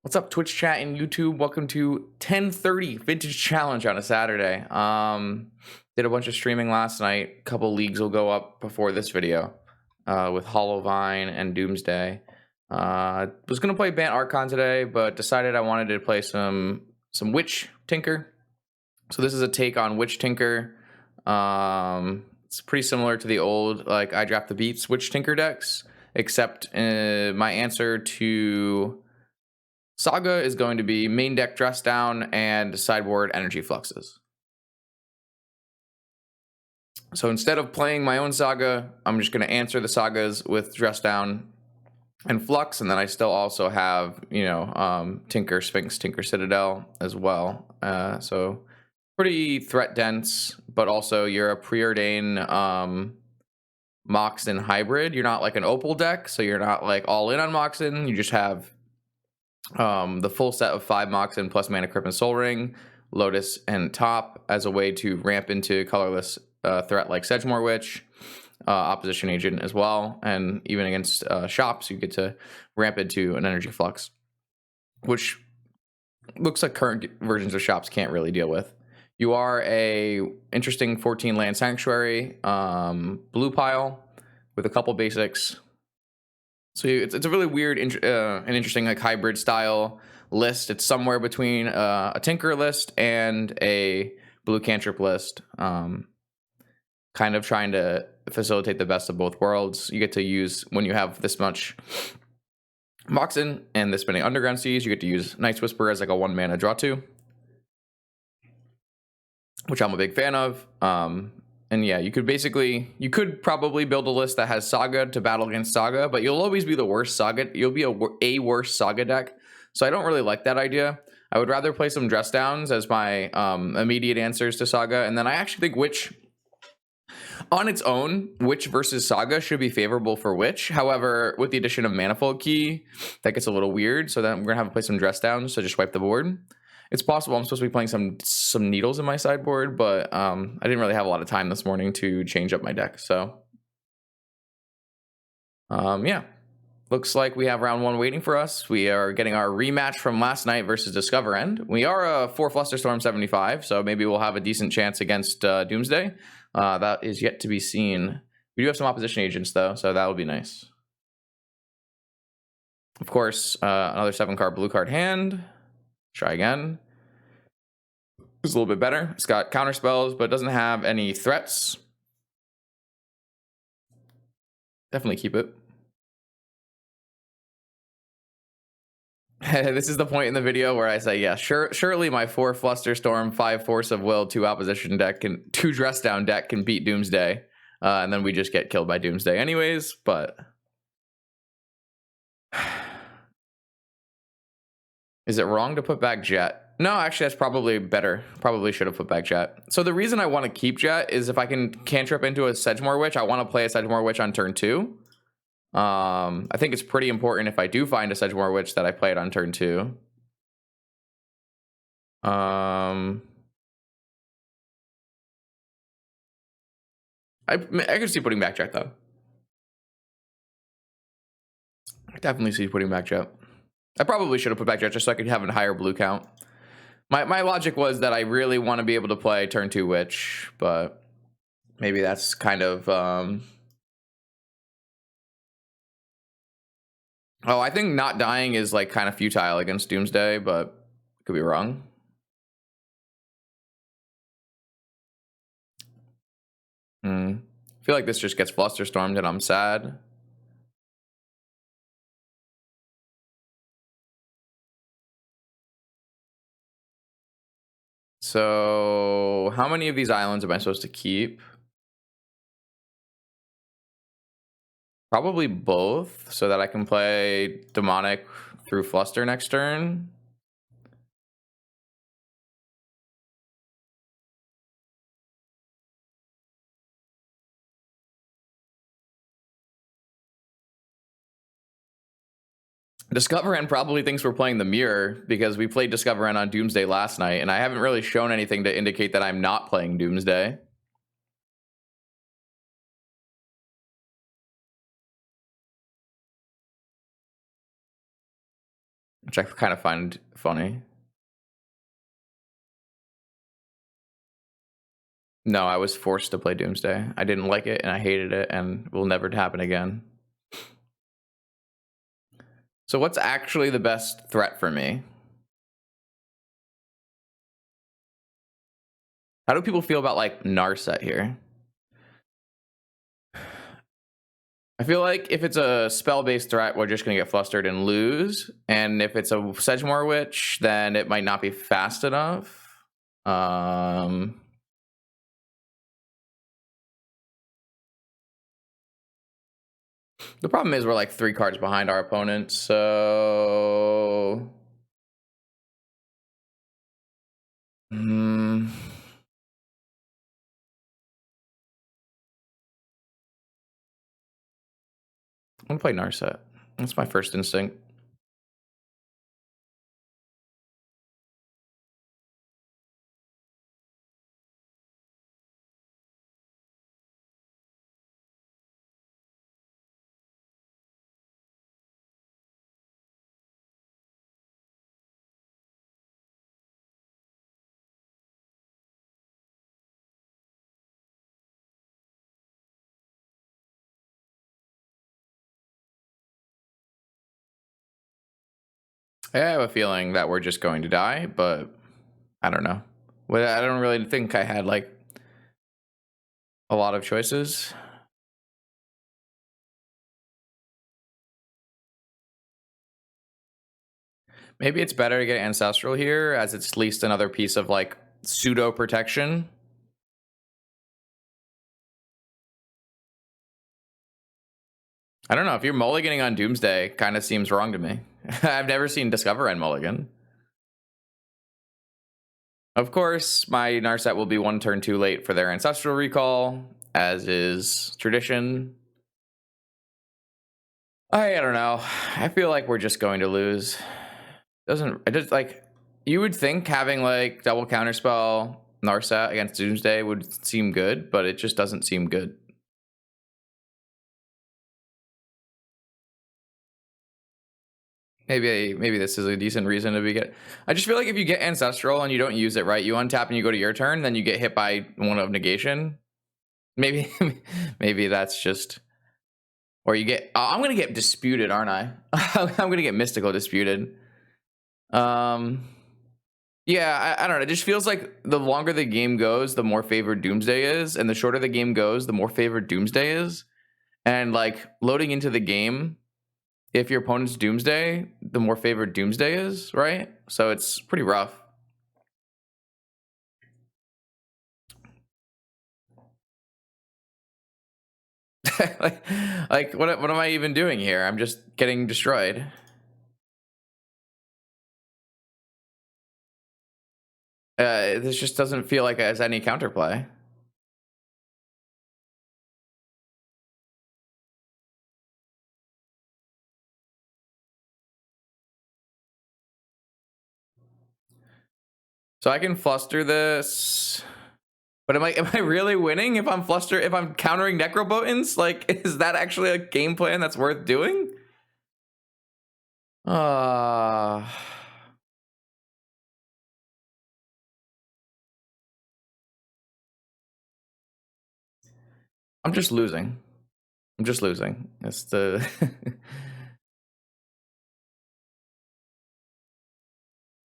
What's up, Twitch chat and YouTube? Welcome to 10:30 Vintage Challenge on a Saturday. Did a bunch of streaming last night. A couple leagues will go up before this video with Hollowvine and Doomsday. Was gonna play Bant Archon today, but decided I wanted to play some Witch Tinker. So this is a take on Witch Tinker. It's pretty similar to the old like I Draft the Beats Witch Tinker decks, except my answer to Saga is going to be main deck Dress Down and sideboard Energy Fluxes. So instead of playing my own Saga, I'm just going to answer the Sagas with Dress Down and Flux, and then I still also have, Tinker Sphinx, Tinker Citadel as well. So pretty threat dense, but also you're a preordain Moxen hybrid. You're not like an Opal deck, so you're not like all in on Moxen. You just have the full set of 5 Moxen plus Mana Crypt and Soul Ring, Lotus, and Top as a way to ramp into colorless threat like Sedgemoor Witch, Opposition Agent as well, and even against shops you get to ramp into an Energy Flux, which looks like current versions of shops can't really deal with. You are a interesting 14 land sanctuary blue pile with a couple basics. So it's a really weird and interesting like hybrid style list. It's somewhere between a Tinker list and a blue cantrip list. Kind of trying to facilitate the best of both worlds. You get to use, when you have this much Moxen and this many Underground Seas, you get to use Night's Whisper as like a 1 mana draw 2, which I'm a big fan of. And yeah, you could probably build a list that has Saga to battle against Saga, but you'll always be the worst Saga. You'll be a worse Saga deck. So I don't really like that idea. I would rather play some Dress Downs as my immediate answers to Saga. And then I actually think Witch, on its own, Witch versus Saga should be favorable for Witch. However, with the addition of Manifold Key, that gets a little weird. So then we're going to have to play some Dress Downs to just wipe the board. It's possible I'm supposed to be playing some needles in my sideboard, but I didn't really have a lot of time this morning to change up my deck. So yeah, looks like we have round 1 waiting for us. We are getting our rematch from last night versus Discover End. We are a 4 Flusterstorm 75, so maybe we'll have a decent chance against Doomsday. That is yet to be seen. We do have some opposition agents though, so that would be nice. Of course, another 7-card blue card hand. Try again. It's a little bit better. It's got counter spells, but it doesn't have any threats. Definitely keep it. This is the point in the video where I say, yeah, surely my 4 Flusterstorm, 5 Force of Will, 2 Opposition deck, 2 Dress Down deck can beat Doomsday. And then we just get killed by Doomsday anyways, but... Is it wrong to put back Jet? No, actually, that's probably better. Probably should have put back Jet. So the reason I want to keep Jet is if I can cantrip into a Sedgemoor Witch, I want to play a Sedgemoor Witch on turn 2. I think it's pretty important if I do find a Sedgemoor Witch that I play it on turn 2. I could see putting back Jet though. I definitely see putting back Jet. I probably should have put back Jet just so I could have a higher blue count. My logic was that I really want to be able to play turn 2 Witch, but maybe that's kind of... Oh, I think not dying is like kind of futile against Doomsday, but could be wrong. I feel like this just gets Flusterstormed and I'm sad. So how many of these islands am I supposed to keep? Probably both, so that I can play Demonic through Fluster next turn. Discover End probably thinks we're playing the Mirror because we played Discover End on Doomsday last night, and I haven't really shown anything to indicate that I'm not playing Doomsday. which I kind of find funny. No, I was forced to play Doomsday. I didn't like it and I hated it and will never happen again. So what's actually the best threat for me? How do people feel about like Narset here? I feel like if it's a spell-based threat, we're just gonna get flustered and lose. And if it's a Sedgemoor Witch, then it might not be fast enough. The problem is we're like 3 cards behind our opponent, so I'm gonna play Narset. That's my first instinct. I have a feeling that we're just going to die, but I don't know. Well, I don't really think I had like a lot of choices. Maybe it's better to get Ancestral here, as it's at least another piece of like pseudo protection. I don't know, if you're mulliganing on Doomsday, kind of seems wrong to me. I've never seen Discover and mulligan. Of course, my Narset will be 1 turn too late for their Ancestral Recall, as is tradition. I don't know. I feel like we're just going to lose. It just like, you would think having like double counterspell Narset against Doomsday would seem good, but it just doesn't seem good. Maybe this is a decent reason to be get. I just feel like if you get Ancestral and you don't use it right, you untap and you go to your turn, then you get hit by 1 of negation. Maybe maybe that's just, or you get. I'm gonna get disputed, aren't I? I'm gonna get mystical disputed. Yeah, I don't know. It just feels like the longer the game goes, the more favored Doomsday is, and the shorter the game goes, the more favored Doomsday is. And like loading into the game, if your opponent's Doomsday, the more favored Doomsday is, right? So it's pretty rough. like what am I even doing here? I'm just getting destroyed. This just doesn't feel like it has any counterplay. So I can fluster this. But am I really winning if I'm if I'm countering Necrobotans? Like, is that actually a game plan that's worth doing? I'm just losing. I'm just losing. It's the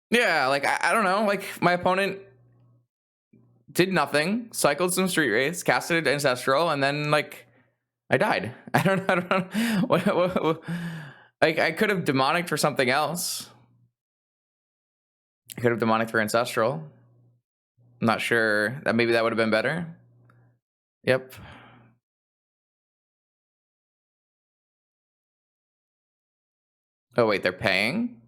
yeah, like I don't know. Like my opponent did nothing, cycled some Street Wraiths, casted Ancestral, and then like I died. I don't know. Like I could have demonic for something else. I could have demonic for Ancestral. I'm not sure that maybe that would have been better. Yep. Oh wait, they're paying?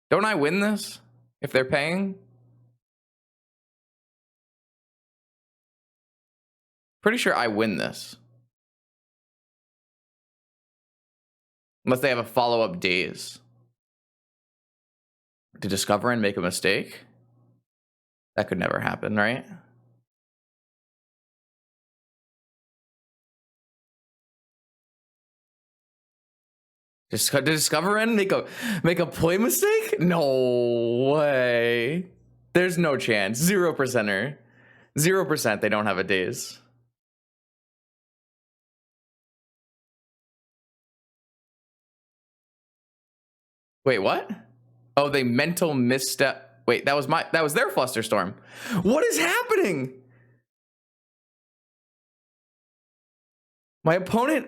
Don't I win this if they're paying? Pretty sure I win this. Unless they have a follow-up daze. To discover and make a mistake? That could never happen, right? Did Discover End make a play mistake? No way. There's no chance. 0%er. 0% they don't have a daze. Wait, what? Oh, they mental misstep. Wait, that was their Flusterstorm. What is happening? My opponent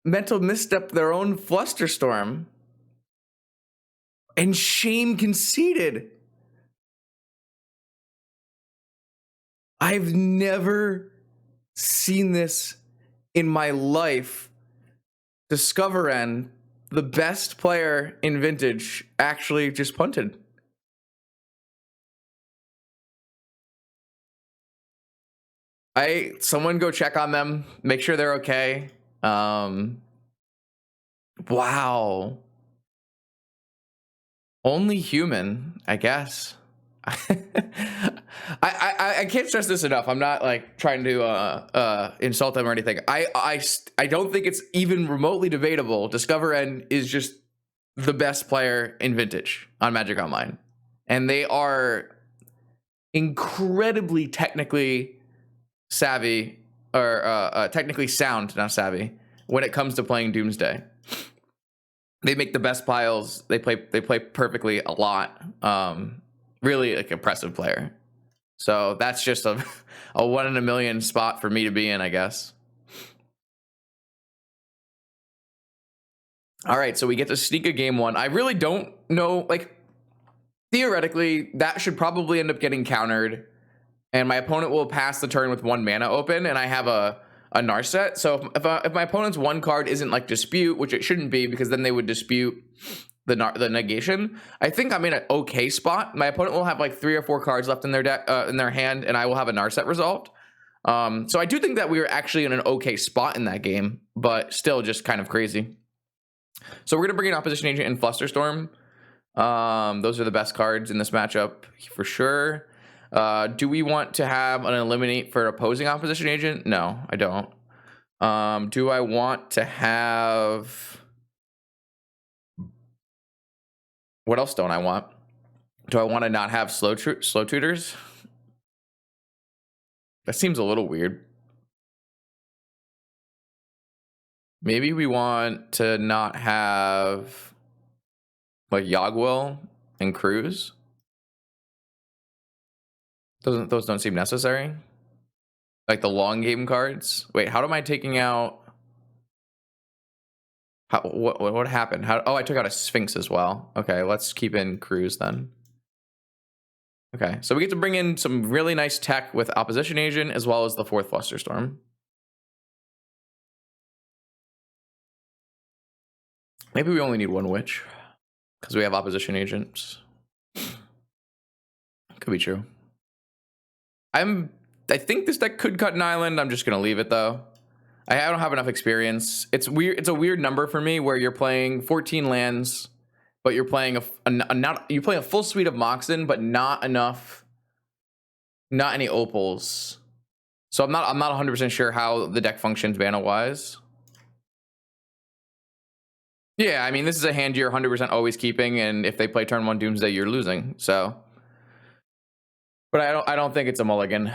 mental misstep their own Flusterstorm. And shame conceded. I've never seen this in my life. Discover N, the best player in Vintage, actually just punted. Someone go check on them, make sure they're okay. Wow. Only human, I guess. I can't stress this enough. I'm not like trying to insult them or anything. I don't think it's even remotely debatable. Discover N is just the best player in Vintage on Magic Online, and they are incredibly technically savvy, or technically sound, not savvy, when it comes to playing Doomsday. They make the best piles. They play perfectly a lot. Really like impressive player. So that's just a 1 in a million spot for me to be in, I guess. All right, so we get to sneak a game one. I really don't know, like, theoretically, that should probably end up getting countered, and my opponent will pass the turn with 1 mana open, and I have a Narset. So if my opponent's 1 card isn't like Dispute, which it shouldn't be, because then they would dispute the negation, I think I'm in an okay spot. My opponent will have like 3 or 4 cards left in their deck, in their hand, and I will have a Narset resolved. So I do think that we were actually in an okay spot in that game, but still just kind of crazy. So we're gonna bring in Opposition Agent and Flusterstorm. Those are the best cards in this matchup for sure. Do we want to have an eliminate for opposing Opposition Agent? No, I don't. Do I want to have... What else don't I want? Do I want to not have slow tutors? That seems a little weird. Maybe we want to not have like Yogwill and Cruz. Those don't seem necessary. Like the long game cards. Wait, how am I taking out? What happened? Oh, I took out a Sphinx as well. Okay, let's keep in Cruz then. Okay, so we get to bring in some really nice tech with Opposition Agent as well as the 4th Flusterstorm. Maybe we only need 1 Witch because we have Opposition Agents. Could be true. I think this deck could cut an island. I'm just gonna leave it though. I don't have enough experience. It's weird. It's a weird number for me where you're playing 14 lands, but you're playing you play a full suite of Moxen, but not any opals. So I'm not 100% sure how the deck functions mana wise. Yeah, I mean, this is a hand you're 100% always keeping, and if they play turn 1 Doomsday, you're losing. So, but I don't think it's a mulligan.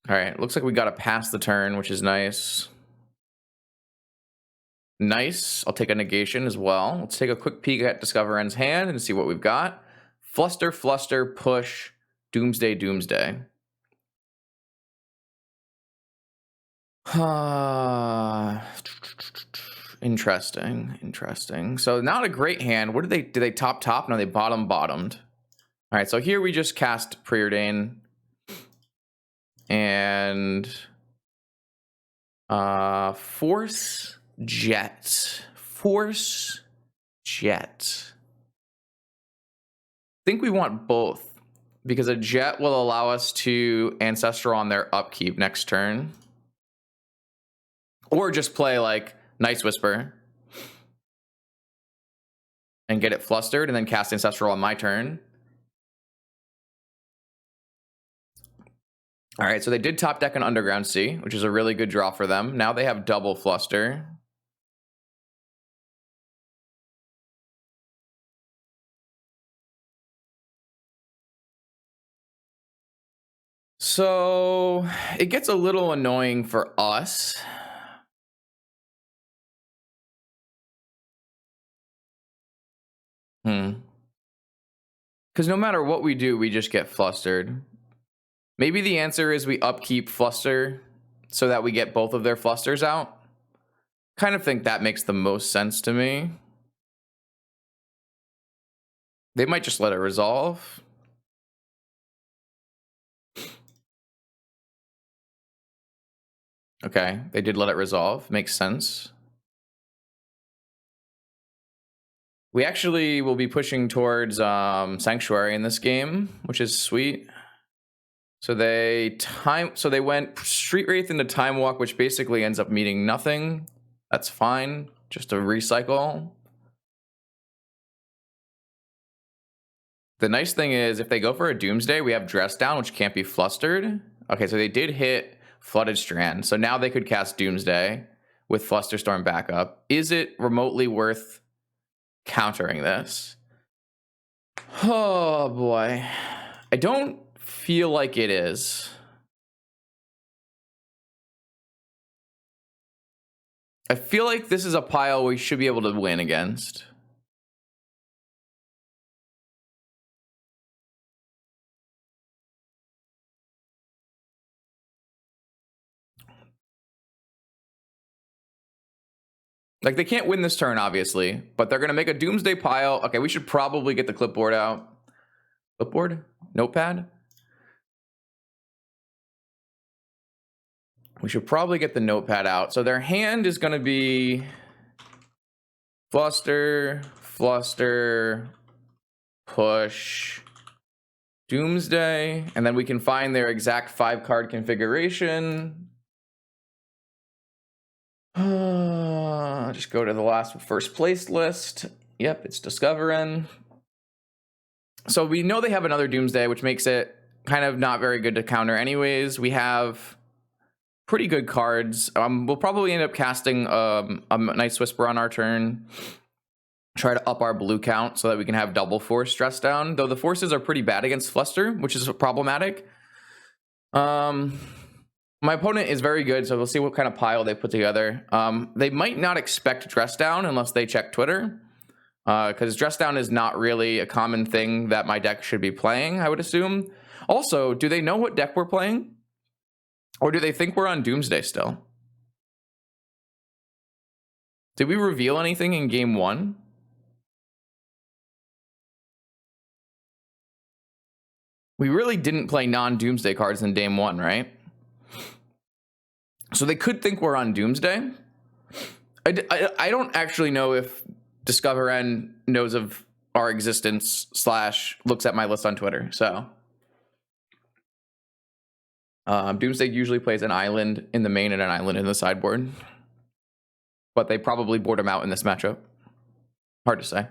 All right, looks like we got to pass the turn, which is nice. Nice. I'll take a negation as well. Let's take a quick peek at Discover N's hand and see what we've got. Fluster, Fluster, Push, Doomsday, Doomsday. Interesting. So not a great hand. What did they top? No, they bottomed. All right, so here we just cast Preordain and Force Jet. I think we want both. because a jet will allow us to Ancestral on their upkeep next turn. Or just play like Night's Whisper and get it flustered and then cast Ancestral on my turn. All right, so they did top deck an Underground Sea, which is a really good draw for them. Now they have double fluster. So it gets a little annoying for us. Because no matter what we do, we just get flustered. Maybe the answer is we upkeep fluster so that we get both of their flusters out. Kind of think that makes the most sense to me. They might just let it resolve. Okay, they did let it resolve. Makes sense. We actually will be pushing towards Sanctuary in this game, which is sweet. So they went Street Wraith into Time Walk, which basically ends up meaning nothing. That's fine. Just a recycle. The nice thing is if they go for a Doomsday, we have Dress Down, which can't be flustered. Okay, so they did hit Flooded Strand. So now they could cast Doomsday with Flusterstorm backup. Is it remotely worth countering this? Oh boy. I don't feel like it is. I feel like this is a pile we should be able to win against. Like, they can't win this turn, obviously, but they're going to make a Doomsday pile. Okay, we should probably get the clipboard out. Clipboard? Notepad? We should probably get the notepad out. So their hand is going to be Fluster, Fluster, Push, Doomsday, and then we can find their exact 5-card configuration. Just go to the first place list. Yep, it's Discoverin'. So we know they have another Doomsday, which makes it kind of not very good to counter anyways. We have pretty good cards. We'll probably end up casting a Night's Whisper on our turn. Try to up our blue count so that we can have double force Dress Down. Though the forces are pretty bad against Fluster, which is problematic. My opponent is very good, so we'll see what kind of pile they put together. They might not expect Dress Down unless they check Twitter. Because Dress Down is not really a common thing that my deck should be playing, I would assume. Also, do they know what deck we're playing? Or do they think we're on Doomsday still? Did we reveal anything in game 1? We really didn't play non-Doomsday cards in game 1, right? So they could think we're on Doomsday. I don't actually know if Discoverin knows of our existence / looks at my list on Twitter. So Doomsday usually plays an island in the main and an island in the sideboard. But they probably board him out in this matchup. Hard to say.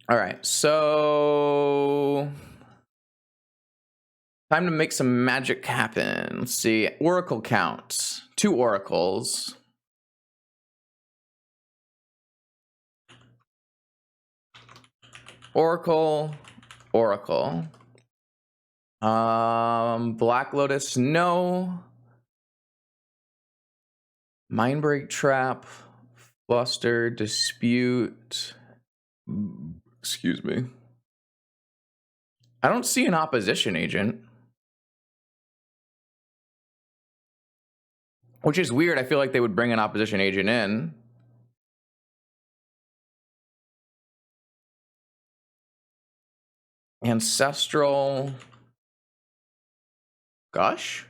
All right, so time to make some magic happen. Let's see. Oracle count. 2 oracles. Oracle. Black Lotus, no. Mindbreak Trap. Fluster, Dispute. Excuse me. I don't see an opposition agent. Which is weird. I feel like they would bring an opposition agent in. Ancestral. Gush?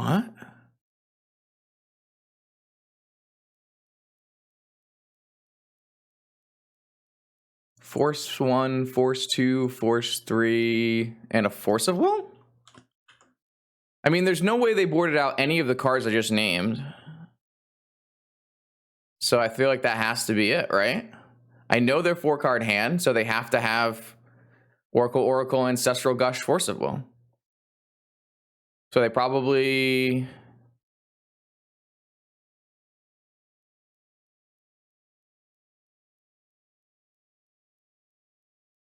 What? Force 1, Force 2, Force 3, and a Force of Will? I mean, there's no way they boarded out any of the cards I just named. So I feel like that has to be it, right? I know they're 4-card hand, so they have to have Oracle, Ancestral Gush, Force of Will. So they probably...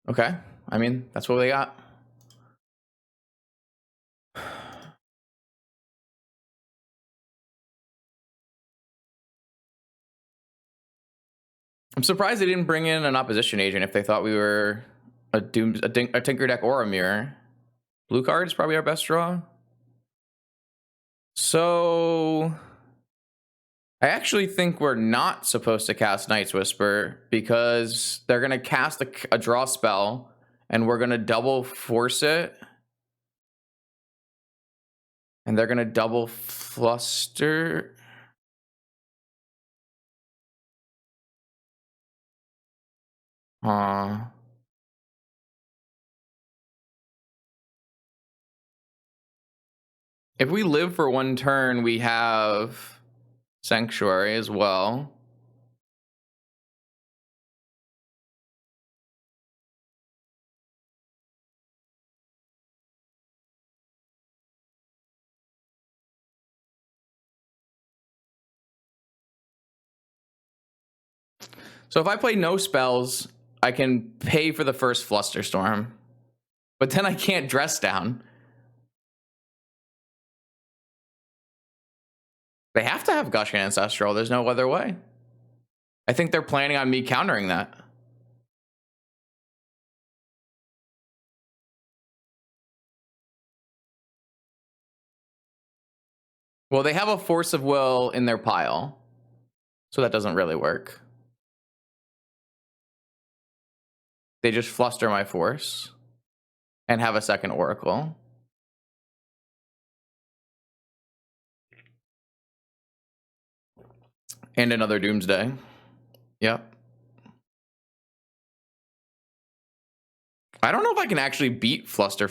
Okay, I mean, that's what they got. I'm surprised they didn't bring in an opposition agent if they thought we were a Tinker deck or a mirror. Blue card is probably our best draw. So I actually think we're not supposed to cast Night's Whisper because they're going to cast a draw spell and we're going to double force it. And they're going to double fluster. If we live for 1 turn, we have Sanctuary as well. So if I play no spells, I can pay for the first Flusterstorm. But then I can't dress down. They have to have Gush and Ancestral. There's no other way. I think they're planning on me countering that. Well, they have a Force of Will in their pile. So that doesn't really work. They just fluster my Force and have a second Oracle. And another Doomsday. Yep. I don't know if I can actually beat Fluster.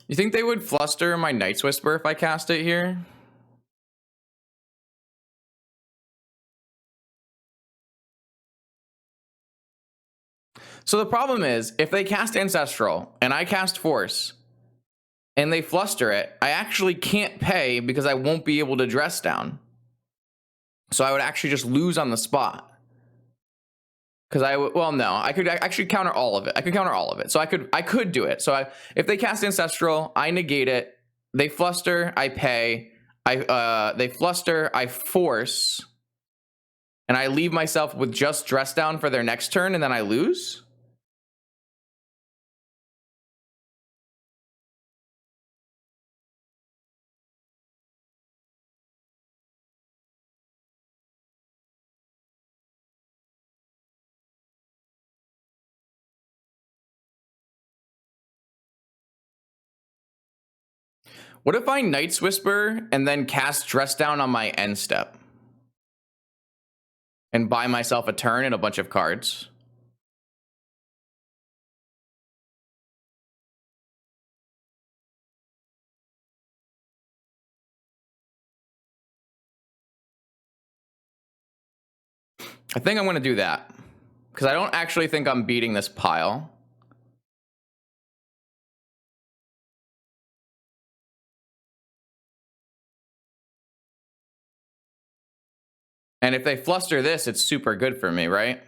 You think they would fluster my Night's Whisper if I cast it here? So the problem is, if they cast Ancestral and I cast Force and they fluster it, I actually can't pay because I won't be able to dress down. So I would actually just lose on the spot. Because I could actually counter all of it. So I could do it. So if they cast Ancestral, I negate it. They fluster, I pay. They fluster, I force. And I leave myself with just dress down for their next turn, and then I lose. What if I Night's Whisper and then cast dress down on my end step? And buy myself a turn and a bunch of cards? I think I'm going to do that. Because I don't actually think I'm beating this pile. And if they fluster this, it's super good for me, right?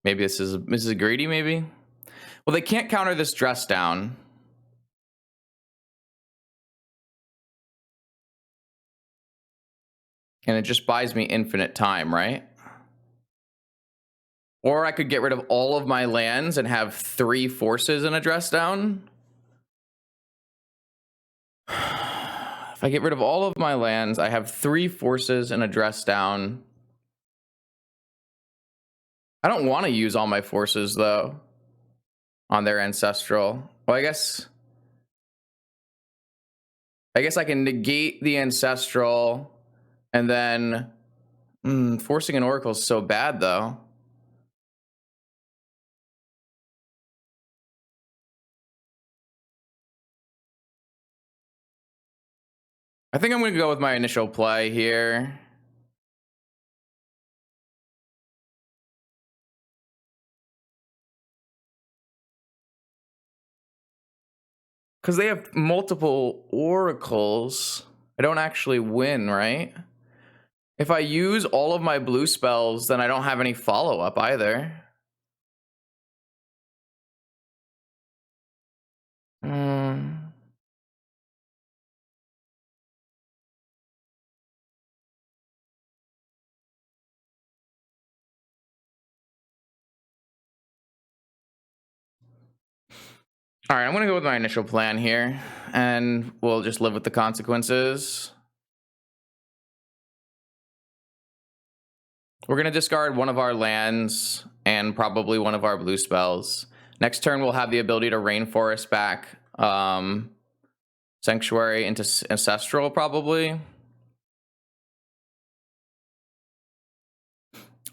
Maybe this is greedy, maybe? Well, they can't counter this dress down. And it just buys me infinite time, right? Or I could get rid of all of my lands and have 3 forces in a dress down. If I get rid of all of my lands, I have 3 forces and a dress down. I don't want to use all my forces though on their ancestral. Well, I guess I can negate the ancestral and then forcing an oracle is so bad though. I think I'm going to go with my initial play here. Because they have multiple oracles. I don't actually win, right? If I use all of my blue spells, then I don't have any follow-up either. All right, I'm going to go with my initial plan here, and we'll just live with the consequences. We're going to discard one of our lands and probably one of our blue spells. Next turn, we'll have the ability to Rainforest back Sanctuary into Ancestral, probably.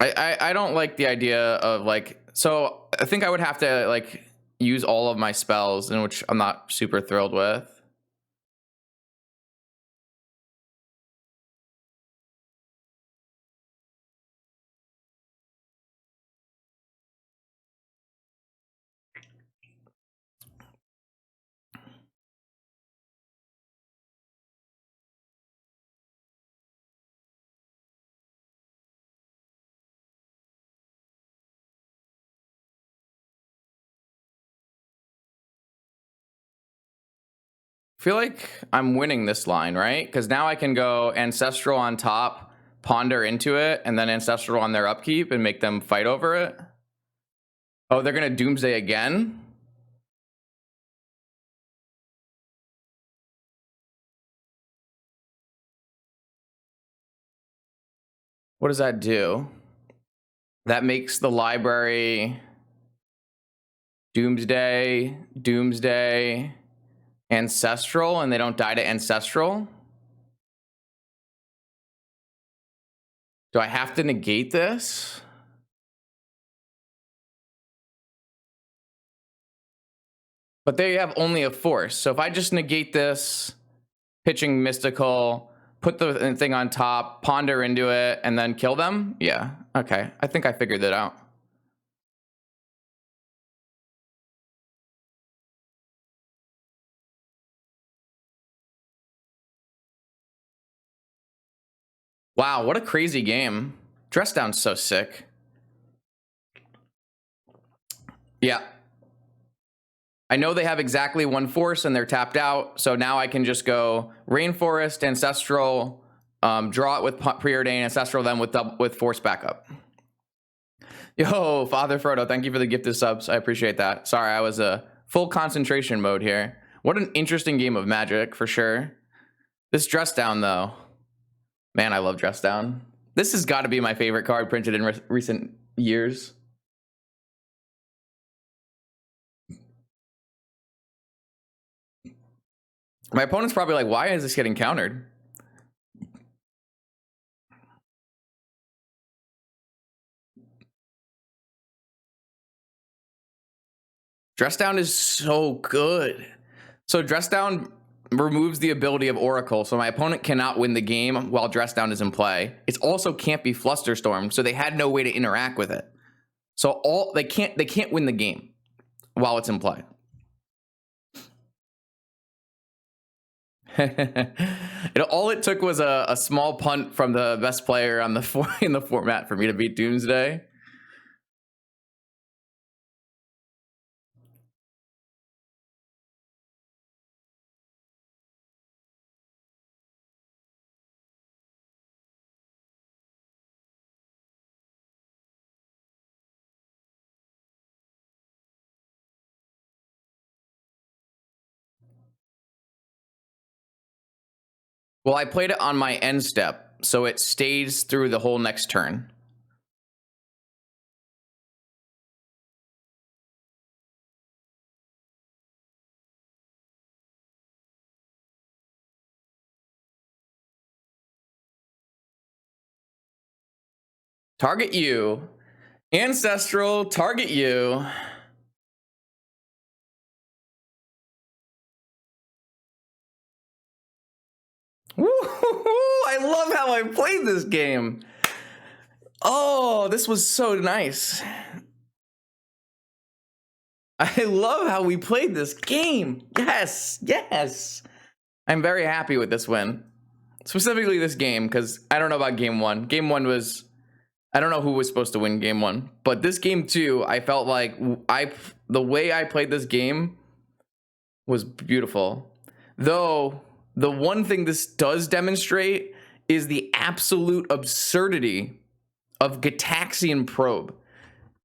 I don't like the idea of, like... So, I think I would have to, like, use all of my spells, in which I'm not super thrilled with. I feel like I'm winning this line, right? Because now I can go Ancestral on top, Ponder into it, and then Ancestral on their upkeep and make them fight over it. Oh, they're going to Doomsday again? What does that do? That makes the library Doomsday, Doomsday, Ancestral, and they don't die to Ancestral? Do I have to negate this? But they have only a force. So if I just negate this, pitching Mystical, put the thing on top, Ponder into it, and then kill them? Yeah, okay. I think I figured that out. Wow, what a crazy game. Dress Down's so sick. Yeah. I know they have exactly 1 force and they're tapped out, so now I can just go Rainforest, Ancestral, draw it with Preordain, Ancestral, then with Force backup. Yo, Father Frodo, thank you for the gifted subs. I appreciate that. Sorry, I was a full concentration mode here. What an interesting game of Magic, for sure. This Dress Down, though. Man, I love Dress Down. This has got to be my favorite card printed in recent years. My opponent's probably like, why is this getting countered? Dress Down is so good. So Dress Down removes the ability of Oracle, so my opponent cannot win the game while Dress Down is in play. It also can't be Flusterstorm, so they had no way to interact with it. So they can't win the game while it's in play. All it took was a small punt from the best player on in the format for me to beat Doomsday. Well, I played it on my end step, so it stays through the whole next turn. Target you. Ancestral, target you. Woo! I love how I played this game. Oh, this was so nice. I love how we played this game. Yes, yes. I'm very happy with this win. Specifically this game, because I don't know about game one. Game one was, I don't know who was supposed to win game one. But this game two, I felt like the way I played this game was beautiful. Though, the one thing this does demonstrate is the absolute absurdity of Gitaxian Probe.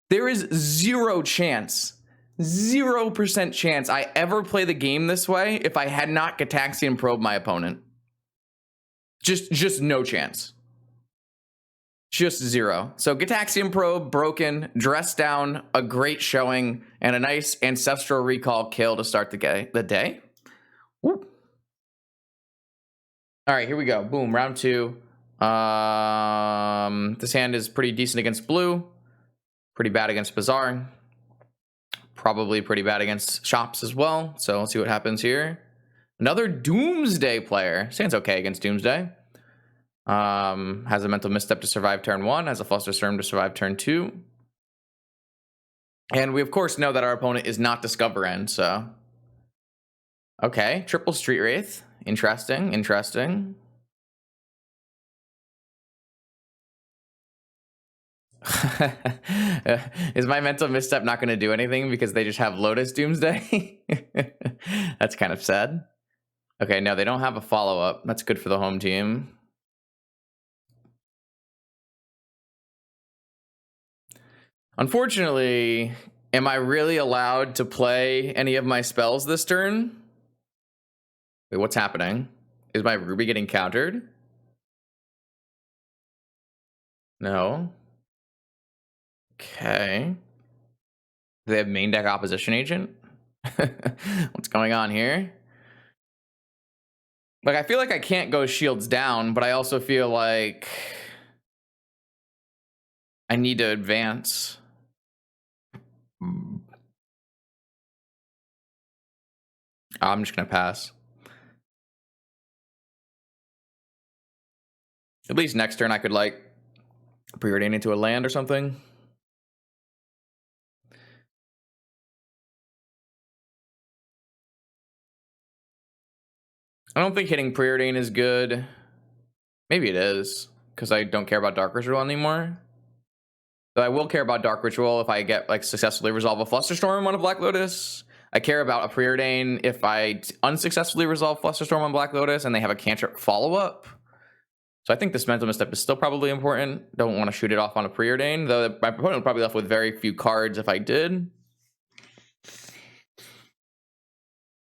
There is 0% chance I ever play the game this way if I had not Gitaxian Probe my opponent. Just no chance. Just zero. So Gitaxian Probe broken, dressed down, a great showing, and a nice Ancestral Recall kill to start the day. Woo. All right, here we go. Boom, round two. This hand is pretty decent against blue. Pretty bad against Bazaar. Probably pretty bad against Shops as well. So let's see what happens here. Another Doomsday player. Stands okay against Doomsday. Has a mental misstep to survive turn one. Has a Flusterstorm to survive turn two. And we, of course, know that our opponent is not Discover End, so... Okay, triple Street Wraith. Interesting, interesting. Is my mental misstep not going to do anything because they just have Lotus Doomsday? That's kind of sad. Okay, no, they don't have a follow-up. That's good for the home team. Unfortunately, am I really allowed to play any of my spells this turn? Wait, what's happening? Is my Ruby getting countered? No. Okay. Do they have main deck Opposition Agent? What's going on here? Like, I feel like I can't go shields down, but I also feel like I need to advance. I'm just gonna pass. At least next turn I could, like, preordain into a land or something. I don't think hitting preordain is good. Maybe it is, because I don't care about Dark Ritual anymore. But I will care about Dark Ritual if I get, like, successfully resolve a Flusterstorm on a Black Lotus. I care about a preordain if I unsuccessfully resolve Flusterstorm on Black Lotus and they have a cantrip follow-up. So I think this mental misstep is still probably important. Don't want to shoot it off on a preordain, though my opponent would probably be left with very few cards if I did.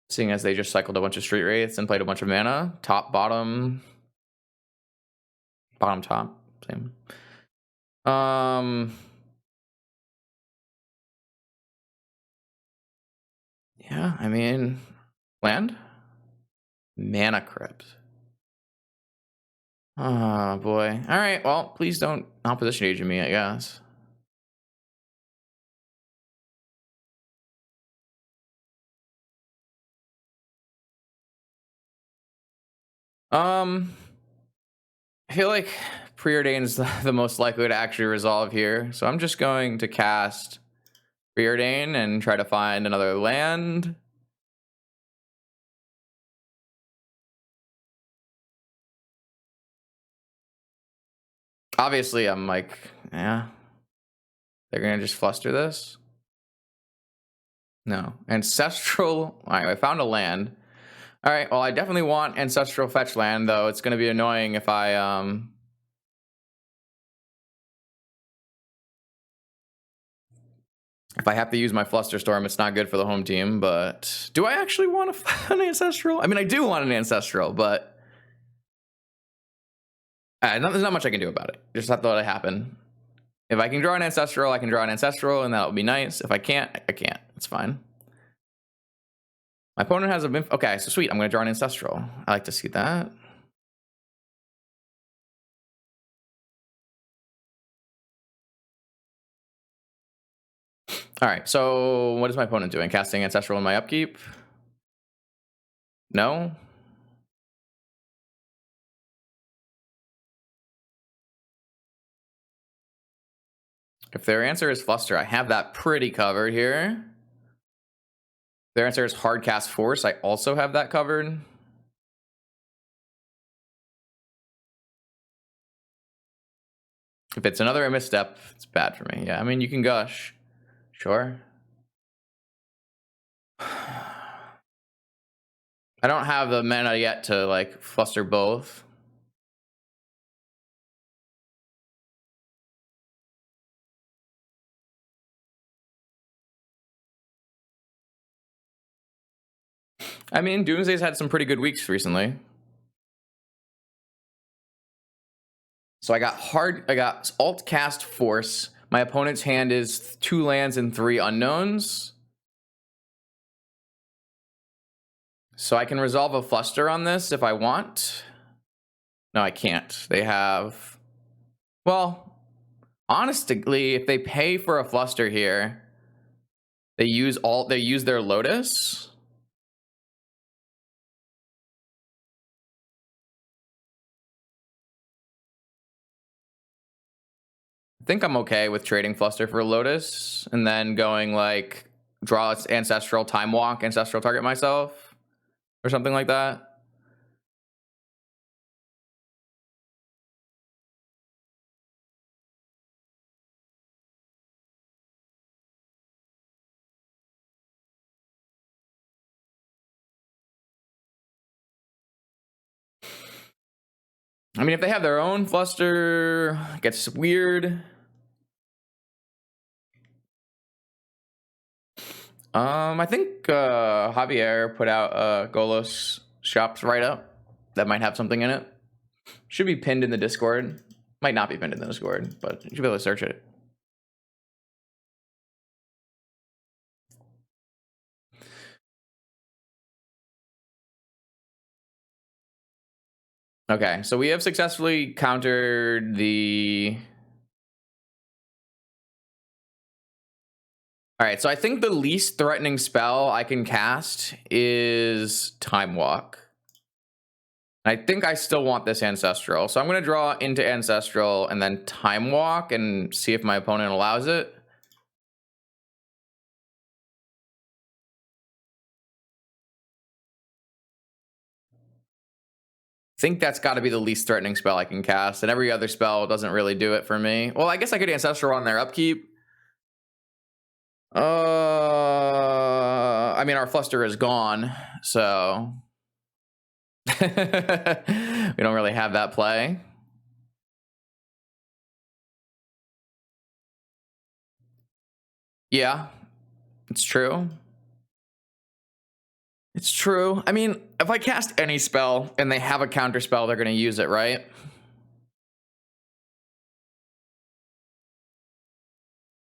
Seeing as they just cycled a bunch of Street Wraiths and played a bunch of mana. Top, bottom. Bottom, top. Same. Yeah, I mean, land? Mana Crypt. Oh, boy. All right, well, please don't Opposition Agent me, I guess. I feel like Preordain is the most likely to actually resolve here, so I'm just going to cast Preordain and try to find another land. Obviously, I'm like, yeah, they're gonna just fluster this. No, Ancestral. All right, I found a land. All right, well, I definitely want Ancestral fetch land, though. It's gonna be annoying if I have to use my Flusterstorm. It's not good for the home team, but do I actually want an Ancestral? I mean, I do want an Ancestral, but There's not much I can do about it. Just have to let it happen. If I can draw an Ancestral, I can draw an Ancestral, and that'll be nice. If I can't, I can't. It's fine. My opponent has a... Okay, so sweet. I'm going to draw an Ancestral. I like to see that. All right, so what is my opponent doing? Casting Ancestral in my upkeep? No? If their answer is Fluster, I have that pretty covered here. If their answer is Hardcast Force, I also have that covered. If it's another misstep, it's bad for me. Yeah, I mean, you can gush. Sure. I don't have the mana yet to, like, fluster both. I mean, Doomsday's had some pretty good weeks recently. So I got Alt Cast Force. My opponent's hand is 2 lands and 3 unknowns. So I can resolve a fluster on this if I want. No, I can't. They have... Well, honestly, if they pay for a fluster here, they use their Lotus. I think I'm okay with trading Fluster for Lotus and then going like draw its Ancestral, Time Walk, Ancestral, target myself or something like that. I mean, if they have their own Fluster, it gets weird. I think Javier put out Golos Shops write-up that might have something in it. Should be pinned in the Discord. Might not be pinned in the Discord, but you should be able to search it. Okay, so we have successfully countered the... All right, so I think the least threatening spell I can cast is Time Walk. I think I still want this Ancestral. So I'm going to draw into Ancestral and then Time Walk and see if my opponent allows it. I think that's got to be the least threatening spell I can cast, and every other spell doesn't really do it for me. Well, I guess I could Ancestral on their upkeep. I mean, our Fluster is gone, so we don't really have that play. Yeah, it's true. It's true. I mean, if I cast any spell and they have a counter spell, they're going to use it, right?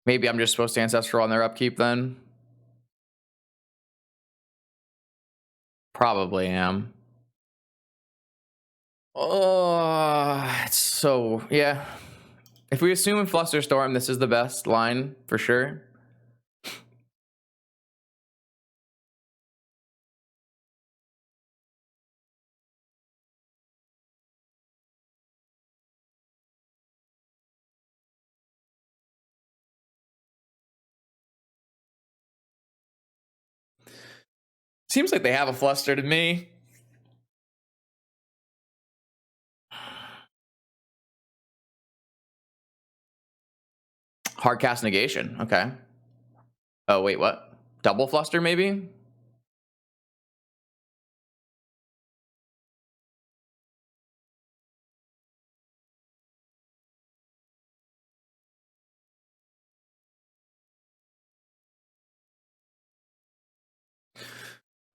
Maybe I'm just supposed to Ancestral on their upkeep then. Probably am. Oh, it's so... Yeah. If we assume in Flusterstorm, this is the best line, for sure. Seems like they have a Fluster to me. Hardcast Negation, okay. Oh, wait, what? Double Fluster, maybe?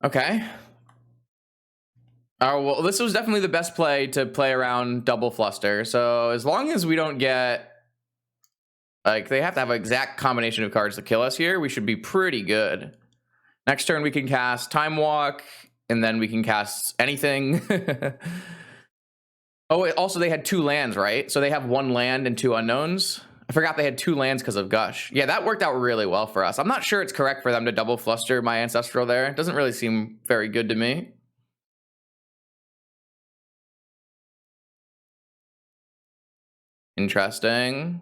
Okay. Oh, well, this was definitely the best play to play around double fluster. So as long as we don't get, like, they have to have an exact combination of cards to kill us here, we should be pretty good. Next turn we can cast Time Walk, and then we can cast anything. Oh, also they had 2 lands, right? So they have 1 land and 2 unknowns. I forgot they had 2 lands because of Gush. Yeah, that worked out really well for us. I'm not sure it's correct for them to double fluster my Ancestral there. It doesn't really seem very good to me. Interesting.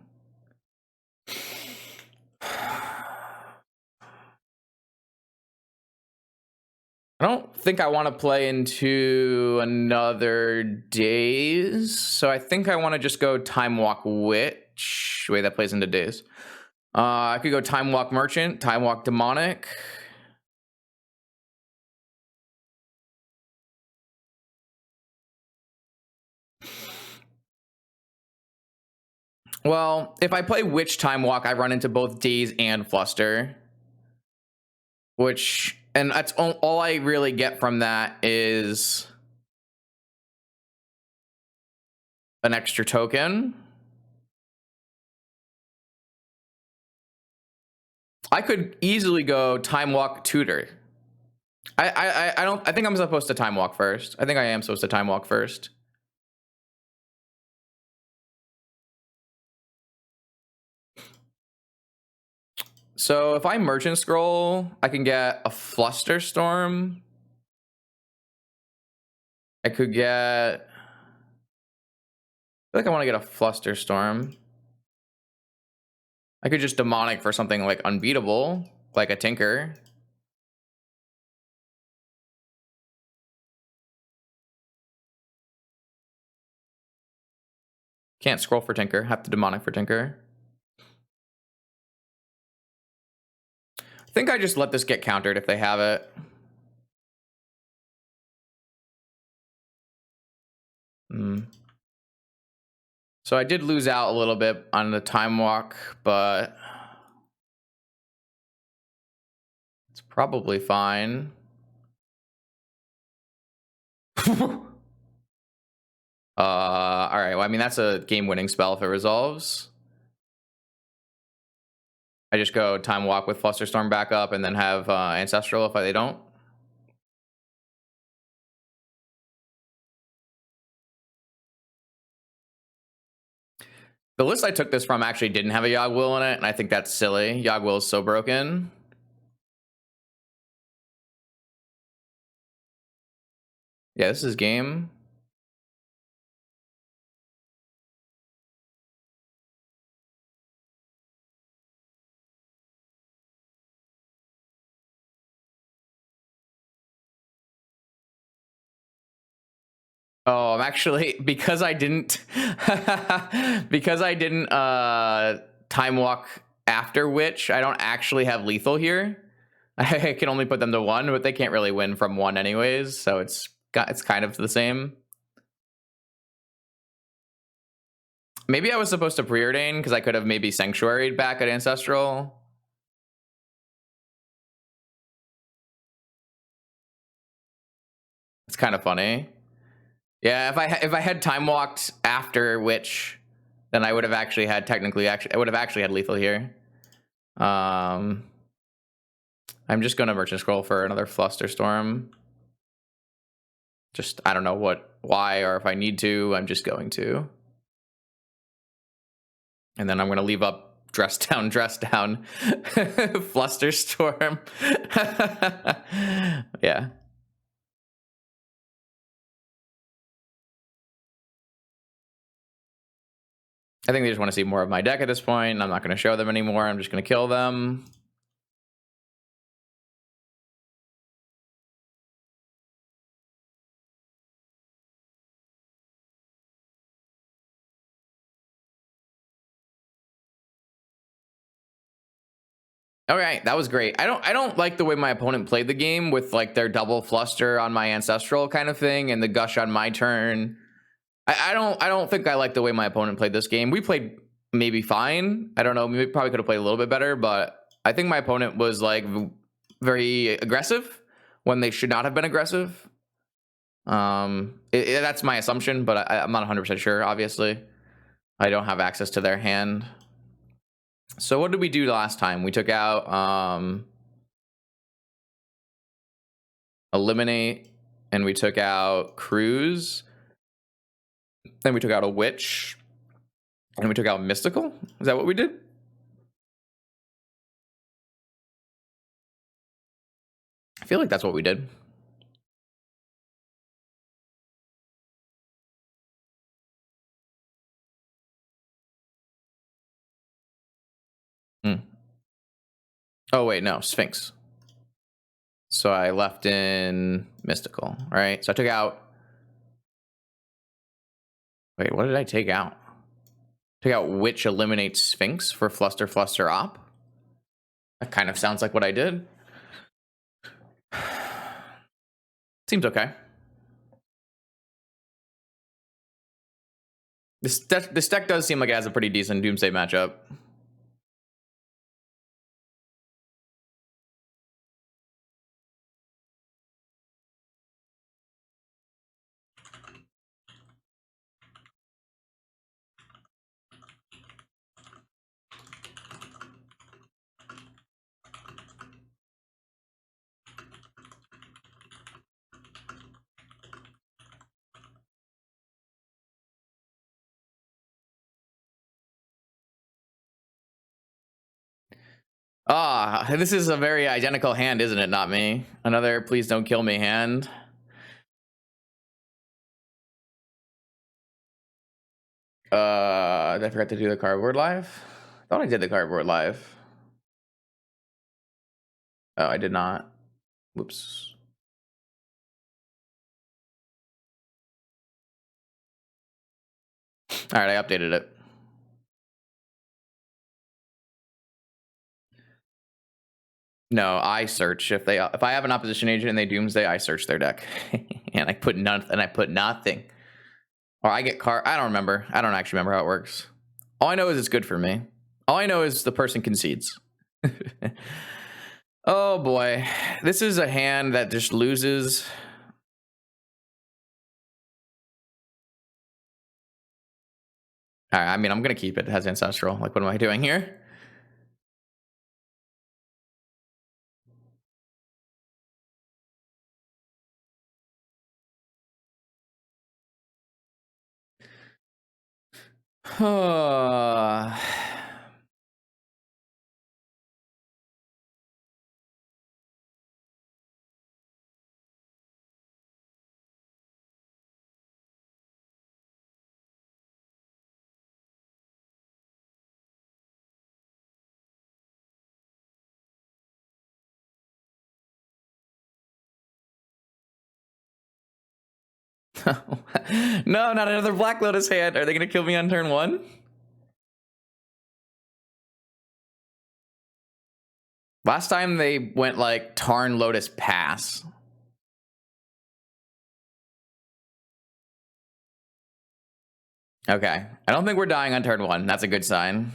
I don't think I want to play into another Daze, so I think I want to just go Time Walk Witch. Wait, that plays into Daze. I could go Time Walk Merchant, Time Walk Demonic. Well, if I play Witch Time Walk, I run into both Daze and Fluster. And that's all I really get from that is an extra token. I could easily go Time Walk Tutor. I think I'm supposed to Time Walk first. I think I am supposed to Time Walk first. So if I Merchant Scroll, I can get a Fluster Storm. I could get, I feel like I want to get a Fluster Storm. I could just Demonic for something like unbeatable, like a Tinker. Can't scroll for Tinker, have to Demonic for Tinker. I think I just let this get countered if they have it. So I did lose out a little bit on the Time Walk, but it's probably fine. All right, well, I mean, that's a game-winning spell if it resolves. I just go Time Walk with Flusterstorm back up and then have Ancestral if they don't. The list I took this from actually didn't have a Yogg-Will in it, and I think that's silly. Yogg-Will is so broken. Yeah, this is game. Oh, I'm actually, because I didn't Time Walk after Witch, I don't actually have lethal here. I can only put them to 1, but they can't really win from 1 anyways, so it's kind of the same. Maybe I was supposed to preordain because I could have maybe Sanctuaried back at Ancestral. It's kind of funny. Yeah, if I had Time Walked after Witch, then I would have actually had I would have actually had lethal here. I'm just gonna Merchant Scroll for another Fluster Storm. Just, I don't know why, or if I need to, I'm just going to. And then I'm gonna leave up Dress Down, Fluster Storm. Yeah. I think they just want to see more of my deck at this point. I'm not going to show them anymore. I'm just going to kill them. All right, that was great. I don't like the way my opponent played the game with like their double fluster on my Ancestral kind of thing and the Gush on my turn. I don't think I like the way my opponent played this game. We played maybe fine. I don't know. We probably could have played a little bit better, but I think my opponent was like very aggressive when they should not have been aggressive. That's my assumption, but I'm not 100% sure. Obviously, I don't have access to their hand. So what did we do last time? We took out Eliminate, and we took out Cruise. Then we took out a Witch, and we took out Mystical. Is that what we did? I feel like that's what we did. Oh wait, no, Sphinx. So I left in Mystical, right? So I took out. Wait, what did I take out? Took out Witch, Eliminate Sphinx for Fluster Fluster Op. That kind of sounds like what I did. Seems okay. This deck does seem like it has a pretty decent Doomsday matchup. Ah, this is a very identical hand, isn't it? Not me. Another please don't kill me hand. Did I forget to do the cardboard live? I thought I did the cardboard live. Oh, I did not. Whoops. All right, I updated it. No, I search if I have an opposition agent and they Doomsday, I search their deck, and I put nothing, or I get card. I don't remember. I don't actually remember how it works. All I know is it's good for me. All I know is the person concedes. Oh boy, this is a hand that just loses. All right, I mean, I'm gonna keep it. It has Ancestral. Like, what am I doing here? No, not another Black Lotus hand. Are they gonna kill me on turn one? Last time they went like Tarn Lotus Pass. Okay, I don't think we're dying on turn one. That's a good sign.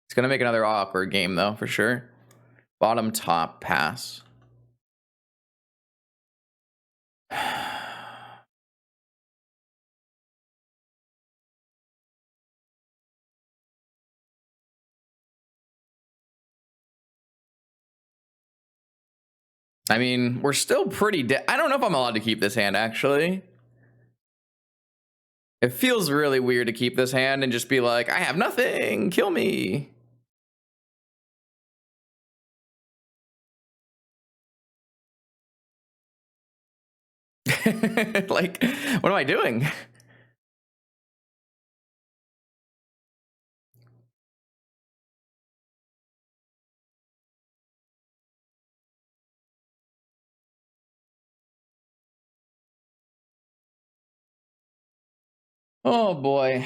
It's gonna make another awkward game though, for sure. Bottom top pass. I mean, we're still pretty I don't know if I'm allowed to keep this hand, actually. It feels really weird to keep this hand and just be like, I have nothing, kill me. Like, what am I doing? Oh boy.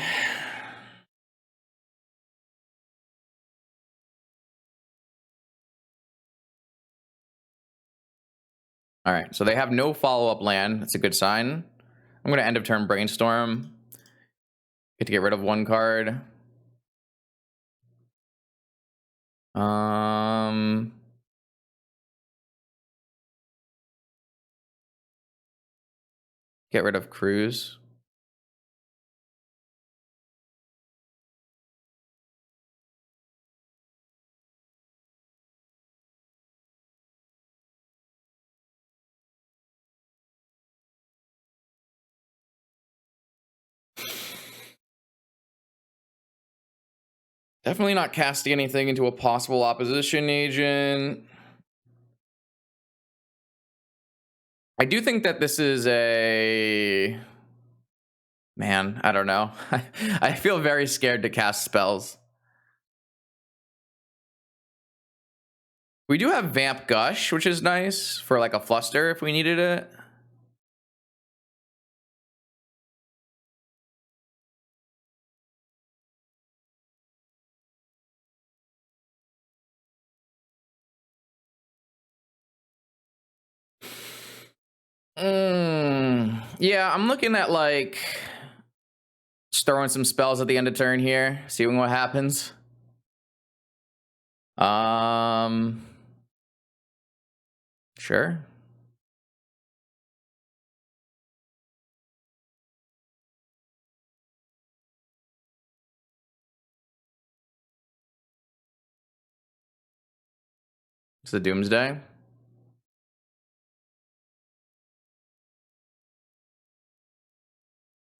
All right, so they have no follow-up land. That's a good sign. I'm gonna end of turn brainstorm. Get to get rid of one card. Get rid of Cruise. Definitely not casting anything into a possible opposition agent. I do think that this is a... Man, I don't know. I feel very scared to cast spells. We do have Vamp Gush, which is nice for like a fluster if we needed it. Yeah, I'm looking at like just throwing some spells at the end of turn here, seeing what happens. Sure. It's the Doomsday.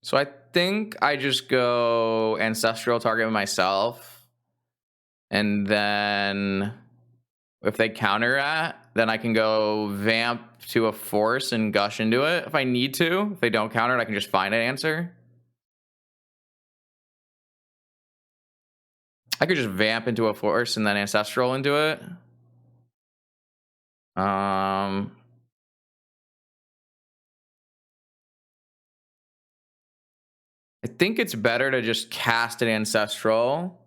So I think I just go Ancestral, target myself. And then if they counter at, then I can go Vamp to a Force and Gush into it if I need to. If they don't counter it, I can just find an answer. I could just Vamp into a Force and then Ancestral into it. I think it's better to just cast an Ancestral.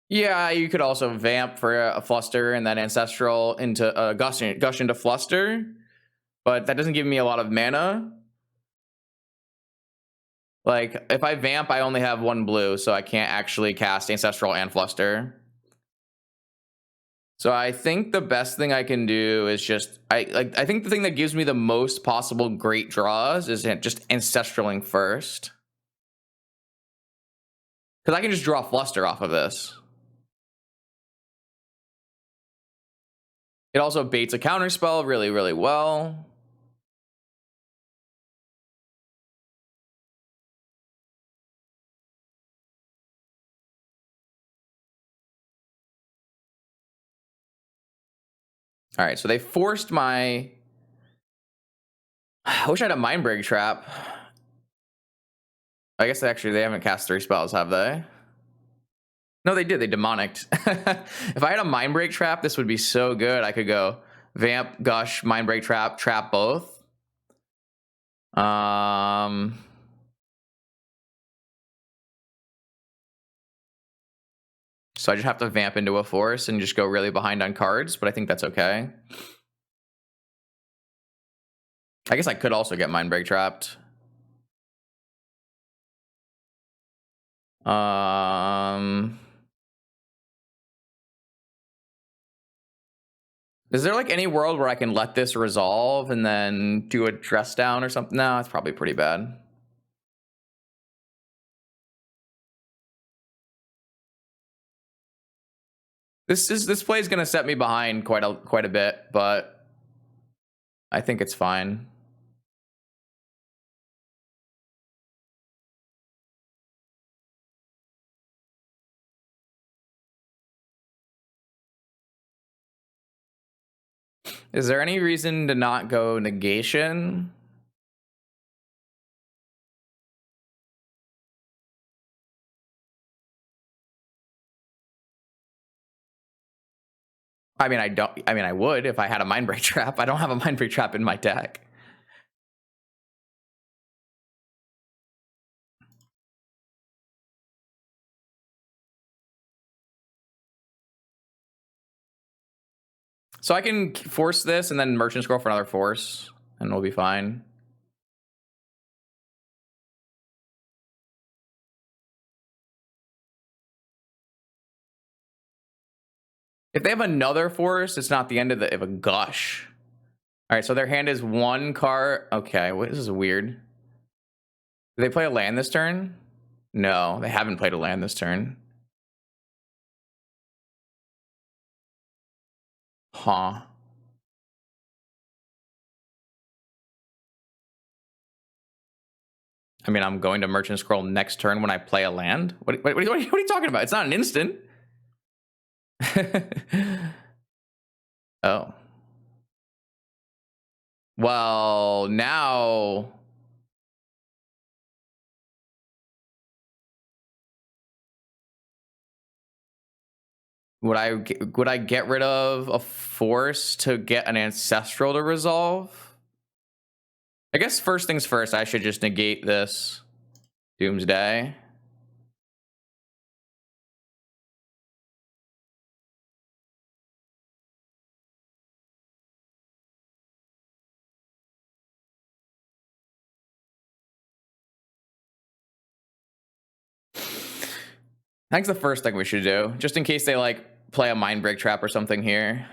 Yeah, you could also Vamp for a Fluster and then Ancestral into Gush into Fluster, but that doesn't give me a lot of mana. Like, if I Vamp, I only have 1 blue, so I can't actually cast Ancestral and Fluster. So I think the best thing I can do is just... I think the thing that gives me the most possible great draws is just Ancestraling first. Because I can just draw Fluster off of this. It also baits a counterspell really, really well. All right, so they forced my... I wish I had a Mindbreak Trap. I guess they haven't cast 3 spells, have they? No, they did. They demonicked. If I had a Mindbreak Trap, this would be so good. I could go Vamp, Gush, Mindbreak Trap, trap both. So I just have to Vamp into a Force and just go really behind on cards, but I think that's okay. I guess I could also get Mindbreak Trapped. Is there like any world where I can let this resolve and then do a dress down or something? No, it's probably pretty bad. This play is gonna set me behind quite a bit, but I think it's fine. Is there any reason to not go negation? I mean, I would if I had a Mindbreak Trap. I don't have a Mindbreak Trap in my deck. So I can force this and then Merchant Scroll for another Force, and we'll be fine. If they have another Force, it's not the end of a Gush. All right, so their hand is one card. Okay, this is weird. Do they play a land this turn? No, they haven't played a land this turn. Huh. I mean, I'm going to Merchant Scroll next turn when I play a land. What are you talking about? It's not an instant. Oh. Well, now... Would I get rid of a force to get an ancestral to resolve? I guess first things first, I should just negate this Doomsday. I think it's the first thing we should do, just in case they like play a mind break trap or something here.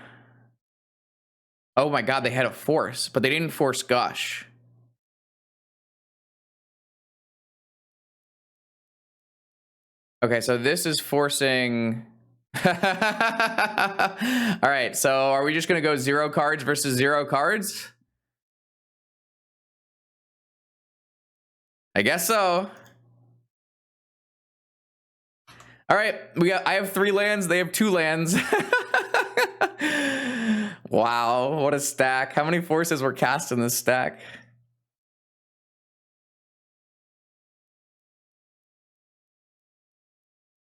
Oh my god, they had a force, but they didn't force Gush. Okay, so this is forcing... All right, so are we just gonna go 0 cards versus 0 cards? I guess so. All right, I have 3 lands, they have 2 lands. Wow, what a stack. How many forces were cast in this stack?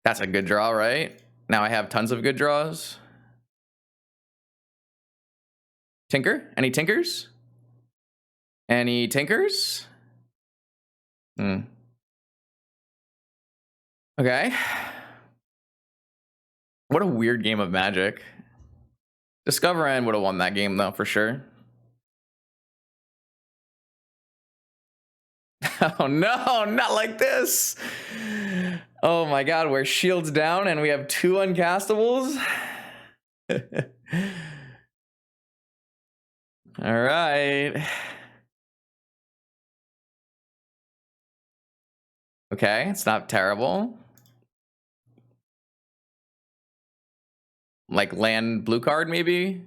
That's a good draw, right? Now I have tons of good draws. Tinker? Any tinkers? Any tinkers? Okay. What a weird game of Magic. Discover End would have won that game, though, for sure. Oh, no, not like this. Oh, my God, we're shields down and we have 2 uncastables. All right. Okay, it's not terrible. Like land blue card, maybe?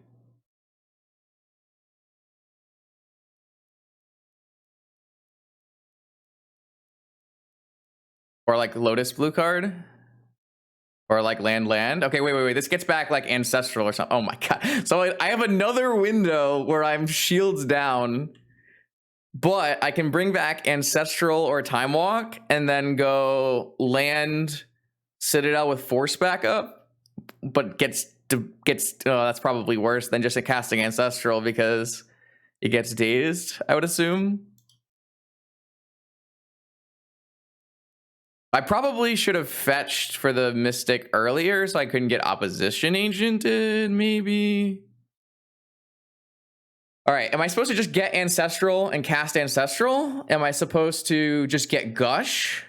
Or like Lotus blue card? Or like land. Okay, wait. This gets back like ancestral or something. Oh my god. So I have another window where I'm shields down, but I can bring back ancestral or time walk and then go land Citadel with force backup, but gets that's probably worse than just a casting ancestral because it gets dazed, I would assume. I probably should have fetched for the Mystic earlier so I couldn't get opposition agented, maybe. All right, am I supposed to just get Ancestral and cast Ancestral? Am I supposed to just get Gush?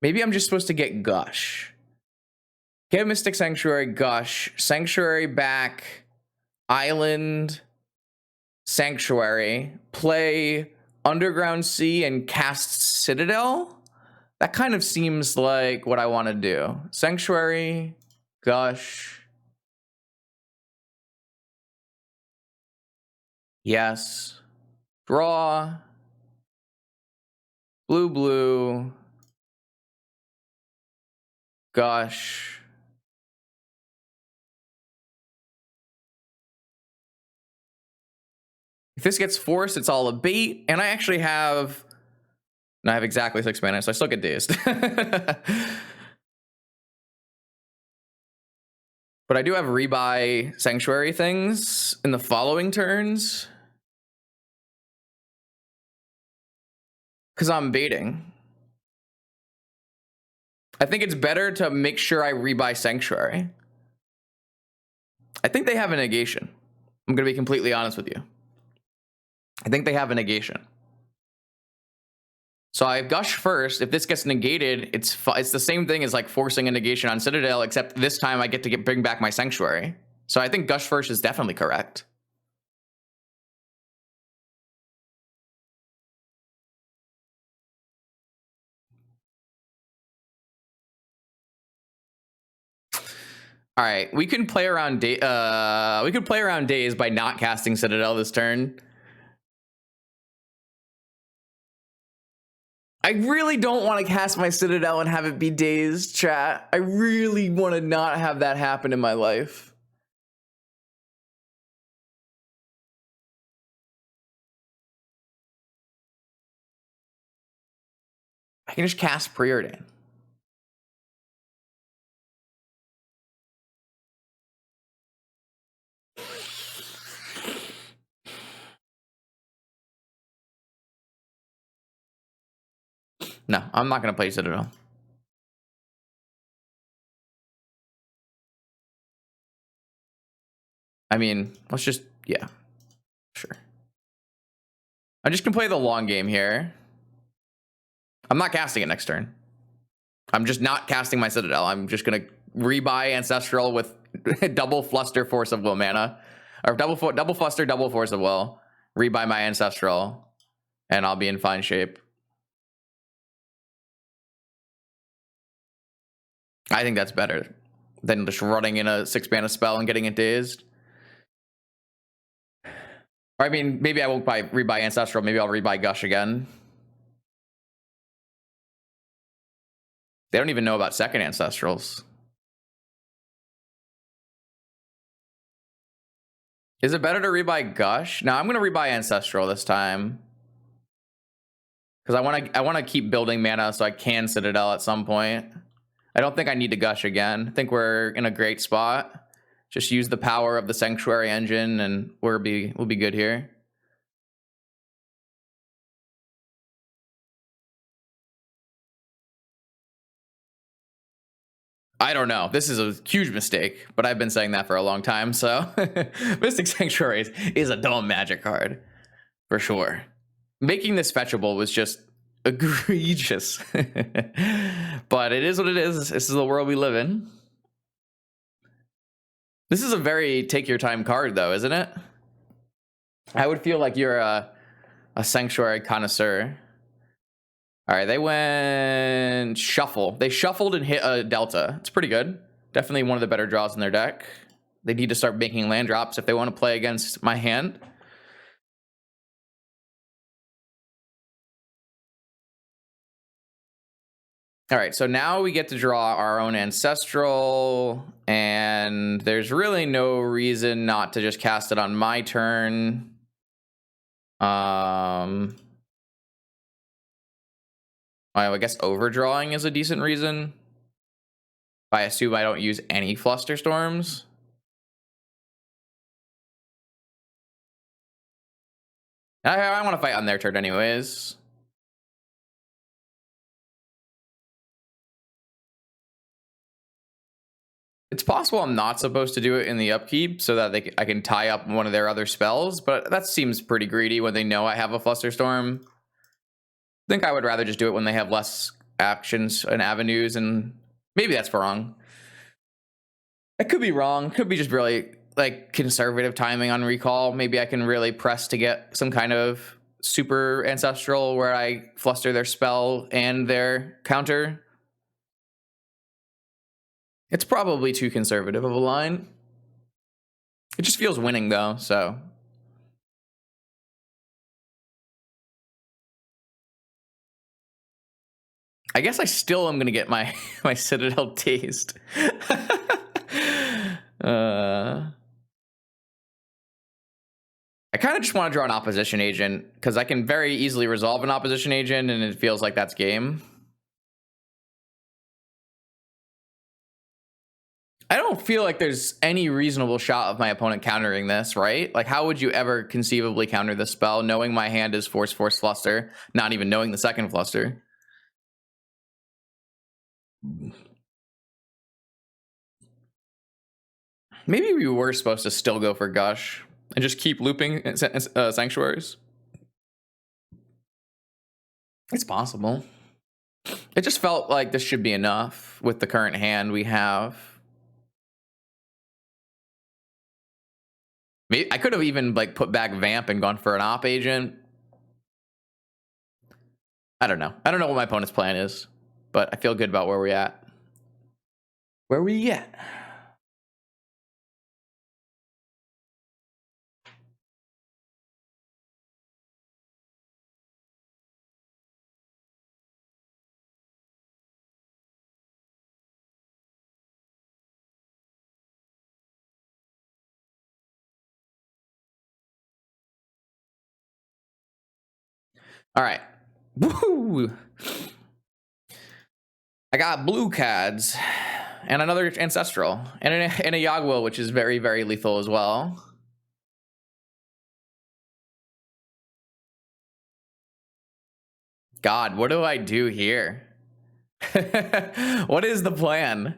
Maybe I'm just supposed to get Gush. Get Mystic Sanctuary, Gush, Sanctuary back, Island, Sanctuary, play Underground Sea and cast Citadel? That kind of seems like what I want to do. Sanctuary, Gush. Yes. Draw. Blue. Gush. If this gets forced, it's all a bait. And I actually have... I have exactly 6 mana, so I still get dazed. But I do have rebuy Sanctuary things in the following turns. Because I'm baiting. I think it's better to make sure I rebuy Sanctuary. I think they have a negation. I'm going to be completely honest with you. I think they have a negation. So I Gush first. If this gets negated, it's the same thing as like forcing a negation on Citadel, except this time I get to bring back my Sanctuary. So I think Gush first is definitely correct. All right, we can play around we could play around days by not casting Citadel this turn. I really don't want to cast my Citadel and have it be dazed, chat. I really want to not have that happen in my life. I can just cast Preordain. No, I'm not going to play Citadel. I mean, let's just, yeah, sure. I'm just going to play the long game here. I'm not casting it next turn. I'm just not casting my Citadel. I'm just going to rebuy Ancestral with double Fluster Force of Will mana. Or double Fluster, double Force of Will. Rebuy my Ancestral. And I'll be in fine shape. I think that's better than just running in a 6-mana spell and getting it dazed. Or I mean, maybe I won't rebuy Ancestral. Maybe I'll rebuy Gush again. They don't even know about second Ancestrals. Is it better to rebuy Gush? No, I'm going to rebuy Ancestral this time. Because I want to keep building mana so I can Citadel at some point. I don't think I need to Gush again. I think we're in a great spot. Just use the power of the Sanctuary engine and we'll be good here. I don't know. This is a huge mistake, but I've been saying that for a long time. So Mystic Sanctuary is a dumb Magic card for sure. Making this fetchable was just egregious. But it is what it is. This is the world we live in. This is a very take your time card though, isn't it? I would feel like you're a Sanctuary connoisseur. All right, they went shuffle. They shuffled and hit a Delta. It's pretty good. Definitely one of the better draws in their deck. They need to start making land drops if they want to play against my hand. All right, so now we get to draw our own Ancestral, and there's really no reason not to just cast it on my turn. I guess overdrawing is a decent reason. I assume I don't use any Fluster Storms. I want to fight on their turn anyways. It's possible I'm not supposed to do it in the upkeep so that I can tie up one of their other spells, but that seems pretty greedy when they know I have a Fluster Storm. I think I would rather just do it when they have less actions and avenues, and maybe that's wrong. I could be wrong. Could be just really like conservative timing on recall. Maybe I can really press to get some kind of super Ancestral where I fluster their spell and their counter. It's probably too conservative of a line. It just feels winning though, so. I guess I still am gonna get my Citadel taste. I kind of just want to draw an opposition agent because I can very easily resolve an opposition agent and it feels like that's game. I don't feel like there's any reasonable shot of my opponent countering this, right? Like, how would you ever conceivably counter this spell knowing my hand is Force Fluster, not even knowing the second Fluster? Maybe we were supposed to still go for Gush and just keep looping Sanctuaries. It's possible. It just felt like this should be enough with the current hand we have. Maybe I could have even like put back Vamp and gone for an Op Agent. I don't know. I don't know what my opponent's plan is, but I feel good about where we're at. Where we at? All right. Woo! I got blue cards and another ancestral and a Yagwil, which is very, very lethal as well. God, what do I do here? What is the plan?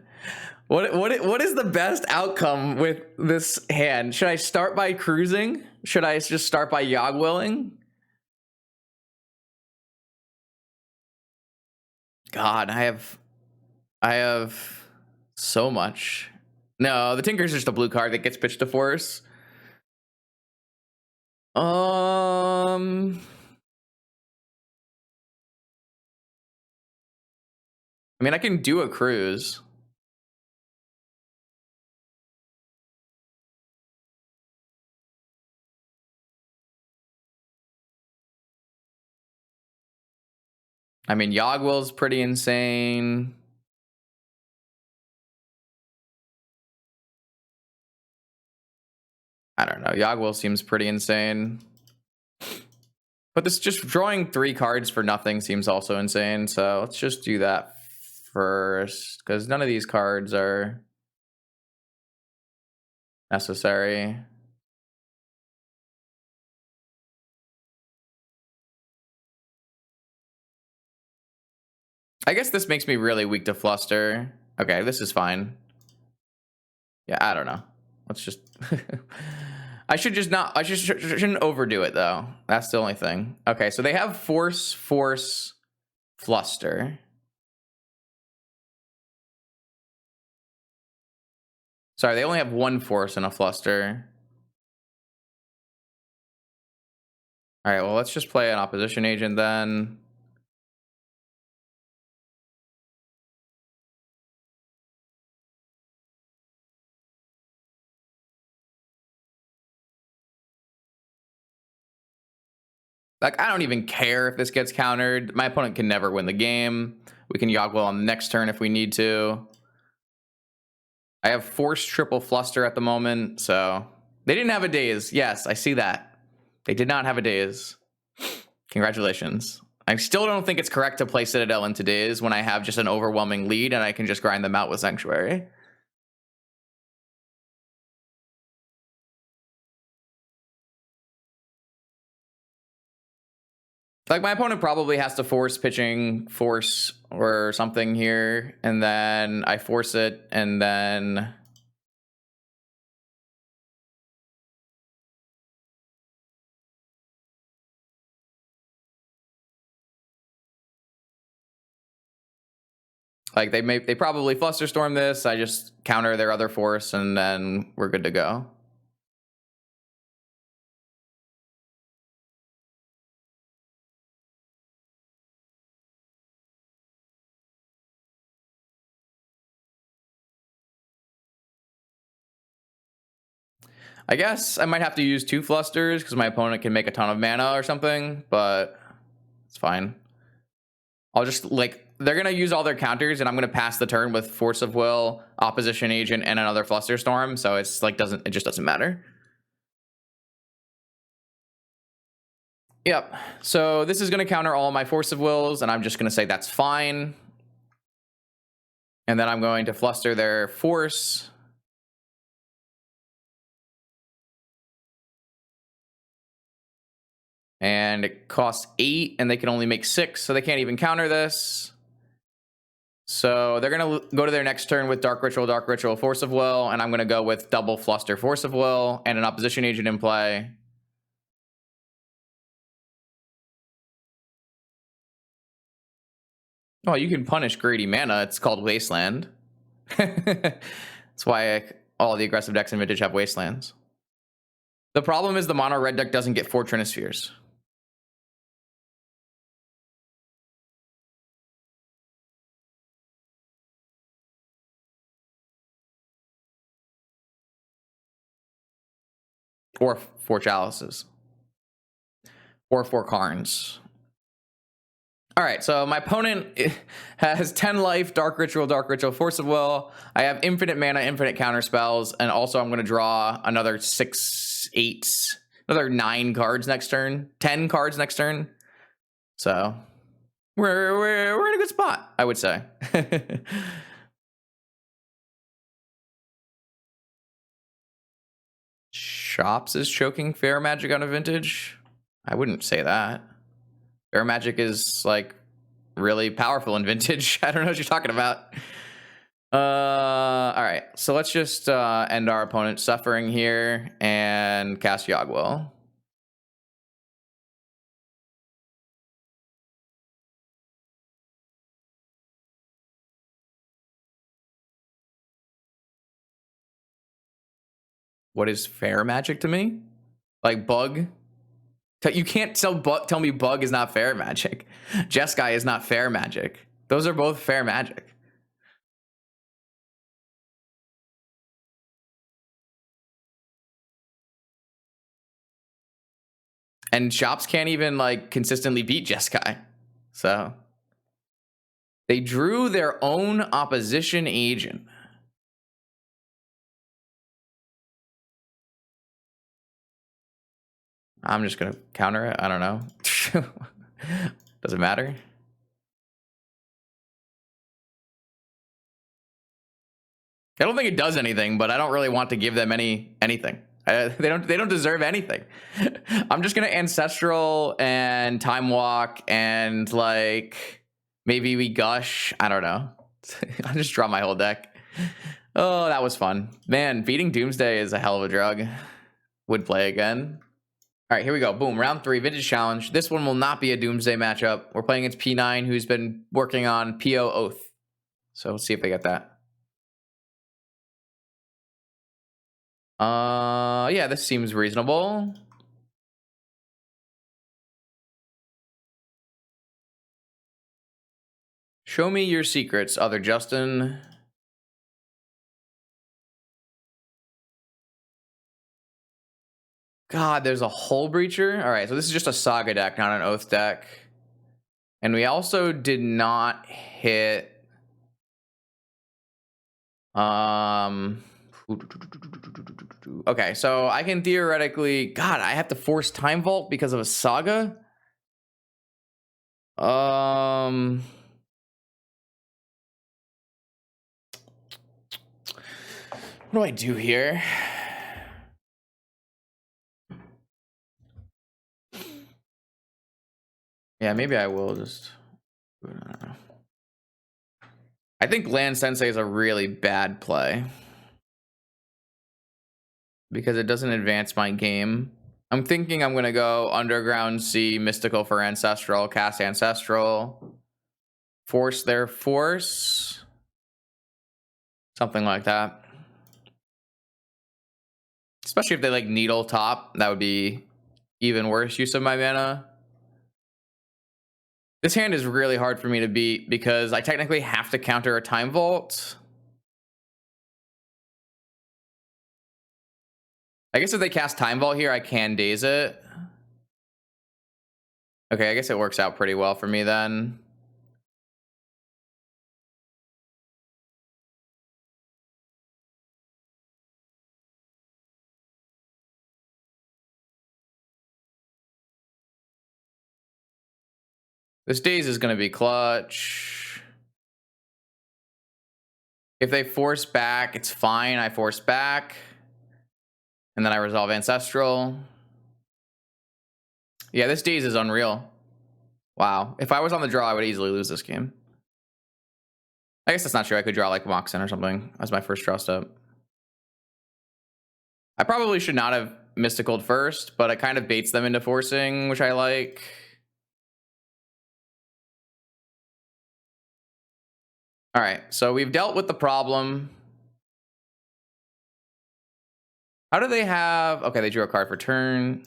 What is the best outcome with this hand? Should I start by cruising? Should I just start by Yagwilling? God, I have so much. No, the Tinker's just a blue card that gets pitched to force. I mean, I can do a cruise. I mean, Yogwill's pretty insane. I don't know. Yogwill seems pretty insane. But this just drawing 3 cards for nothing seems also insane. So let's just do that first, because none of these cards are necessary. I guess this makes me really weak to Fluster. Okay, this is fine. Yeah, I don't know. Let's just... I should just not... I shouldn't overdo it, though. That's the only thing. Okay, so they have Force, Fluster. Sorry, they only have 1 Force and a Fluster. All right, well, let's just play an Opposition Agent then. Like, I don't even care if this gets countered. My opponent can never win the game. We can Yogwell on the next turn if we need to. I have Force triple Fluster at the moment, so... They didn't have a Daze. Yes, I see that. They did not have a Daze. Congratulations. I still don't think it's correct to play Citadel into Daze when I have just an overwhelming lead and I can just grind them out with Sanctuary. Like, my opponent probably has to force pitching Force or something here, and then I force it, and then... Like, they probably Flusterstorm this, I just counter their other Force, and then we're good to go. I guess I might have to use 2 Flusters because my opponent can make a ton of mana or something, but it's fine. I'll just, like, they're going to use all their counters, and I'm going to pass the turn with Force of Will, Opposition Agent, and another Flusterstorm, so it's like, it just doesn't matter. Yep, so this is going to counter all my Force of Wills, and I'm just going to say that's fine. And then I'm going to Fluster their Force. And it costs 8, and they can only make 6, so they can't even counter this. So they're going to go to their next turn with Dark Ritual, Force of Will, and I'm going to go with double Fluster, Force of Will, and an Opposition Agent in play. Oh, you can punish greedy mana. It's called Wasteland. That's why all the aggressive decks in Vintage have Wastelands. The problem is the mono red deck doesn't get 4 Trinispheres. Or 4 Chalices. Or 4 Karns. All right, so my opponent has 10 life, Dark Ritual, Force of Will. I have infinite mana, infinite counter spells, and also I'm going to draw another 9 cards next turn, 10 cards next turn. So we're in a good spot, I would say. Shops is choking Fair Magic on a vintage. I wouldn't say that. Fair Magic is like really powerful in vintage. I don't know what you're talking about. All right, so let's just end our opponent's suffering here and cast Yogwell. What is Fair Magic to me? Like Bug? You can't tell me Bug is not Fair Magic. Jeskai is not Fair Magic. Those are both Fair Magic. And shops can't even like consistently beat Jeskai. So they drew their own opposition agent. I'm just gonna counter it. I don't know. Does it matter? I don't think it does anything, but I don't really want to give them anything. They don't deserve anything. I'm just gonna Ancestral and Time Walk and like maybe we Gush. I don't know. I'll just draw my whole deck. Oh, that was fun. Man, beating Doomsday is a hell of a drug. Would play again. All right, here we go. Boom, round 3, Vintage Challenge. This one will not be a Doomsday matchup. We're playing against P9, who's been working on PO Oath. So let's see if they get that. Yeah, this seems reasonable. Show me your secrets, other Justin. God, there's a Hullbreacher. All right, so this is just a Saga deck, not an Oath deck. And we also did not hit... Okay, so I can theoretically... God, I have to force Time Vault because of a Saga? What do I do here? Yeah, maybe I will just... I don't know. I think Land Sensei is a really bad play because it doesn't advance my game. I'm thinking I'm going to go Underground Sea, Mystical for Ancestral, cast Ancestral, force their force, something like that. Especially if they like Needle top, that would be even worse use of my mana. This hand is really hard for me to beat because I technically have to counter a Time Vault. I guess if they cast Time Vault here, I can daze it. Okay, I guess it works out pretty well for me then. This daze is going to be clutch. If they force back, it's fine. I force back. And then I resolve Ancestral. Yeah, this daze is unreal. Wow. If I was on the draw, I would easily lose this game. I guess that's not true. I could draw like Moxen or something as my first draw step. I probably should not have Mysticaled first, but it kind of baits them into forcing, which I like. All right, so we've dealt with the problem. How do they have... Okay, they drew a card for turn.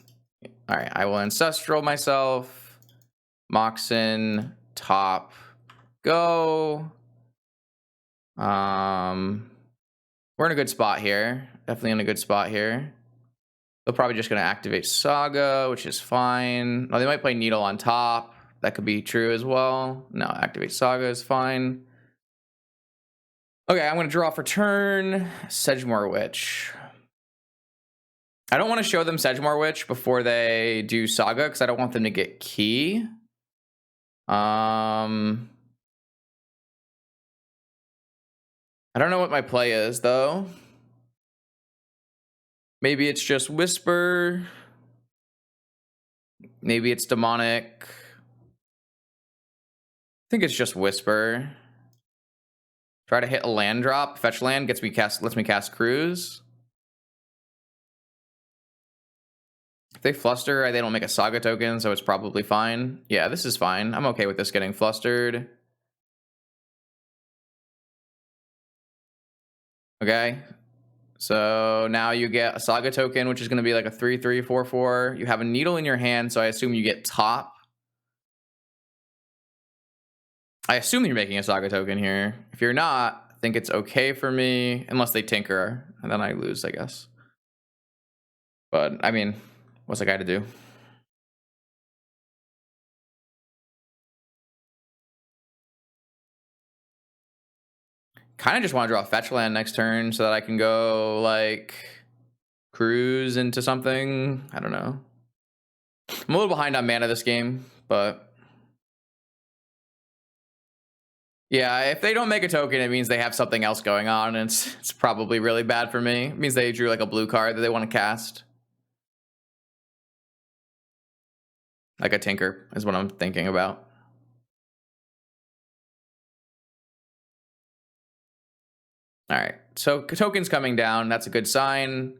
All right, I will Ancestral myself. Moxen, top, go. We're in a good spot here. Definitely in a good spot here. They're probably just going to activate Saga, which is fine. Oh, they might play Needle on top. That could be true as well. No, activate Saga is fine. Okay, I'm going to draw for turn. Sedgemoor Witch. I don't want to show them Sedgemoor Witch before they do Saga because I don't want them to get key. I don't know what my play is, though. Maybe it's just Whisper. Maybe it's Demonic. I think it's just Whisper. Try to hit a land drop. Fetch land lets me cast Cruise. If they fluster, they don't make a Saga token, so it's probably fine. Yeah, this is fine. I'm okay with this getting flustered. Okay. So now you get a Saga token, which is going to be like a 3/3, 4/4. You have a Needle in your hand, so I assume you get top. I assume you're making a Saga token here. If you're not, I think it's okay for me, unless they Tinker, and then I lose, I guess. But, I mean, what's a guy to do? Kind of just want to draw a fetch land next turn so that I can go, like, cruise into something. I don't know. I'm a little behind on mana this game, but... Yeah, if they don't make a token, it means they have something else going on, and it's probably really bad for me. It means they drew, like, a blue card that they want to cast. Like a Tinker is what I'm thinking about. All right, so tokens coming down. That's a good sign.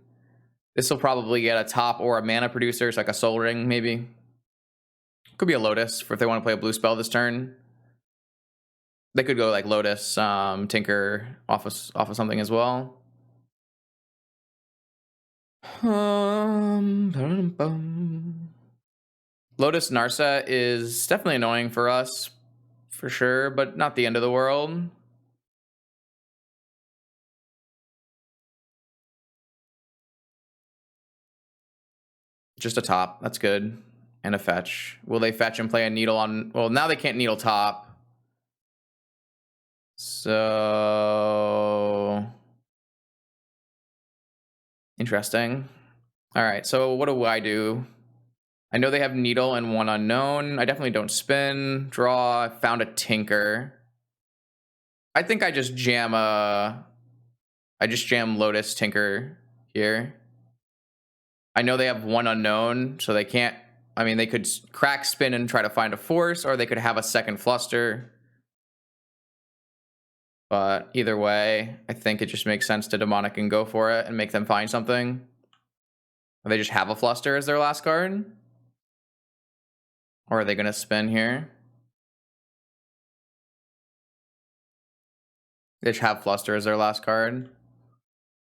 This will probably get a top or a mana producer, so like a Soul Ring, maybe. Could be a Lotus for if they want to play a blue spell this turn. They could go like Lotus, Tinker off of something as well. Lotus Narset is definitely annoying for us, for sure, but not the end of the world. Just a top. That's good. And a fetch. Will they fetch and play a Needle on... Well, now they can't Needle top. So... Interesting. All right, so what do I do? I know they have Needle and one unknown. I definitely don't spin. Draw. I found a Tinker. I think I just jam Lotus Tinker here. I know they have one unknown, so they can't... I mean, they could crack spin and try to find a force, or they could have a second fluster. But either way, I think it just makes sense to Demonic and go for it and make them find something. Or they just have a fluster as their last card? Or are they going to spin here? They just have fluster as their last card.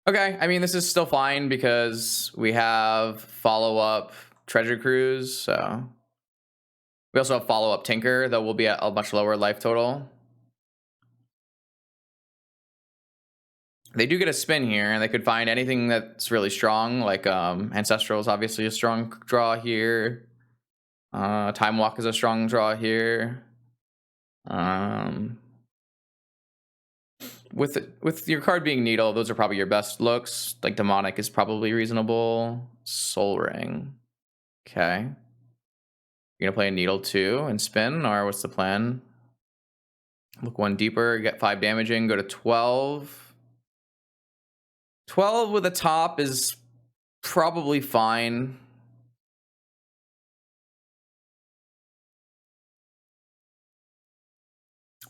Okay, I mean, this is still fine because we have follow-up Treasure Cruise, so... We also have follow-up Tinker, though we'll be at a much lower life total. They do get a spin here, and they could find anything that's really strong, like Ancestral is obviously a strong draw here. Time Walk is a strong draw here. With your card being Needle, those are probably your best looks. Like Demonic is probably reasonable. Soul Ring. Okay. You're gonna play a Needle too and spin, or what's the plan? Look one deeper, get 5 damaging, go to 12. 12 with a top is probably fine.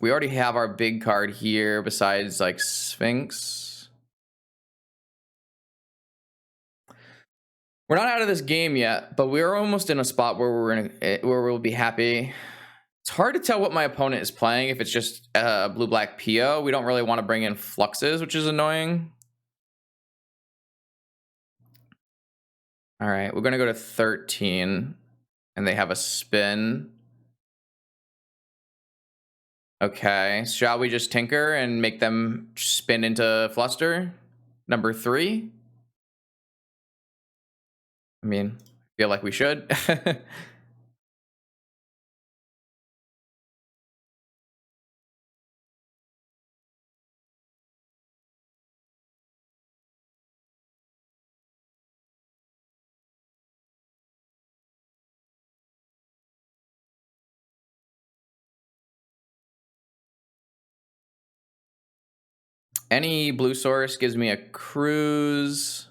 We already have our big card here besides like Sphinx. We're not out of this game yet, but we're almost in a spot where we'll be happy. It's hard to tell what my opponent is playing if it's just blue-black PO. We don't really want to bring in Fluxes, which is annoying. All right, we're gonna go to 13, and they have a spin. Okay, shall we just tinker and make them spin into fluster? Number 3? I mean, feel like we should. Any blue source gives me a cruise.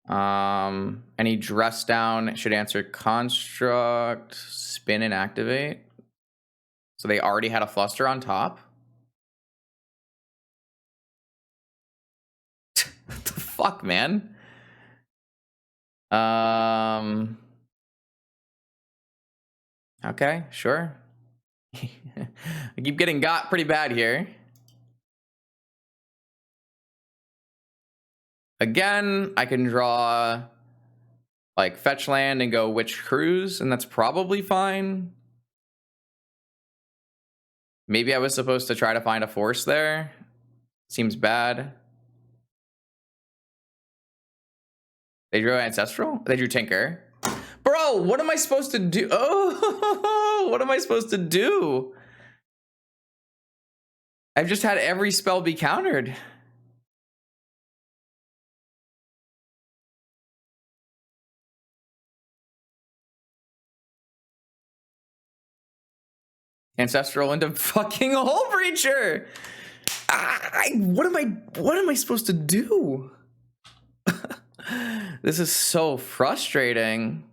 Any dress down should answer construct, spin and activate. So they already had a fluster on top. What the fuck, man? Okay, sure. I keep getting got pretty bad here. Again, I can draw like fetch land and go witch cruise, and that's probably fine. Maybe I was supposed to try to find a force there. Seems bad. They drew ancestral? They drew tinker. Bro, what am I supposed to do? Oh, what am I supposed to do? I've just had every spell be countered. Ancestral into fucking Hullbreacher. What am I supposed to do? This is so frustrating.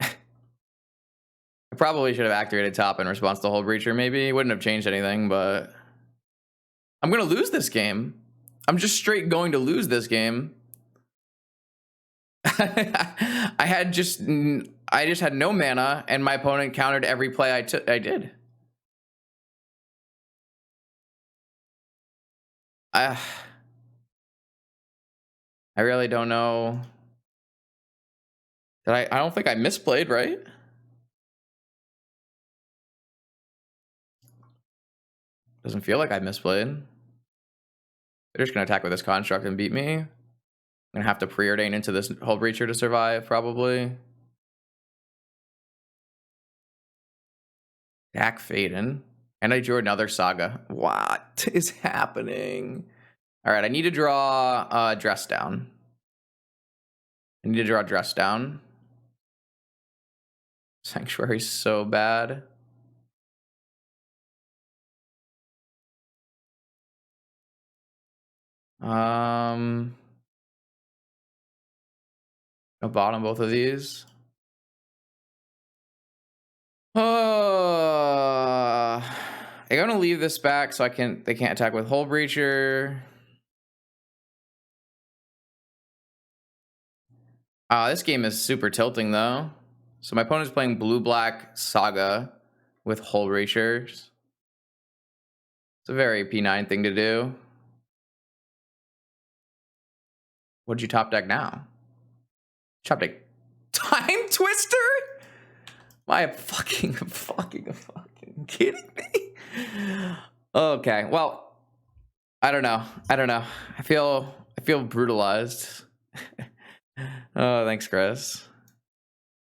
I probably should have activated top in response to Hullbreacher. Maybe it wouldn't have changed anything, but I'm gonna lose this game. I'm just straight going to lose this game. I just had no mana, and my opponent countered every play I did. I really don't know. I don't think I misplayed, right? Doesn't feel like I misplayed. They're just gonna attack with this construct and beat me. I'm gonna have to preordain into this Hullbreacher to survive, probably. Dak Faden. And I drew another saga. What is happening? All right, I need to draw dress down. I need to draw dress down. Sanctuary's so bad. I'll bottom both of these. I'm gonna leave this back so they can't attack with Hullbreacher. This game is super tilting though. So my opponent's playing blue-black Saga with Hullbreachers. It's a very P9 thing to do. What'd you top deck now? Top deck Time Twister? Am I fucking kidding me? Okay, well, I don't know. I feel brutalized. Oh, thanks, Chris.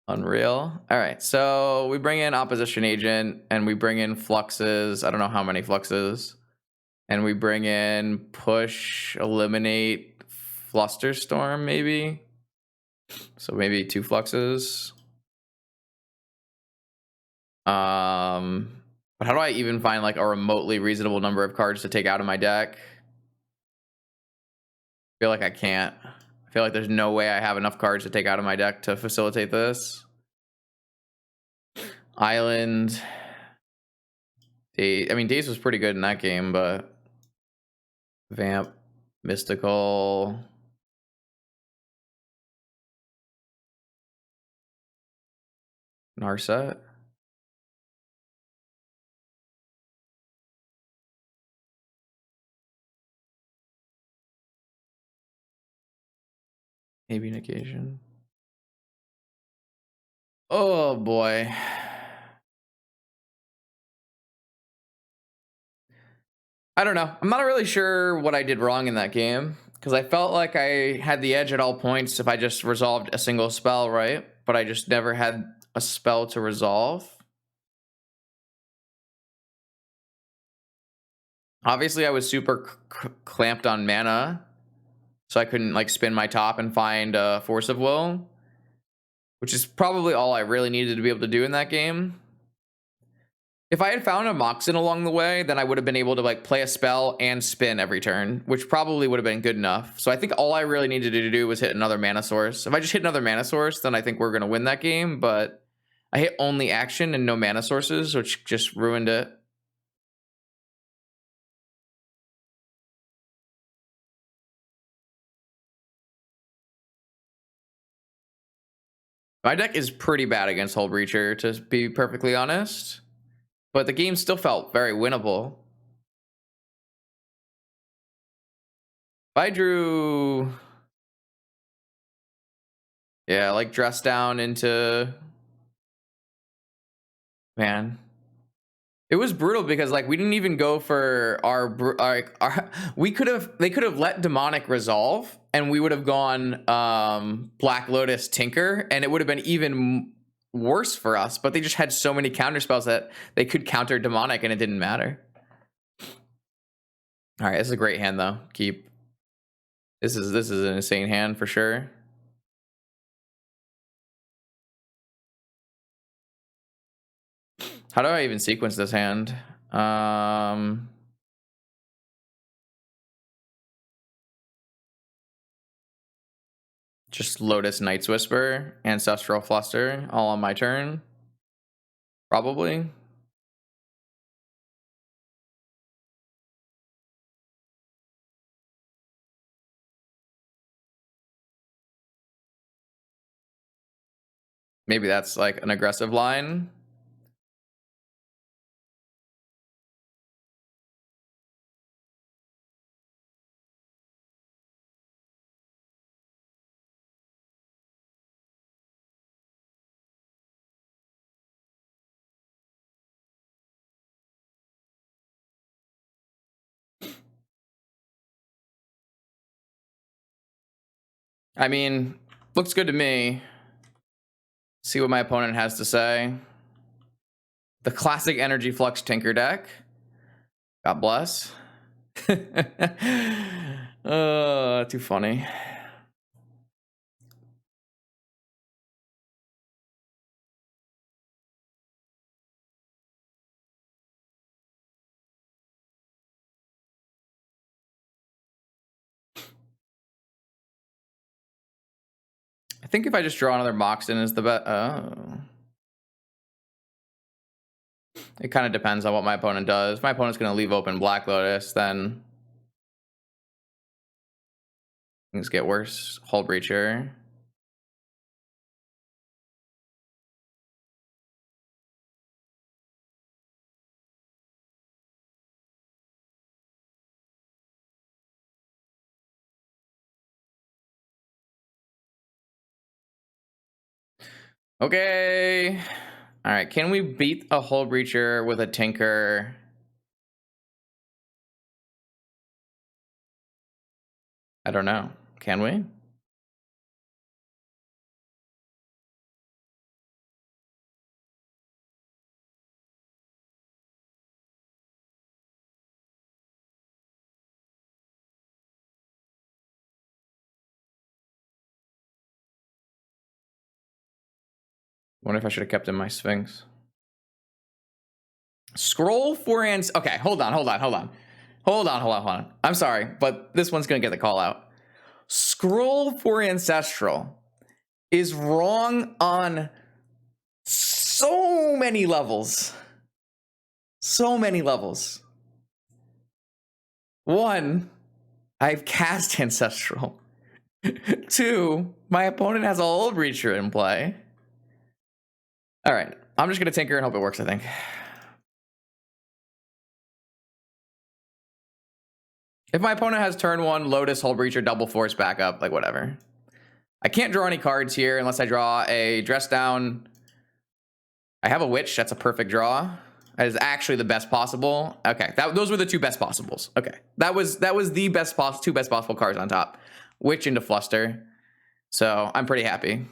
Unreal. All right, so we bring in opposition agent and we bring in fluxes. I don't know how many fluxes. And we bring in push, eliminate, flusterstorm, maybe. So maybe 2 fluxes. But how do I even find like a remotely reasonable number of cards to take out of my deck? I feel like I can't. I feel like there's no way I have enough cards to take out of my deck to facilitate this. Island. I mean, Daze was pretty good in that game, but Vamp, Mystical. Narset. Maybe negation. Oh boy. I don't know. I'm not really sure what I did wrong in that game because I felt like I had the edge at all points if I just resolved a single spell, right? But I just never had a spell to resolve. Obviously, I was super clamped on mana, so I couldn't like spin my top and find a Force of Will, which is probably all I really needed to be able to do in that game. If I had found a Moxen along the way, then I would have been able to like play a spell and spin every turn, which probably would have been good enough. So I think all I really needed to do was hit another mana source. If I just hit another mana source, then I think we're going to win that game. But I hit only action and no mana sources, which just ruined it. My deck is pretty bad against Hullbreacher, to be perfectly honest. But the game still felt very winnable. If I drew... Yeah, like dress down into... Man. It was brutal because like we didn't even go for our we could have they could have let demonic resolve and we would have gone Black Lotus Tinker and it would have been even worse for us, but they just had so many counter spells that they could counter demonic and it didn't matter. All right, this is a great hand though. Keep. This is an insane hand for sure. How do I even sequence this hand? Just Lotus Knight's Whisper, Ancestral Fluster, all on my turn. Probably. Maybe that's like an aggressive line. I mean, looks good to me. See what my opponent has to say. The classic Energy Flux Tinker deck. God bless. Too funny. I think if I just draw another Moxen is the best. Oh. It kind of depends on what my opponent does. If my opponent's going to leave open Black Lotus, then things get worse. Hullbreacher. Okay. All right. Can we beat a Hullbreacher with a Tinker? I don't know. Can we? Wonder if I should have kept in my Sphinx. Scroll for okay, hold on. I'm sorry, but this one's gonna get the call out. Scroll for Ancestral is wrong on so many levels. So many levels. One, I've cast Ancestral. Two, my opponent has a Hullbreacher in play. All right, I'm just gonna tinker and hope it works, I think. If my opponent has turn one, Lotus, Hullbreacher, double force backup, like whatever. I can't draw any cards here unless I draw a Dress Down. I have a Witch. That's a perfect draw. That is actually the best possible. Okay, those were the two best possibles. Okay, that was the best two best possible cards on top. Witch into Fluster. So I'm pretty happy.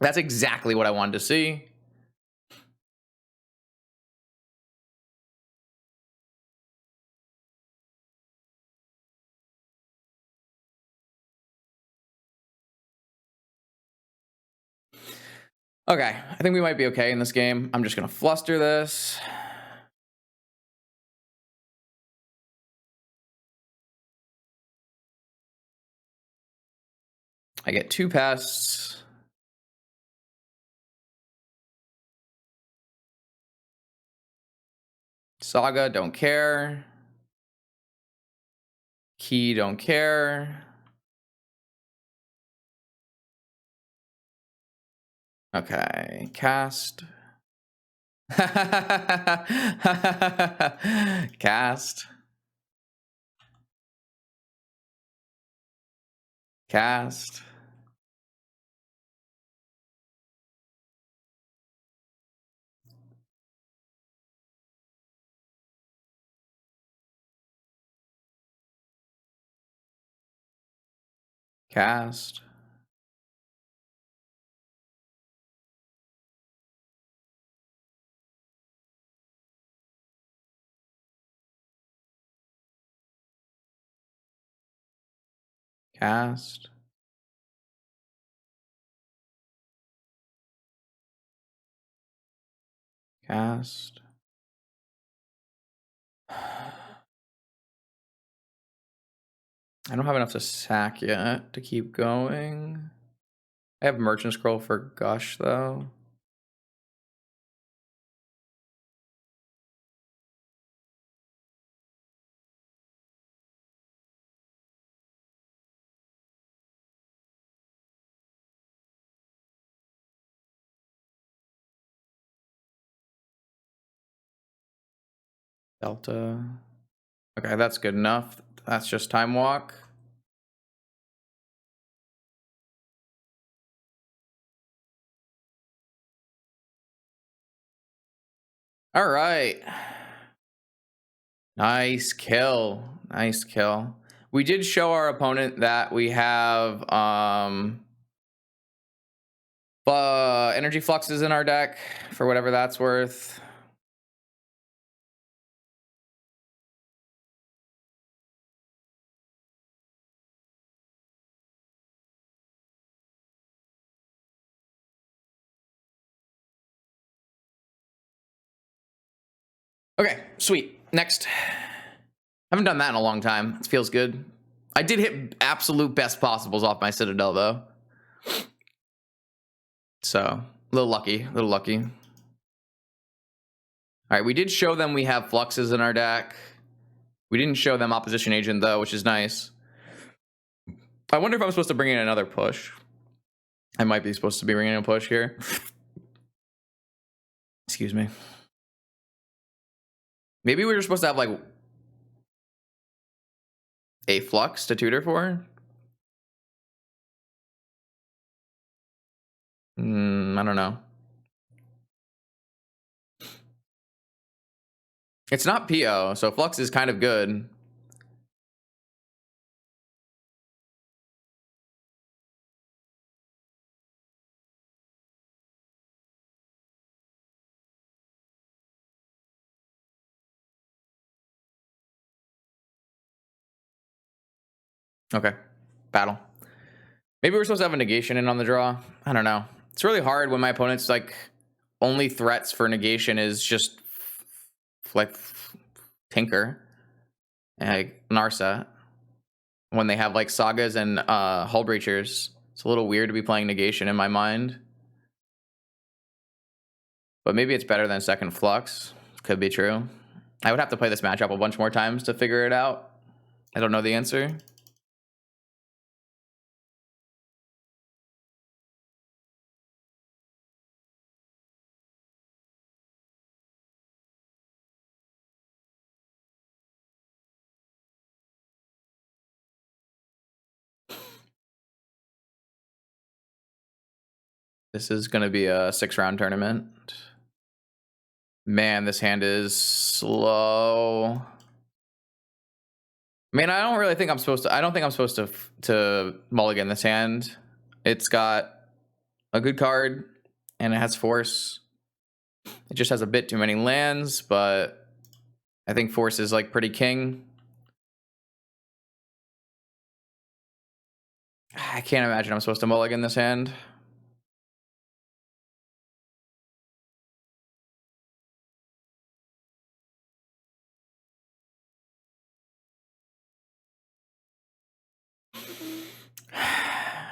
That's exactly what I wanted to see. Okay, I think we might be okay in this game. I'm just gonna Fluster this. I get 2 pests. Saga, don't care. Key, don't care. Okay, cast. Cast. Cast. Cast. Cast. Cast. I don't have enough to sack yet to keep going. I have Merchant Scroll for Gush, though. Delta. Okay, that's good enough. That's just Time Walk. All right. Nice kill. Nice kill. We did show our opponent that we have energy fluxes in our deck for whatever that's worth. Okay, sweet. Next. Haven't done that in a long time. It feels good. I did hit absolute best possibles off my Citadel, though. So, a little lucky. A little lucky. All right, we did show them we have fluxes in our deck. We didn't show them Opposition Agent, though, which is nice. I wonder if I'm supposed to bring in another push. I might be supposed to be bringing in a push here. Excuse me. Maybe we were supposed to have, like, a flux to tutor for? I don't know. It's not PO, so flux is kind of good. Okay. Battle. Maybe we're supposed to have a negation in on the draw. I don't know. It's really hard when my opponent's like only threats for negation is just like Tinker and like Narset. When they have like Sagas and Hullbreachers, it's a little weird to be playing negation in my mind. But maybe it's better than second Flux. Could be true. I would have to play this matchup a bunch more times to figure it out. I don't know the answer. This is going to be a 6-round tournament. Man, this hand is slow. I mean, I don't really think I'm supposed to. I don't think I'm supposed to mulligan this hand. It's got a good card, and it has force. It just has a bit too many lands, but I think force is like pretty king. I can't imagine I'm supposed to mulligan this hand.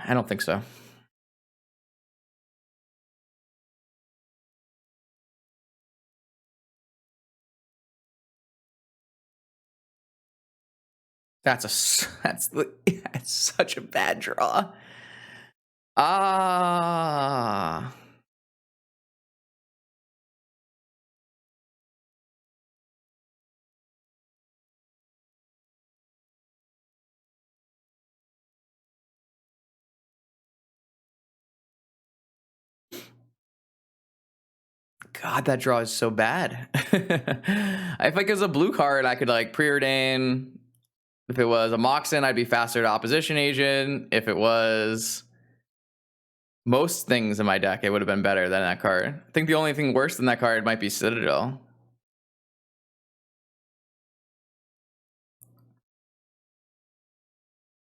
I don't think so. That's such a bad draw. Ah. God, that draw is so bad. If it was a blue card, I could like preordain. If it was a Moxen, I'd be faster to opposition agent. If it was most things in my deck, it would have been better than that card. I think the only thing worse than that card might be Citadel.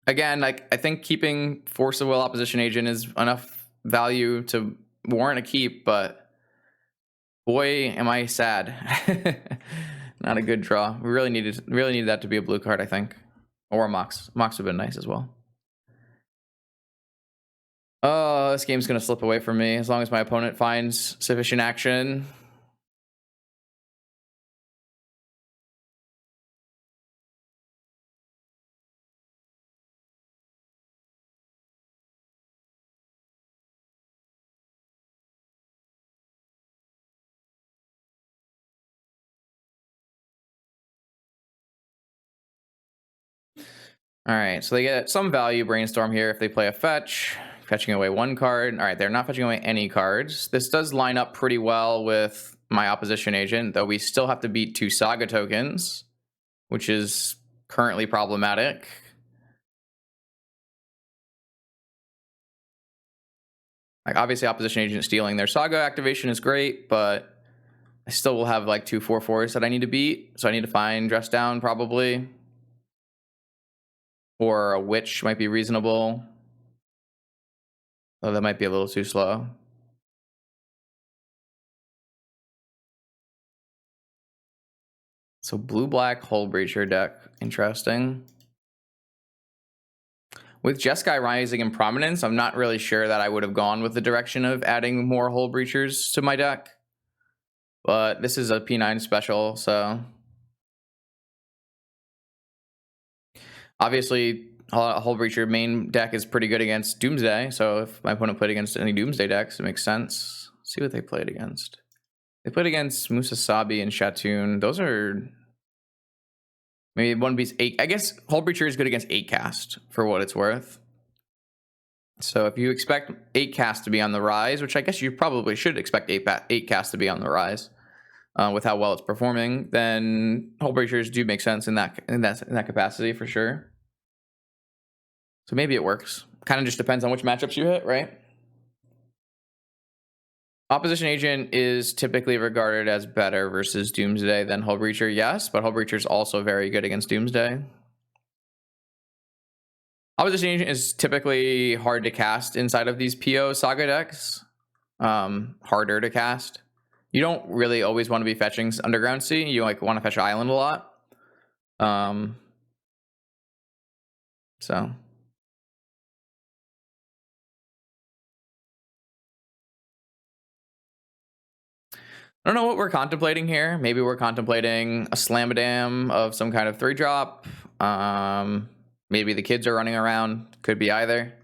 Again, like I think keeping Force of Will opposition agent is enough value to warrant a keep, but boy, am I sad. Not a good draw. We really needed that to be a blue card, I think, or a Mox. Mox would have been nice as well. Oh, this game's gonna slip away from me as long as my opponent finds sufficient action. All right, so they get some value brainstorm here if they play a fetch, fetching away one card. All right, they're not fetching away any cards. This does line up pretty well with my opposition agent, though we still have to beat 2 Saga tokens, which is currently problematic. Like obviously opposition agent stealing their Saga activation is great, but I still will have like 2 4/4s that I need to beat, so I need to find Dress Down probably. Or a Witch might be reasonable. Oh, that might be a little too slow. So blue-black Hullbreacher deck. Interesting. With Jeskai rising in prominence, I'm not really sure that I would have gone with the direction of adding more Hullbreachers to my deck. But this is a P9 special, so... Obviously, Hullbreacher main deck is pretty good against Doomsday, so if my opponent played against any Doomsday decks, it makes sense. Let's see what they played against. They played against Musasabi and Shatoon. Those are... Maybe one beats 8. I guess Hullbreacher is good against 8 cast, for what it's worth. So if you expect 8 cast to be on the rise, which I guess you probably should expect 8 cast to be on the rise, with how well it's performing, then Hullbreachers do make sense in that capacity for sure. So maybe it works. Kind of just depends on which matchups you hit, right? Opposition agent is typically regarded as better versus Doomsday than Hullbreacher, yes, but Hullbreacher is also very good against Doomsday. Opposition agent is typically hard to cast inside of these PO Saga decks. Harder to cast. You don't really always want to be fetching Underground Sea. You like want to fetch Island a lot. So I don't know what we're contemplating here. Maybe we're contemplating a Slamadam of some kind of 3-drop. Maybe the kids are running around. Could be either.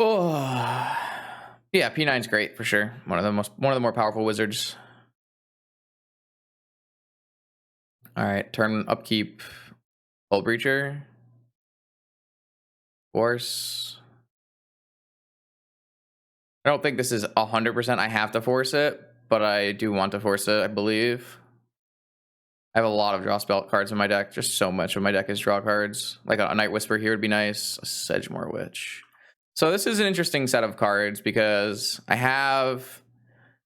Oh, yeah, P9's great for sure. One of the more powerful wizards. All right, turn upkeep. Hullbreacher. Force. I don't think this is 100%. I have to force it, but I do want to force it, I believe. I have a lot of draw spell cards in my deck. Just so much of my deck is draw cards. Like a Night Whisper here would be nice. A Sedgemoor Witch. So this is an interesting set of cards because I have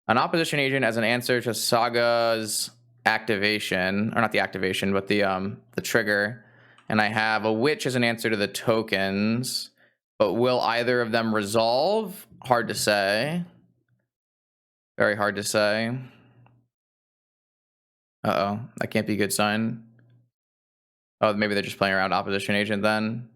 an opposition agent as an answer to Saga's activation, or not the activation, but the trigger. And I have a Witch as an answer to the tokens. But will either of them resolve? Hard to say. Very hard to say. Uh-oh, that can't be a good sign. Oh, maybe they're just playing around opposition agent then.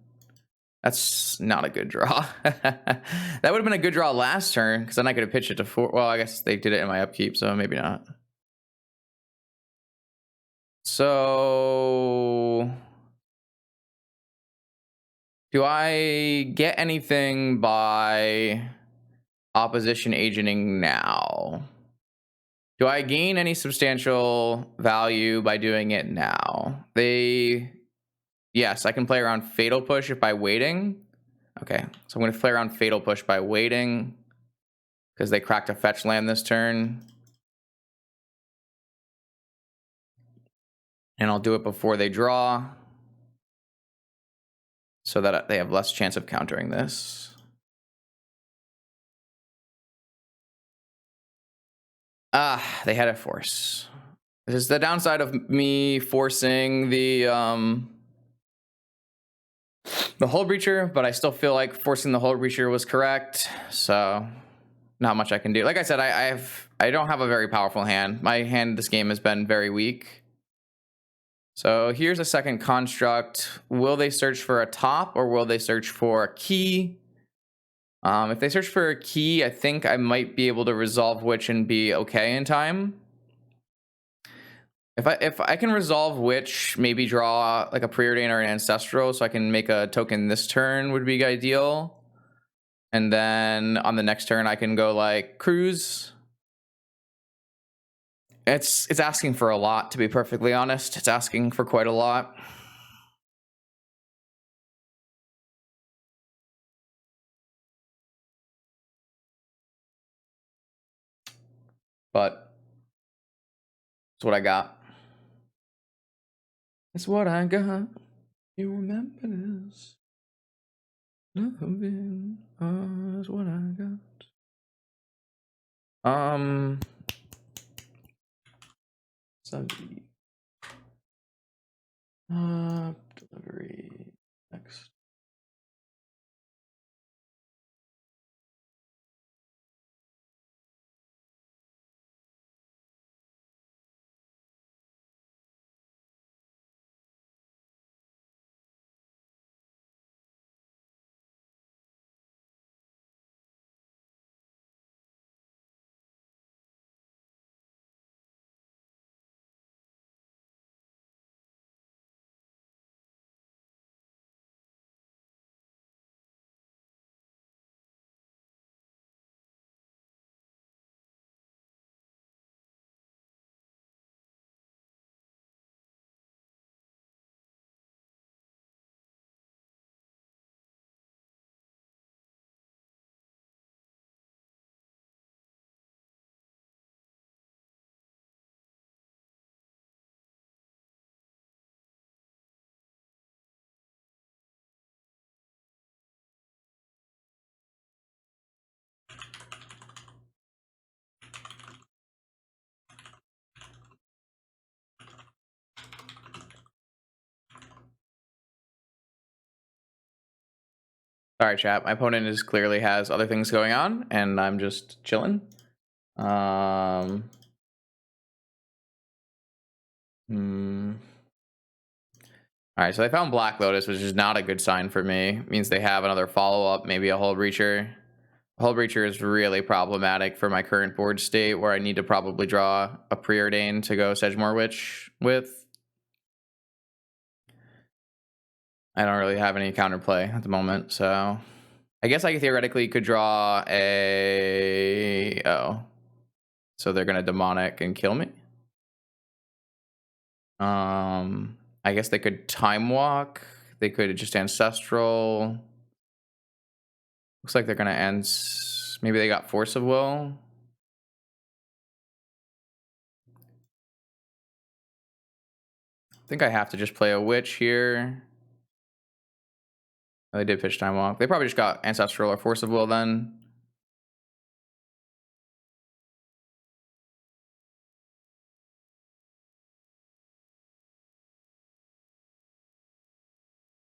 That's not a good draw. That would have been a good draw last turn, because then I could have pitched it to 4. Well, I guess they did it in my upkeep, so maybe not. So do I get anything by opposition agenting now? Do I gain any substantial value by doing it now? Yes, I can play around Fatal Push by waiting. Okay, so I'm going to play around Fatal Push by waiting because they cracked a fetch land this turn. And I'll do it before they draw so that they have less chance of countering this. They had a force. This is the downside of me forcing the Hullbreacher, but I still feel like forcing the Hullbreacher was correct. So not much I can do. Like I said, I don't have a very powerful hand. My hand this game has been very weak. So here's a second construct. Will they search for a top or will they search for a key? If they search for a key, I think I might be able to resolve Witch and be okay in time. If I can resolve Witch, maybe draw like a Preordain or an Ancestral, so I can make a token this turn would be ideal. And then on the next turn, I can go like Cruise. It's asking for a lot, to be perfectly honest. It's asking for quite a lot. But it's what I got. It's what I got. You remember this? Loving is what I got. Delivery next. All right, chat. My opponent is clearly has other things going on, and I'm just chilling. All right, so they found Black Lotus, which is not a good sign for me. It means they have another follow-up, maybe a Hullbreacher. Hullbreacher is really problematic for my current board state, where I need to probably draw a Preordain to go Sedgemoor Witch with. I don't really have any counterplay at the moment, so I guess I theoretically could draw a... Oh. So they're going to demonic and kill me? I guess they could time walk. They could just ancestral. Looks like they're going to end... Maybe they got force of will. I think I have to just play a witch here. Oh, they did pitch time walk. They probably just got ancestral or force of will then.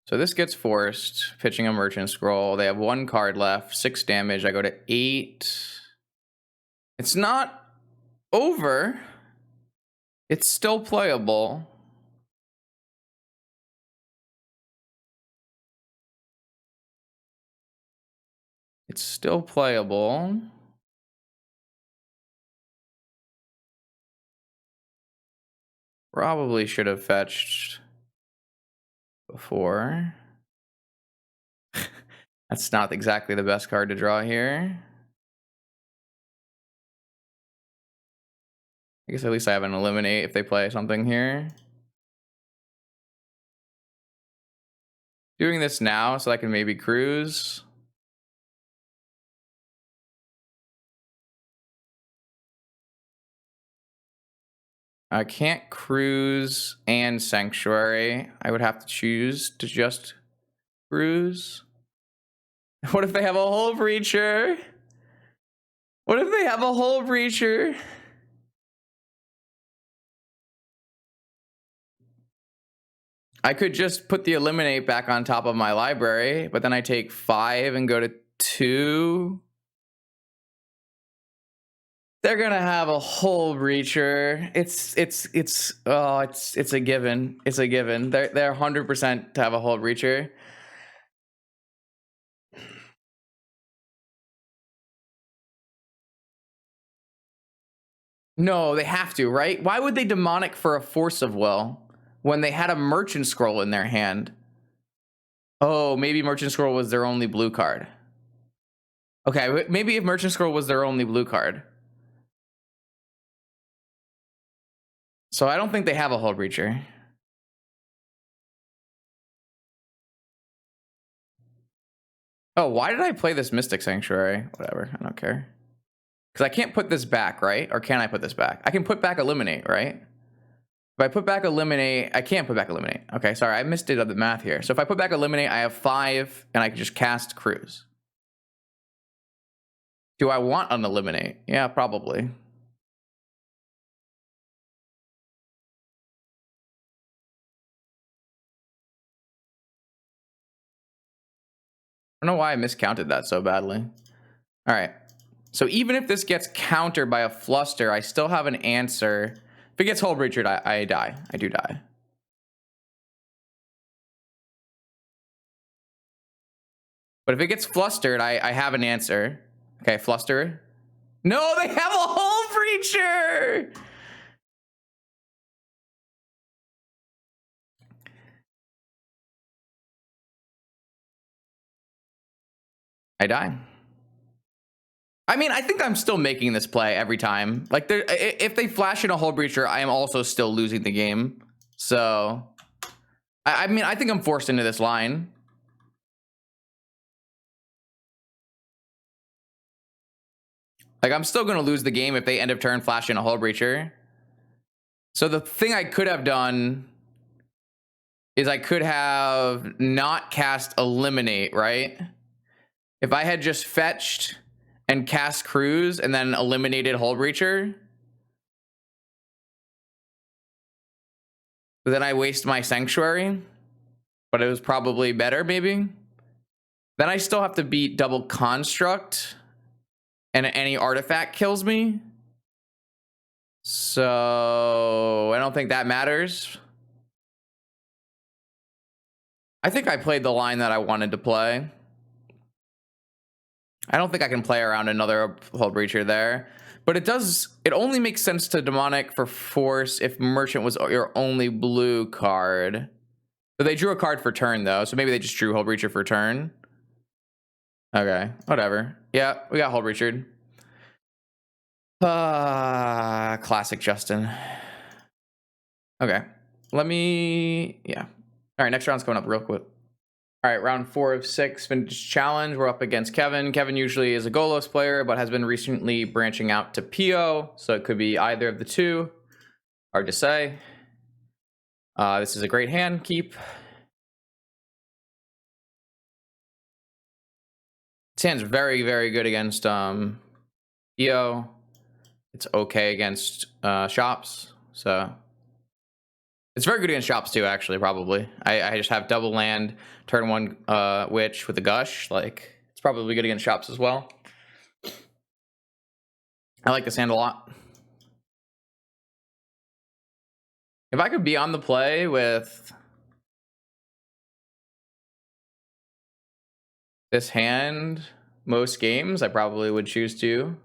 So this gets forced. Pitching a merchant scroll. They have 1 card left. 6 damage. I go to 8. It's not over. It's still playable. It's still playable. Probably should have fetched before. That's not exactly the best card to draw here. I guess at least I have an eliminate if they play something here. Doing this now so I can maybe cruise. I can't cruise and sanctuary. I would have to choose to just cruise. What if they have a Hullbreacher? What if they have a Hullbreacher? I could just put the eliminate back on top of my library, but then I take 5 and go to 2. They're gonna have a Hullbreacher. It's a given. It's a given. They're 100% to have a Hullbreacher. No, they have to, right? Why would they demonic for a force of will when they had a merchant scroll in their hand? Oh, maybe merchant scroll was their only blue card. Okay, maybe if merchant scroll was their only blue card. So I don't think they have a Hullbreacher. Oh, why did I play this Mystic Sanctuary? Whatever, I don't care. Because I can't put this back, right? Or can I put this back? I can put back Eliminate, right? If I put back Eliminate, I can't put back Eliminate. Okay, sorry, I missed it of the math here. So if I put back Eliminate, I have 5, and I can just cast Cruise. Do I want an Eliminate? Yeah, probably. I don't know why I miscounted that so badly. All right. So even if this gets countered by a Fluster, I still have an answer. If it gets Hullbreachered, I die. I do die. But if it gets Flustered, I have an answer. Okay, Fluster. No, they have a Hullbreacher! I die. I mean, I think I'm still making this play every time. Like, if they flash in a Hullbreacher, I am also still losing the game. So, I mean, I think I'm forced into this line. Like, I'm still going to lose the game if they end of turn flash in a Hullbreacher. So the thing I could have done is I could have not cast Eliminate, right? If I had just fetched and cast Cruise and then eliminated Hullbreacher, then I waste my Sanctuary, but it was probably better, maybe. Then I still have to beat double Construct, and any artifact kills me. So I don't think that matters. I think I played the line that I wanted to play. I don't think I can play around another Hullbreacher there. But it only makes sense to demonic for force if Merchant was your only blue card. So they drew a card for turn, though. So maybe they just drew Hullbreacher for turn. Okay, whatever. Yeah, we got Hullbreacher. Classic Justin. Okay, let me. Yeah. All right, next round's coming up real quick. All right, round 4 of 6 vintage challenge. We're up against Kevin. Kevin usually is a Golos player, but has been recently branching out to PO, so it could be either of the two. Hard to say. This is a great hand. Keep. This hand's very, very good against PO. It's okay against shops, so it's very good against shops too. Actually, probably. I just have double land, turn 1 witch with a gush. Like it's probably good against shops as well. I like this hand a lot. If I could be on the play with this hand most games, I probably would choose to.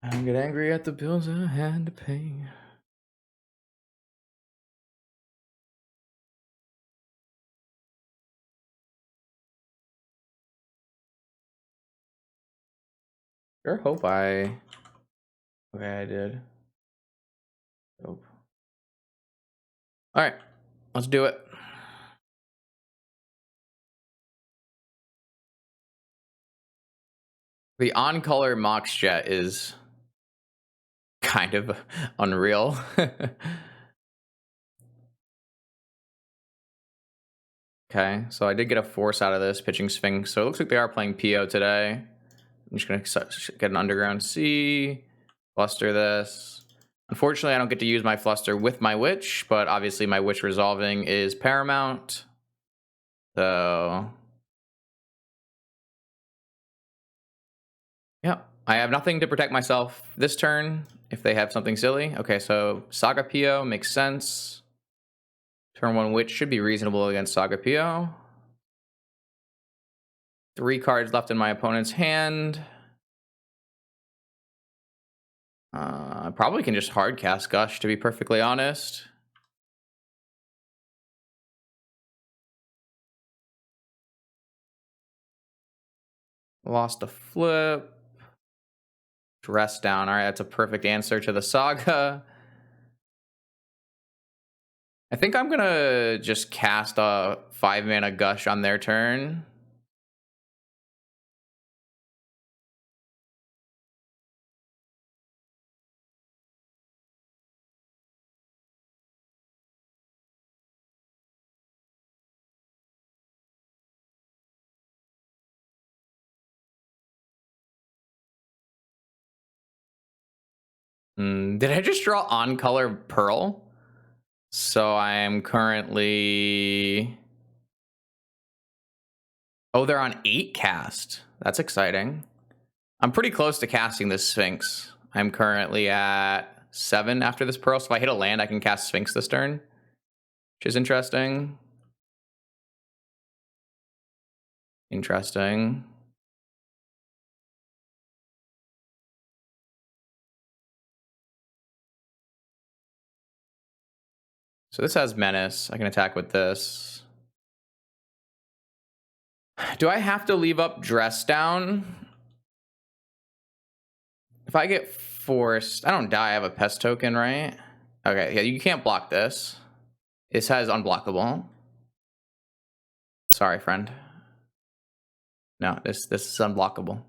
I don't get angry at the bills I had to pay. Sure hope I... Okay, I did. Hope. All right, let's do it. The on-color Mox Jet is kind of unreal. Okay, so I did get a force out of this, pitching Sphinx. So it looks like they are playing PO today. I'm just going to get an Underground C, fluster this. Unfortunately, I don't get to use my fluster with my Witch, but obviously my Witch resolving is paramount. So... yeah, I have nothing to protect myself this turn if they have something silly. Okay, so Saga PO makes sense. Turn 1 Witch should be reasonable against Saga PO. 3 cards left in my opponent's hand. I probably can just hard cast Gush, to be perfectly honest. Lost a flip. Dress down. All right, that's a perfect answer to the Saga. I think I'm gonna just cast a 5-mana Gush on their turn. Did I just draw on color Pearl? So I am currently... oh, they're on 8 cast. That's exciting. I'm pretty close to casting this Sphinx. I'm currently at 7 after this Pearl. So if I hit a land, I can cast Sphinx this turn, which is interesting. Interesting. So this has Menace. I can attack with this. Do I have to leave up Dress Down? If I get forced, I don't die. I have a pest token, right? Okay, yeah, you can't block this. This has unblockable. Sorry, friend. No, this is unblockable.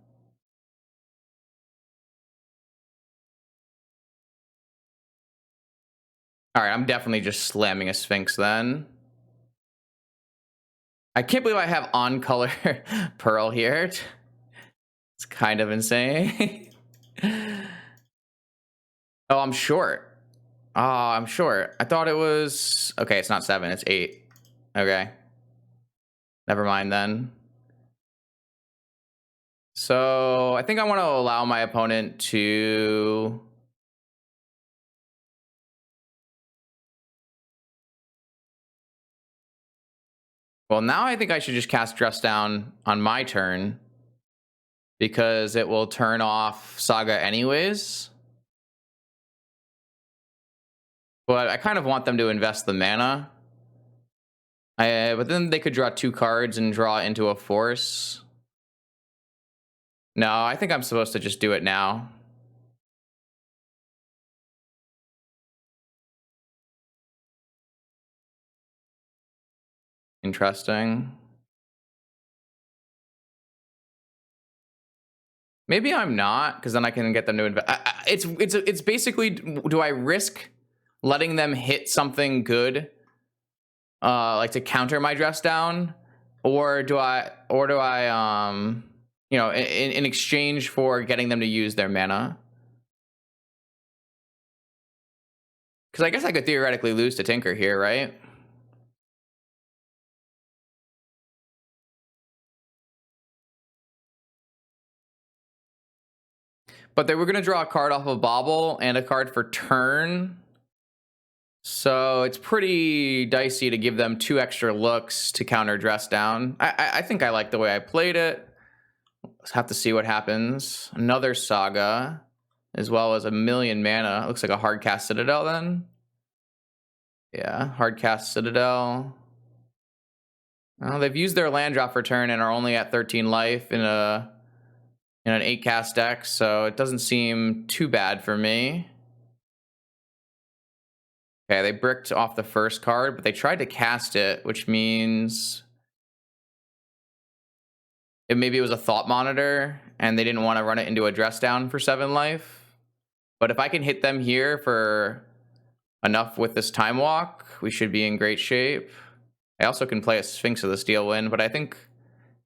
All right, I'm definitely just slamming a Sphinx then. I can't believe I have on color Pearl here. It's kind of insane. Oh, I'm short. Oh, I'm short. I thought it was... okay, it's not 7, it's 8. Okay. Never mind then. So I think I want to allow my opponent to... well, now I think I should just cast Dress Down on my turn, because it will turn off Saga anyways. But I kind of want them to invest the mana. But then they could draw 2 cards and draw into a force. No, I think I'm supposed to just do it now. Interesting. Maybe I'm not, because then I can get them to invest. It's basically, do I risk letting them hit something good, like to counter my dress down, or do I you know, in exchange for getting them to use their mana? Because I guess I could theoretically lose to Tinker here, right? But they were going to draw a card off of Bobble and a card for turn. So it's pretty dicey to give them 2 extra looks to counter dress down. I think I like the way I played it. Let's have to see what happens. Another Saga, as well as 1,000,000 mana. Looks like a hard cast Citadel then. Yeah, hard cast Citadel. Well, they've used their land drop for turn and are only at 13 life in an 8 cast deck, so it doesn't seem too bad for me. Okay, they bricked off the first card, but they tried to cast it, which means maybe it was a Thought Monitor, and they didn't want to run it into a dress down for 7 life. But if I can hit them here for enough with this Time Walk, we should be in great shape. I also can play a Sphinx of the Steel Wind, but I think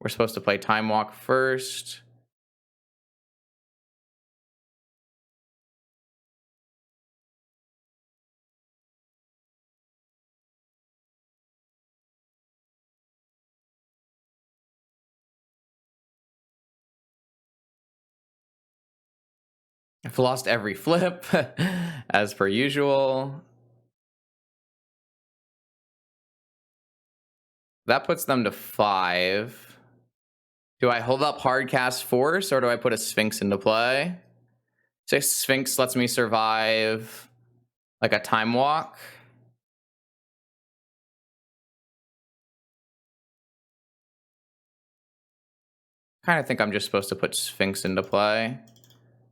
we're supposed to play Time Walk first. I've lost every flip, as per usual. That puts them to 5. Do I hold up Hardcast Force, or do I put a Sphinx into play? So Sphinx lets me survive like a Time Walk. Kind of think I'm just supposed to put Sphinx into play.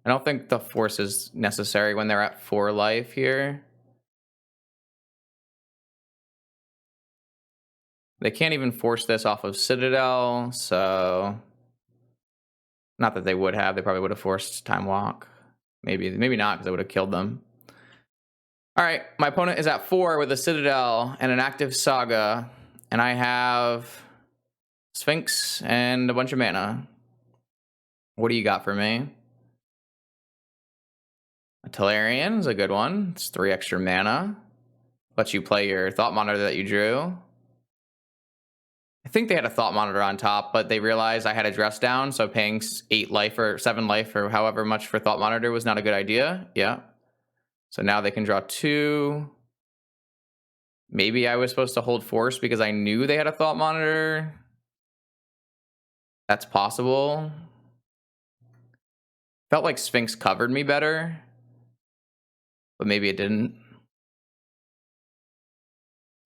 I don't think the Force is necessary when they're at 4 life here. They can't even force this off of Citadel, so... Not that they would have. They probably would have forced Time Walk. Maybe not, because I would have killed them. All right, my opponent is at 4 with a Citadel and an active Saga, and I have Sphinx and a bunch of mana. What do you got for me? A Tolarian is a good one. It's 3 extra mana. Lets you play your Thought Monitor that you drew. I think they had a Thought Monitor on top, but they realized I had a dress down, so paying 8 life or 7 life or however much for Thought Monitor was not a good idea. Yeah. So now they can draw 2. Maybe I was supposed to hold Force because I knew they had a Thought Monitor. That's possible. Felt like Sphinx covered me better, but maybe it didn't.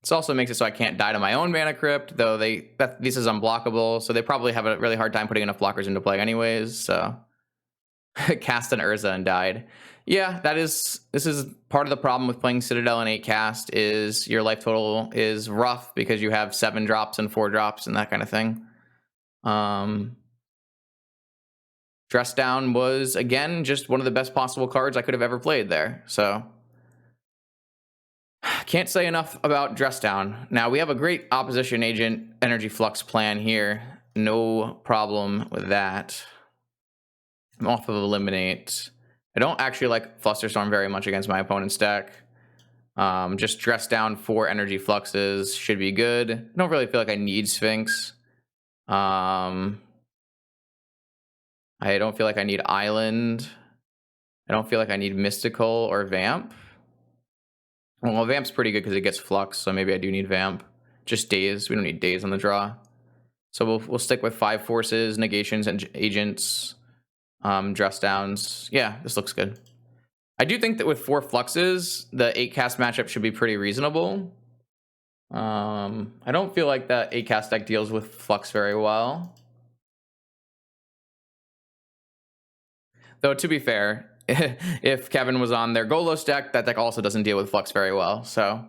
This also makes it so I can't die to my own Mana Crypt, though this is unblockable, so they probably have a really hard time putting enough blockers into play anyways, so... Cast an Urza and died. Yeah, this is part of the problem with playing Citadel and 8 cast, is your life total is rough because you have 7 drops and 4 drops and that kind of thing. Dress Down was, again, just one of the best possible cards I could have ever played there, so... Can't say enough about Dress Down. Now, we have a great opposition agent energy flux plan here. No problem with that. I'm off of Eliminate. I don't actually like Flusterstorm very much against my opponent's deck. Just Dress Down 4 energy fluxes should be good. I don't really feel like I need Sphinx. I don't feel like I need Island. I don't feel like I need Mystical or Vamp. Well, Vamp's pretty good because it gets Flux, so maybe I do need Vamp. Just Daze. We don't need Daze on the draw. So we'll stick with 5 forces, negations, and agents. Dress downs. Yeah, this looks good. I do think that with 4 fluxes, the 8 cast matchup should be pretty reasonable. I don't feel like that 8 cast deck deals with flux very well. Though, to be fair, if Kevin was on their Golos deck, that deck also doesn't deal with flux very well. So,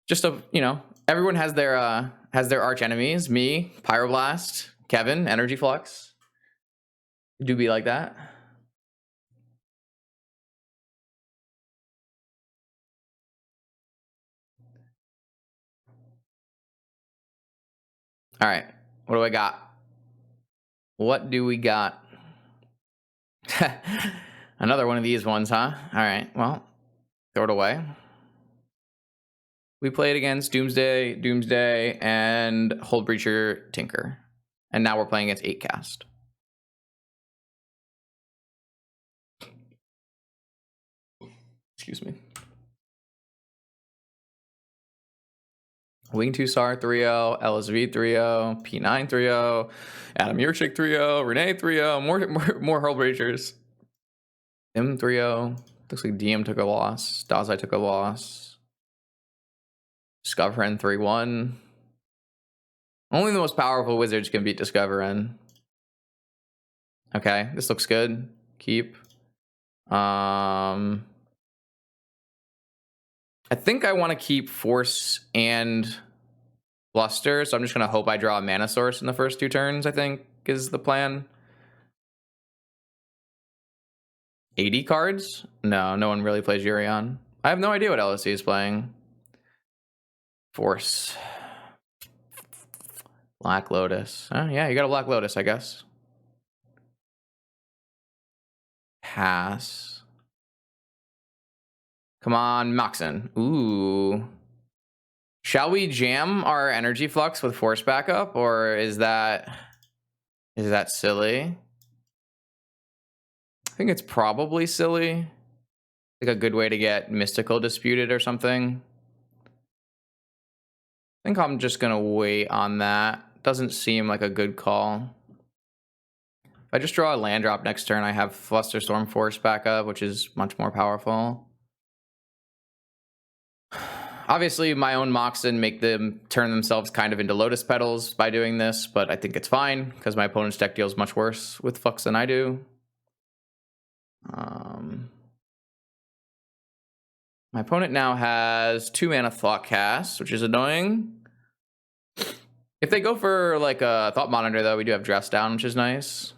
just everyone has their arch enemies. Me, Pyroblast, Kevin, Energy Flux. Do be like that. All right, what do I got? What do we got? Another one of these ones, huh? All right, well, throw it away. We played against Doomsday, and Hullbreacher Tinker. And now we're playing against 8 cast. Excuse me. Wing Tusar 3-0, LSV 3-0, P9 3-0, Adam Yurchik 3-0, Renee 3-0, more Hullbreachers. M 3-0. Looks like DM took a loss. Dazai took a loss. Discoverin 3-1. Only the most powerful wizards can beat Discoverin. Okay, this looks good. Keep. I think I want to keep Force and Luster, so I'm just going to hope I draw a mana source in the first 2 turns, I think, is the plan. 80 cards? No one really plays Yurion. I have no idea what LSC is playing. Force. Black Lotus. Oh, yeah, you got a Black Lotus, I guess. Pass. Come on, Moxen. Ooh. Shall we jam our Energy Flux with Force backup, or is that silly? I think it's probably silly. Like a good way to get Mystical disputed or something. I think I'm just gonna wait on that. Doesn't seem like a good call. If I just draw a land drop next turn, I have Flusterstorm Force backup, which is much more powerful. Obviously, my own Moxen make them turn themselves kind of into Lotus Petals by doing this, but I think it's fine because my opponent's deck deals much worse with Flux than I do. My opponent now has 2 mana Thought Cast, which is annoying. If they go for like a Thought Monitor, though, we do have Dress Down, which is nice.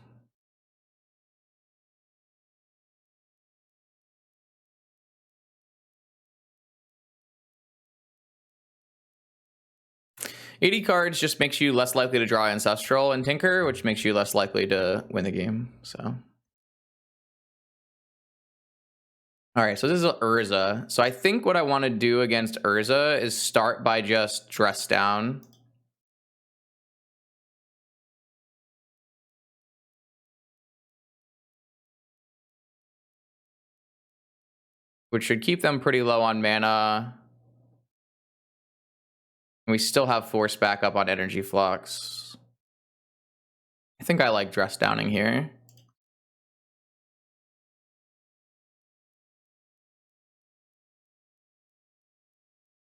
$80 cards just makes you less likely to draw Ancestral and Tinker, which makes you less likely to win the game. So, all right, so this is Urza. So I think what I want to do against Urza is start by just Dress Down. Which should keep them pretty low on mana. And we still have Force backup on Energy Flux. I think I like Dress Downing here.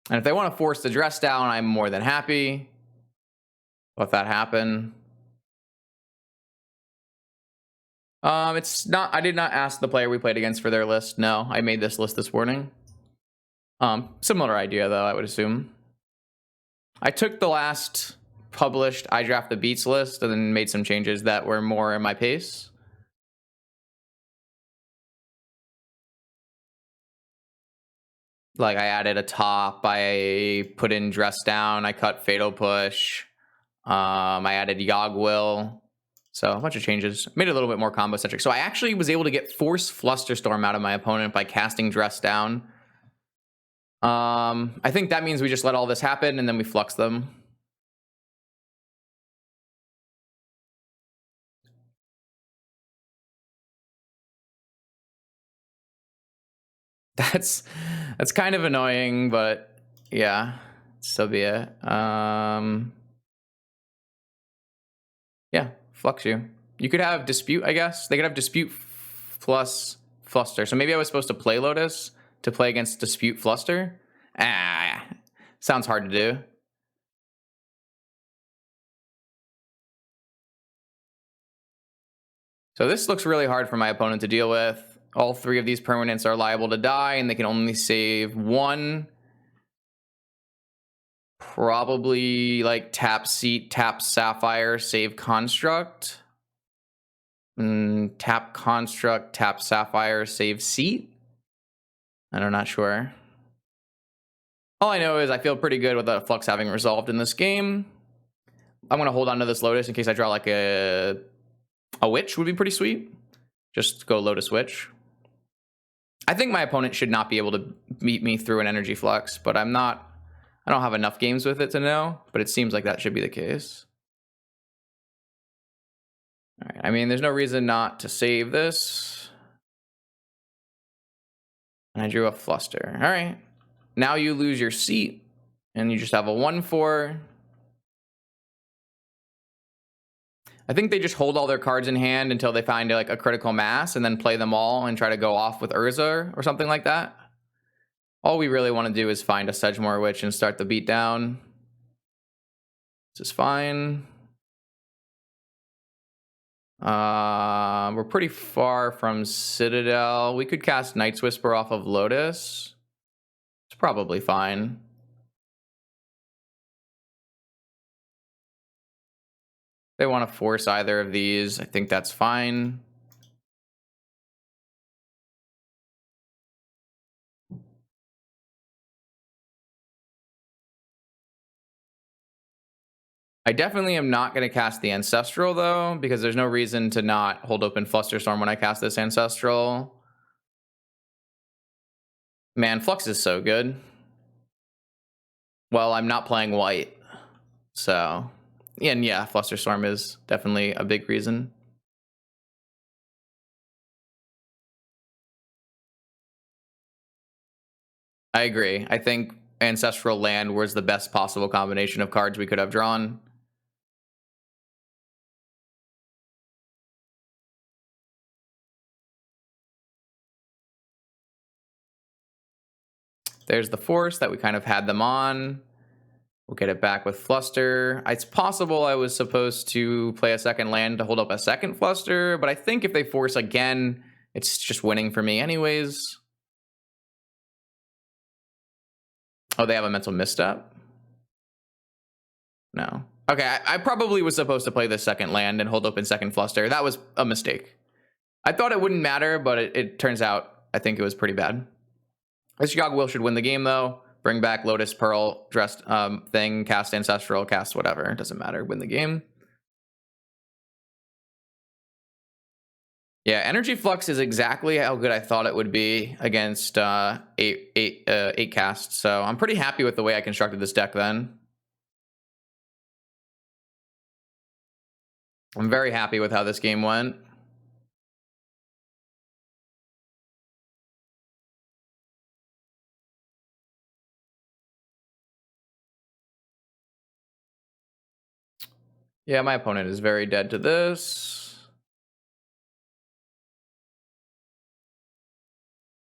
And if they want to force the Dress Down, I'm more than happy. Let that happen. It's not. I did not ask the player we played against for their list. No, I made this list this morning. Similar idea though, I would assume. I took the last published I Draft the Beats list and then made some changes that were more in my pace. Like I added a top, I put in Dress Down, I cut Fatal Push, I added Yogwill. So a bunch of changes. Made it a little bit more combo centric. So I actually was able to get Force Flusterstorm out of my opponent by casting Dress Down. I think that means we just let all this happen and then we flux them. That's kind of annoying, but yeah, so be it. Yeah, flux you. You could have Dispute, I guess. They could have Dispute plus Fluster. So maybe I was supposed to play Lotus to play against Dispute Fluster? Sounds hard to do. So this looks really hard for my opponent to deal with. All three of these permanents are liable to die, and they can only save one. Probably like tap Seat, tap Sapphire, save Construct. Tap Construct, tap Sapphire, save Seat. I'm not sure. All I know is I feel pretty good with the Flux having resolved in this game. I'm going to hold on to this Lotus in case I draw like a Witch would be pretty sweet. Just go Lotus Witch. I think my opponent should not be able to beat me through an Energy Flux, but I don't have enough games with it to know, but it seems like that should be the case. All right, I mean, there's no reason not to save this. And I drew a Fluster. All right. Now you lose your Seat, and you just have a 1/4. I think they just hold all their cards in hand until they find like a critical mass, and then play them all and try to go off with Urza or something like that. All we really want to do is find a Sedgemoor Witch and start the beatdown. This is fine. We're pretty far from Citadel. We could cast Night's Whisper off of Lotus. It's probably fine. They want to force either of these. I think that's fine. I definitely am not going to cast the Ancestral, though, because there's no reason to not hold open Flusterstorm when I cast this Ancestral. Man, Flux is so good. Well, I'm not playing white. So, and yeah, Flusterstorm is definitely a big reason. I agree. I think Ancestral Land was the best possible combination of cards we could have drawn. There's the Force that we kind of had them on. We'll get it back with Fluster. It's possible I was supposed to play a second land to hold up a second Fluster, but I think if they force again, it's just winning for me anyways. Oh, they have a mental misstep? No. Okay, I probably was supposed to play the second land and hold open second Fluster. That was a mistake. I thought it wouldn't matter, but it turns out I think it was pretty bad. This Chicago Will should win the game, though. Bring back Lotus Pearl, dressed thing, cast Ancestral, cast whatever. It doesn't matter. Win the game. Yeah, Energy Flux is exactly how good I thought it would be against 8 cast. So I'm pretty happy with the way I constructed this deck then. I'm very happy with how this game went. Yeah, my opponent is very dead to this.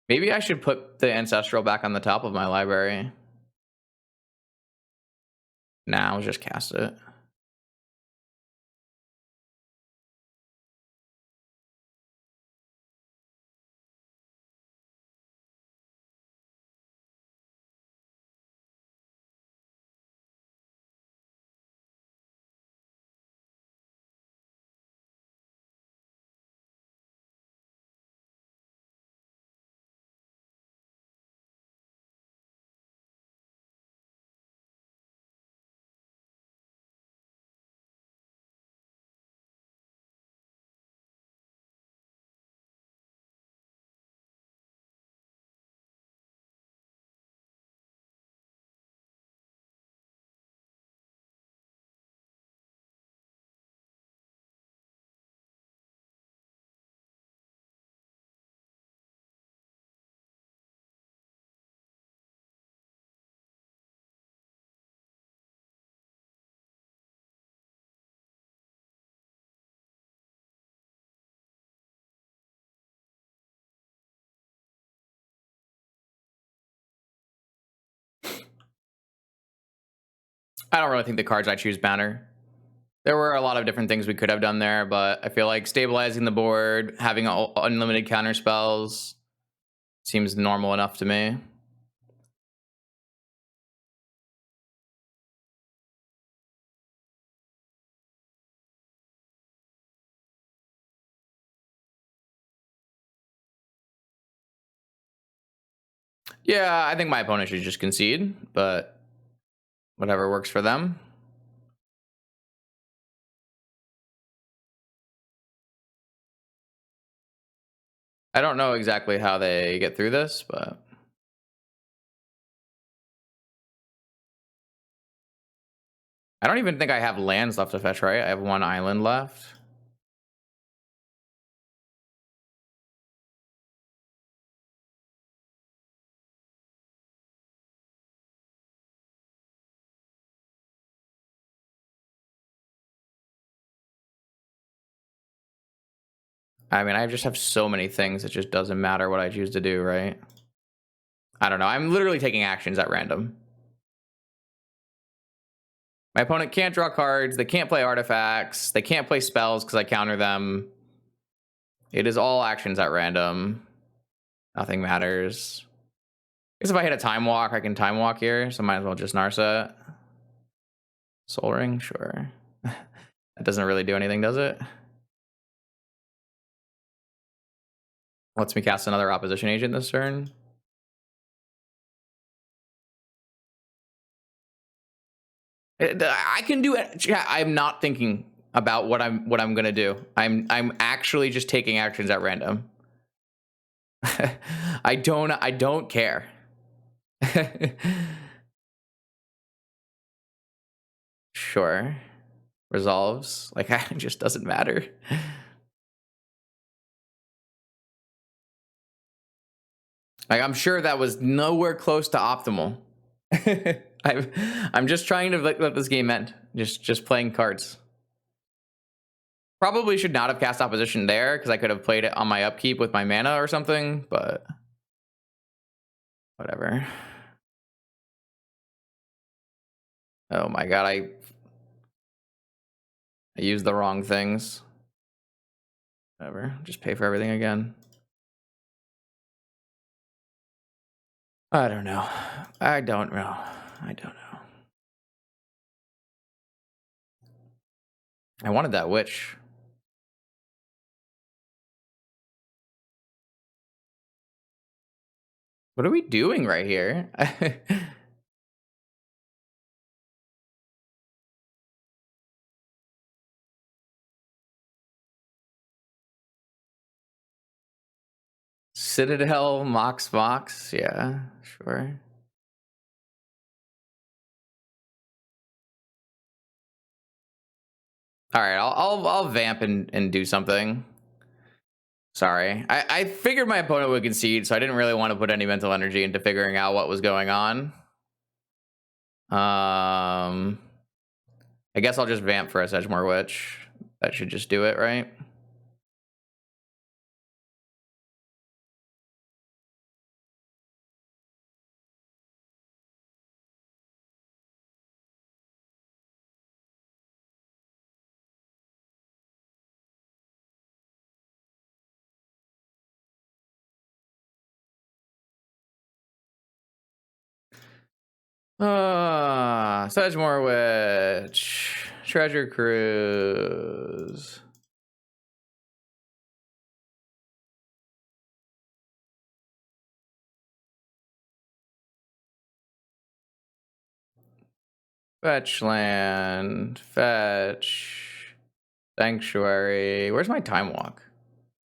Maybe I should put the Ancestral back on the top of my library. Nah, I'll just cast it. I don't really think the cards I choose matter. There were a lot of different things we could have done there, but I feel like stabilizing the board, having unlimited counter spells seems normal enough to me. Yeah, I think my opponent should just concede, but whatever works for them. I don't know exactly how they get through this, but I don't even think I have lands left to fetch, right? I have one island left. I mean, I just have so many things, it just doesn't matter what I choose to do, right? I don't know. I'm literally taking actions at random. My opponent can't draw cards. They can't play artifacts. They can't play spells because I counter them. It is all actions at random. Nothing matters. I guess if I hit a time walk, I can time walk here, so might as well just Narset. Soul Ring, sure. That doesn't really do anything, does it? Lets me cast another opposition agent this turn. I can do it. Yeah, I'm not thinking about what I'm gonna do. I'm actually just taking actions at random. I don't care. Sure. Resolves. Like it just doesn't matter. Like I'm sure that was nowhere close to optimal. I'm just trying to let this game end. Just playing cards. Probably should not have cast opposition there because I could have played it on my upkeep with my mana or something, but whatever. Oh my god, I used the wrong things. Whatever, just pay for everything again. I don't know. I don't know. I don't know. I wanted that witch. What are we doing right here? Citadel, Mox. Yeah, sure. All right, I'll vamp and do something. Sorry, I figured my opponent would concede, so I didn't really want to put any mental energy into figuring out what was going on. I guess I'll just vamp for a Sedgemoor Witch. That should just do it, right? Sedgemoor Witch. Treasure Cruise. Fetch land. Fetch. Sanctuary. Where's my time walk?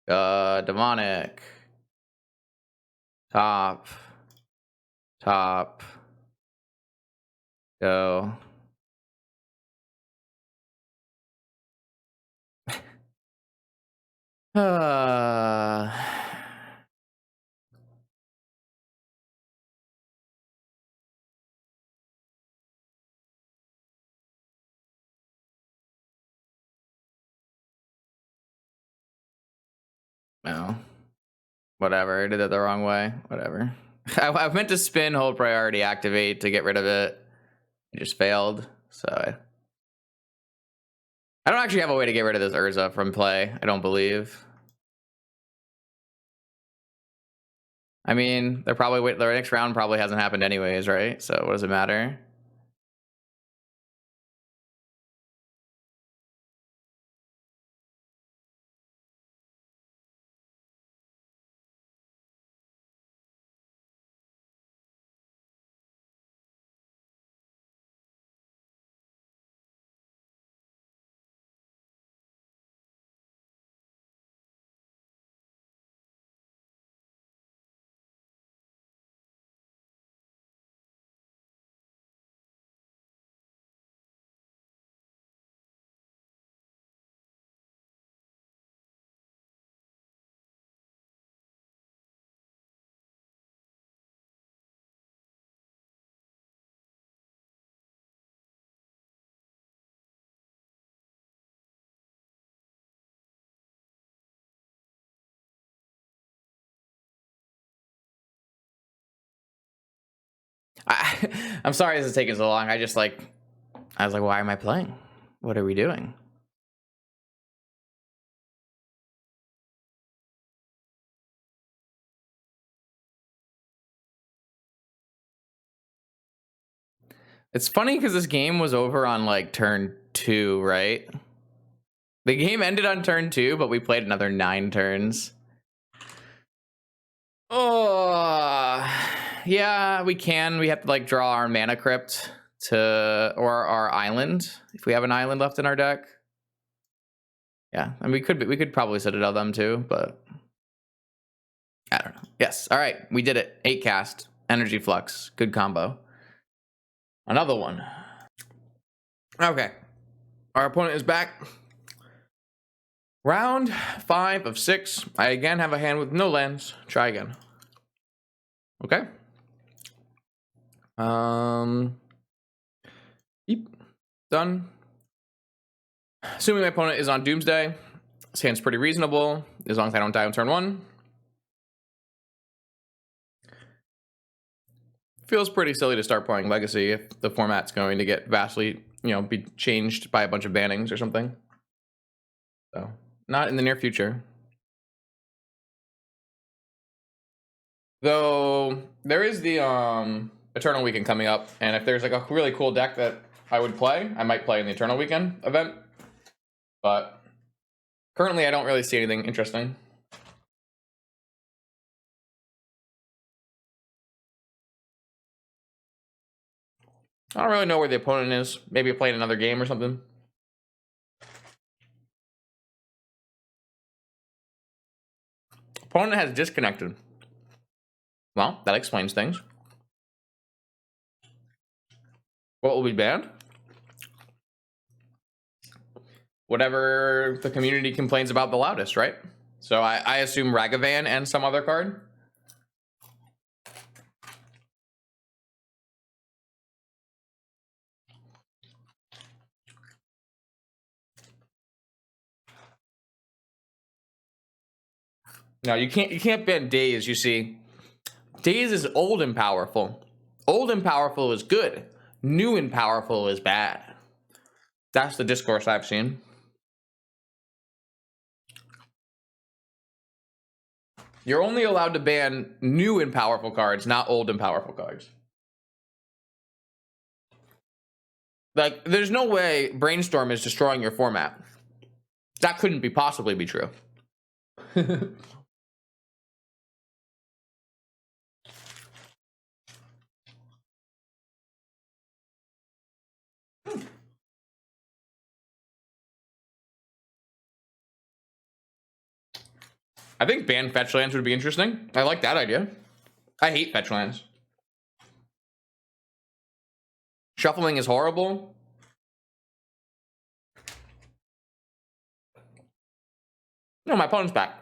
Demonic. Top. Go. Uh, no. Whatever. I did it the wrong way. Whatever. I meant to spin hold priority activate to get rid of it. It just failed. So I don't actually have a way to get rid of this Urza from play. I don't believe. I mean, they're probably their next round probably hasn't happened anyways, right? So what does it matter? I'm sorry this is taking so long. I was like, why am I playing? What are we doing? It's funny because this game was over on like turn 2, right? The game ended on turn 2, but we played another 9 turns. Oh, yeah, we can. We have to like draw our mana crypt or our island if we have an island left in our deck. Yeah, and we could probably Citadel them too, but I don't know. Yes, all right, we did it. 8 cast, energy flux, good combo. Another one. Okay, our opponent is back. Round 5 of 6. I again have a hand with no lands. Try again. Okay. Yep. Done. Assuming my opponent is on Doomsday, this hand's pretty reasonable as long as I don't die on turn 1. Feels pretty silly to start playing Legacy if the format's going to get vastly, be changed by a bunch of bannings or something. So, not in the near future. Though there is the Eternal Weekend coming up, and if there's like a really cool deck that I would play, I might play in the Eternal Weekend event. But currently I don't really see anything interesting. I don't really know where the opponent is. Maybe playing another game or something. Opponent has disconnected. Well, that explains things. What will be banned? Whatever the community complains about the loudest, right? So I assume Ragavan and some other card. No, you can't ban Daze, you see. Daze is old and powerful. Old and powerful is good. New and powerful is bad. That's the discourse I've seen. You're only allowed to ban new and powerful cards, not old and powerful cards. Like, there's no way Brainstorm is destroying your format. That couldn't possibly be true. I think ban fetch lands would be interesting. I like that idea. I hate fetch lands. Shuffling is horrible. No, my opponent's back.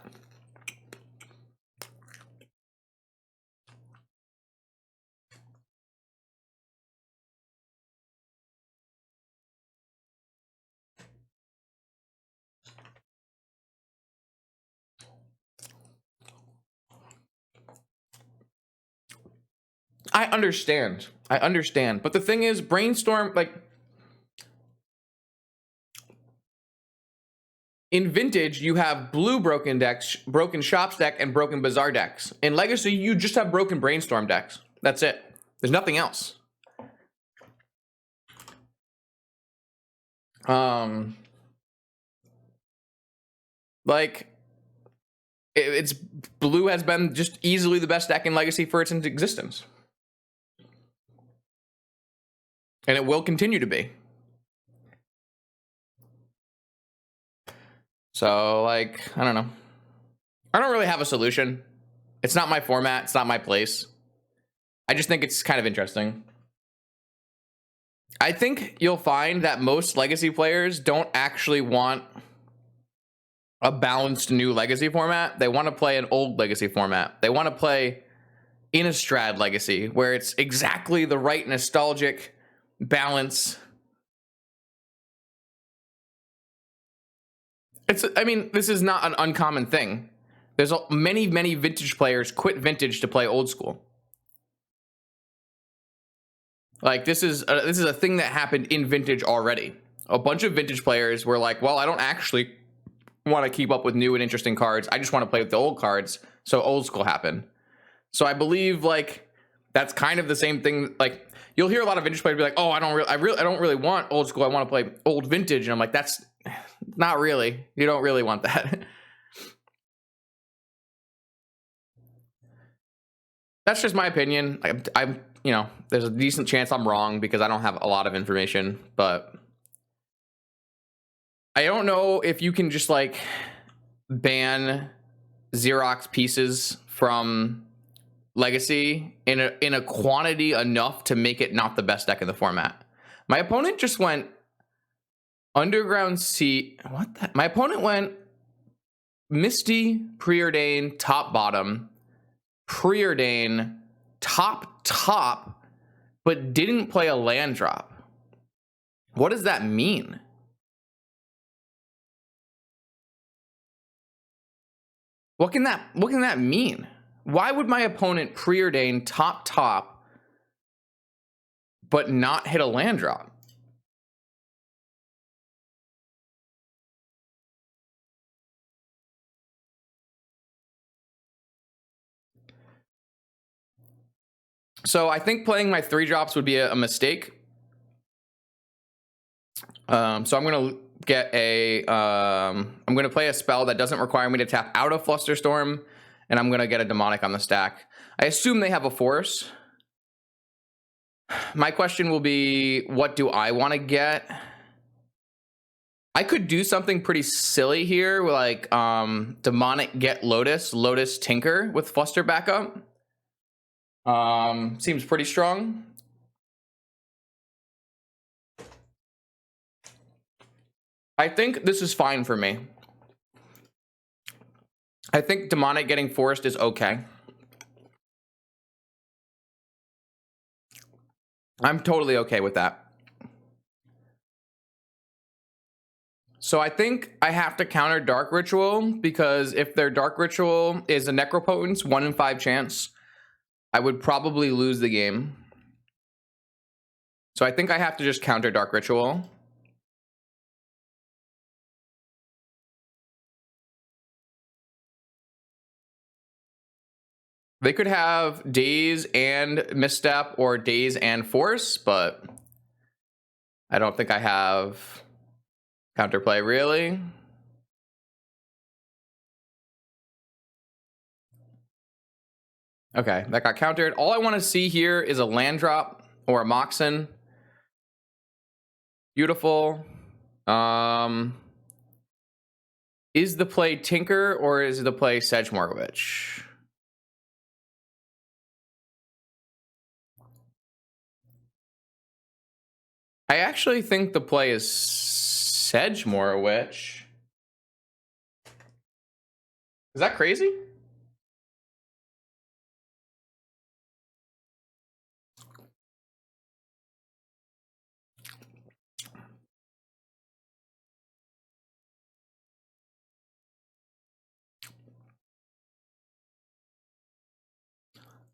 I understand. But the thing is, Brainstorm, like, In Vintage, you have blue broken decks, broken Shops deck, and broken Bazaar decks. In Legacy, you just have broken Brainstorm decks. That's it. There's nothing else. Like, it's blue has been just easily the best deck in Legacy for its existence. And it will continue to be. So, like, I don't know. I don't really have a solution. It's not my format. It's not my place. I just think it's kind of interesting. I think you'll find that most Legacy players don't actually want a balanced new Legacy format. They want to play an old Legacy format. They want to play Innistrad Legacy, where it's exactly the right nostalgic balance. I mean, this is not an uncommon thing. There's many Vintage players quit Vintage to play old school. Like, this is a thing that happened in Vintage already. A bunch of Vintage players were like, well, I don't actually want to keep up with new and interesting cards. I just want to play with the old cards. So old school happened. So I believe, like, that's kind of the same thing. Like, you'll hear a lot of Vintage players be like, oh, I don't really want old school. I want to play old Vintage. And I'm like, that's not really. You don't really want that. That's just my opinion. I'm you know, there's a decent chance I'm wrong because I don't have a lot of information, but I don't know if you can just, like, ban Xerox pieces from Legacy in a quantity enough to make it not the best deck in the format. My opponent just went Underground Sea. What the? My opponent went Misty, Preordain, top bottom, Preordain, top, but didn't play a land drop. What does that mean? What can that mean? Why would my opponent Preordain top, but not hit a land drop? So I think playing my 3-drops would be a mistake. So I'm gonna get I'm gonna play a spell that doesn't require me to tap out of Flusterstorm, and I'm gonna get a Demonic on the stack. I assume they have a Force. My question will be, what do I want to get? I could do something pretty silly here, like Demonic get Lotus Tinker with Fluster backup. Seems pretty strong. I think this is fine for me. I think Demonic getting forced is okay. I'm totally okay with that. So I think I have to counter Dark Ritual, because if their Dark Ritual is a Necropotence, 1 in 5 chance, I would probably lose the game. So I think I have to just counter Dark Ritual. They could have Daze and Misstep or Daze and Force, but I don't think I have counterplay, really. Okay, that got countered. All I want to see here is a land drop or a Moxen. Beautiful. Is the play Tinker or is the play Sedgemoor Witch? I actually think the play is Sedgemoor Witch. Is that crazy?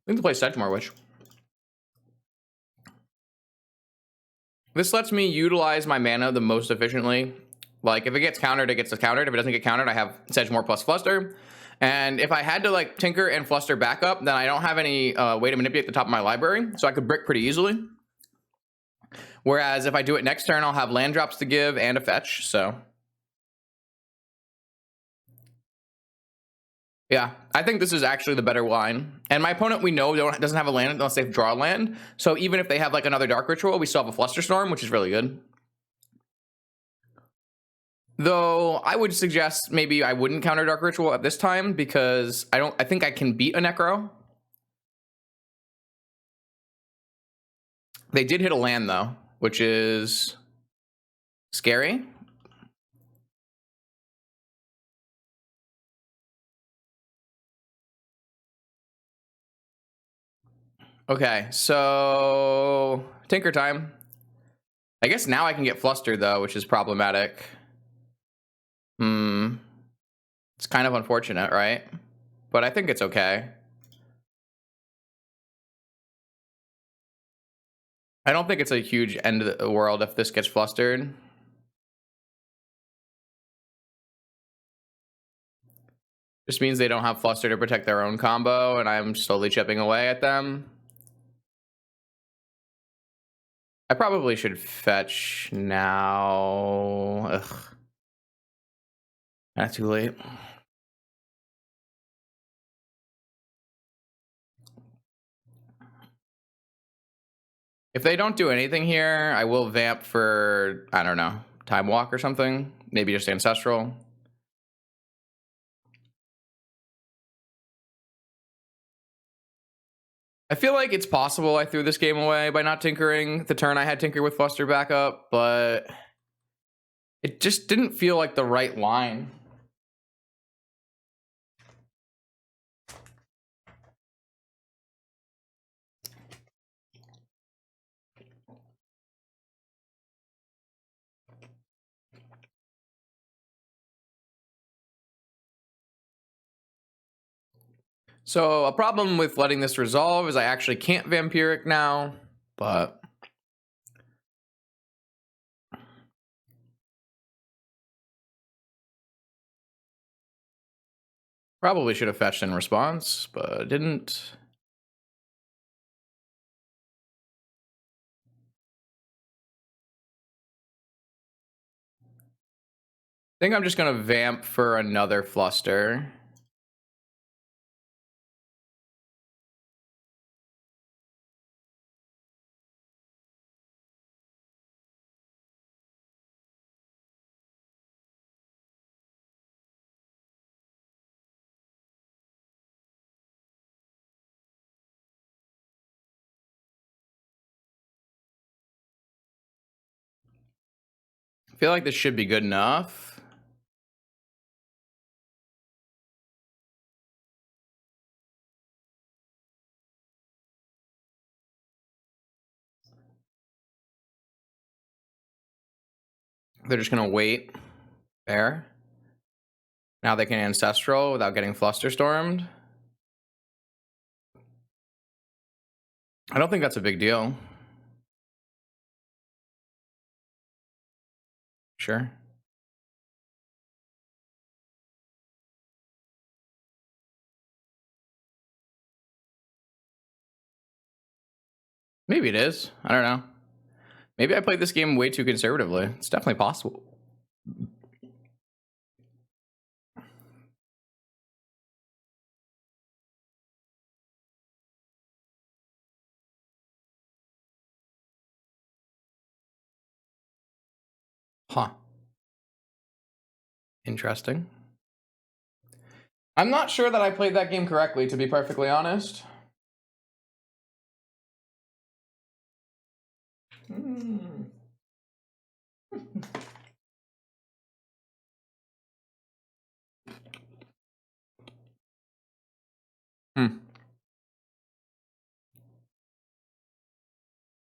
I think the play Sedgemoor Witch. This lets me utilize my mana the most efficiently Like, if it gets countered, it gets countered. If it doesn't get countered, I have Sedgemoor plus Fluster. And if I had to, like, Tinker and Fluster back up, then I don't have any way to manipulate the top of my library, so I could brick pretty easily. Whereas if I do it next turn, I'll have land drops to give and a fetch, so... Yeah, I think this is actually the better line. And my opponent, we know, doesn't have a land unless they draw a land. So even if they have, like, another Dark Ritual, we still have a Flusterstorm, which is really good. Though I would suggest maybe I wouldn't counter Dark Ritual at this time because I think I can beat a Necro. They did hit a land though, which is scary. Okay, so Tinker time. I guess now I can get flustered though, which is problematic. It's kind of unfortunate, right? But I think it's okay. I don't think it's a huge end of the world if this gets flustered. Just means they don't have fluster to protect their own combo, and I'm slowly chipping away at them. I probably should fetch now. Ugh. Not too late. If they don't do anything here, I will vamp for, I don't know, Time Walk or something. Maybe just Ancestral. I feel like it's possible I threw this game away by not tinkering the turn I had Tinker with Fluster back up, but it just didn't feel like the right line. So a problem with letting this resolve is I actually can't Vampiric now, but... Probably should have fetched in response, but didn't. I think I'm just gonna vamp for another fluster. I feel like this should be good enough. They're just gonna wait there. Now they can Ancestral without getting Flusterstormed. I don't think that's a big deal. Sure. Maybe it is. I don't know. Maybe I played this game way too conservatively. It's definitely possible. Huh. Interesting. I'm not sure that I played that game correctly, to be perfectly honest.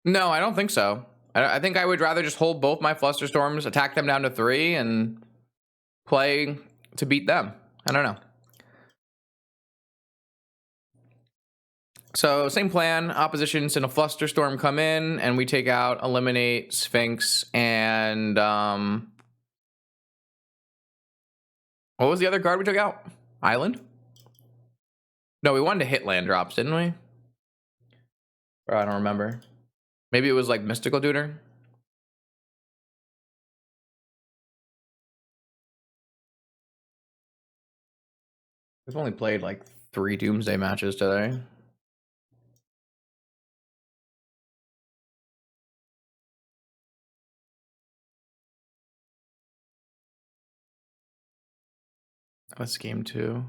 No, I don't think so. I think I would rather just hold both my Flusterstorms, attack them down to 3, and play to beat them. I don't know. So same plan, oppositions and a Flusterstorm come in, and we take out, eliminate Sphinx, and What was the other card we took out? Island? No, we wanted to hit land drops, didn't we? Or I don't remember. Maybe it was like Mystical Tutor. We've only played like 3 Doomsday matches today. What's game 2?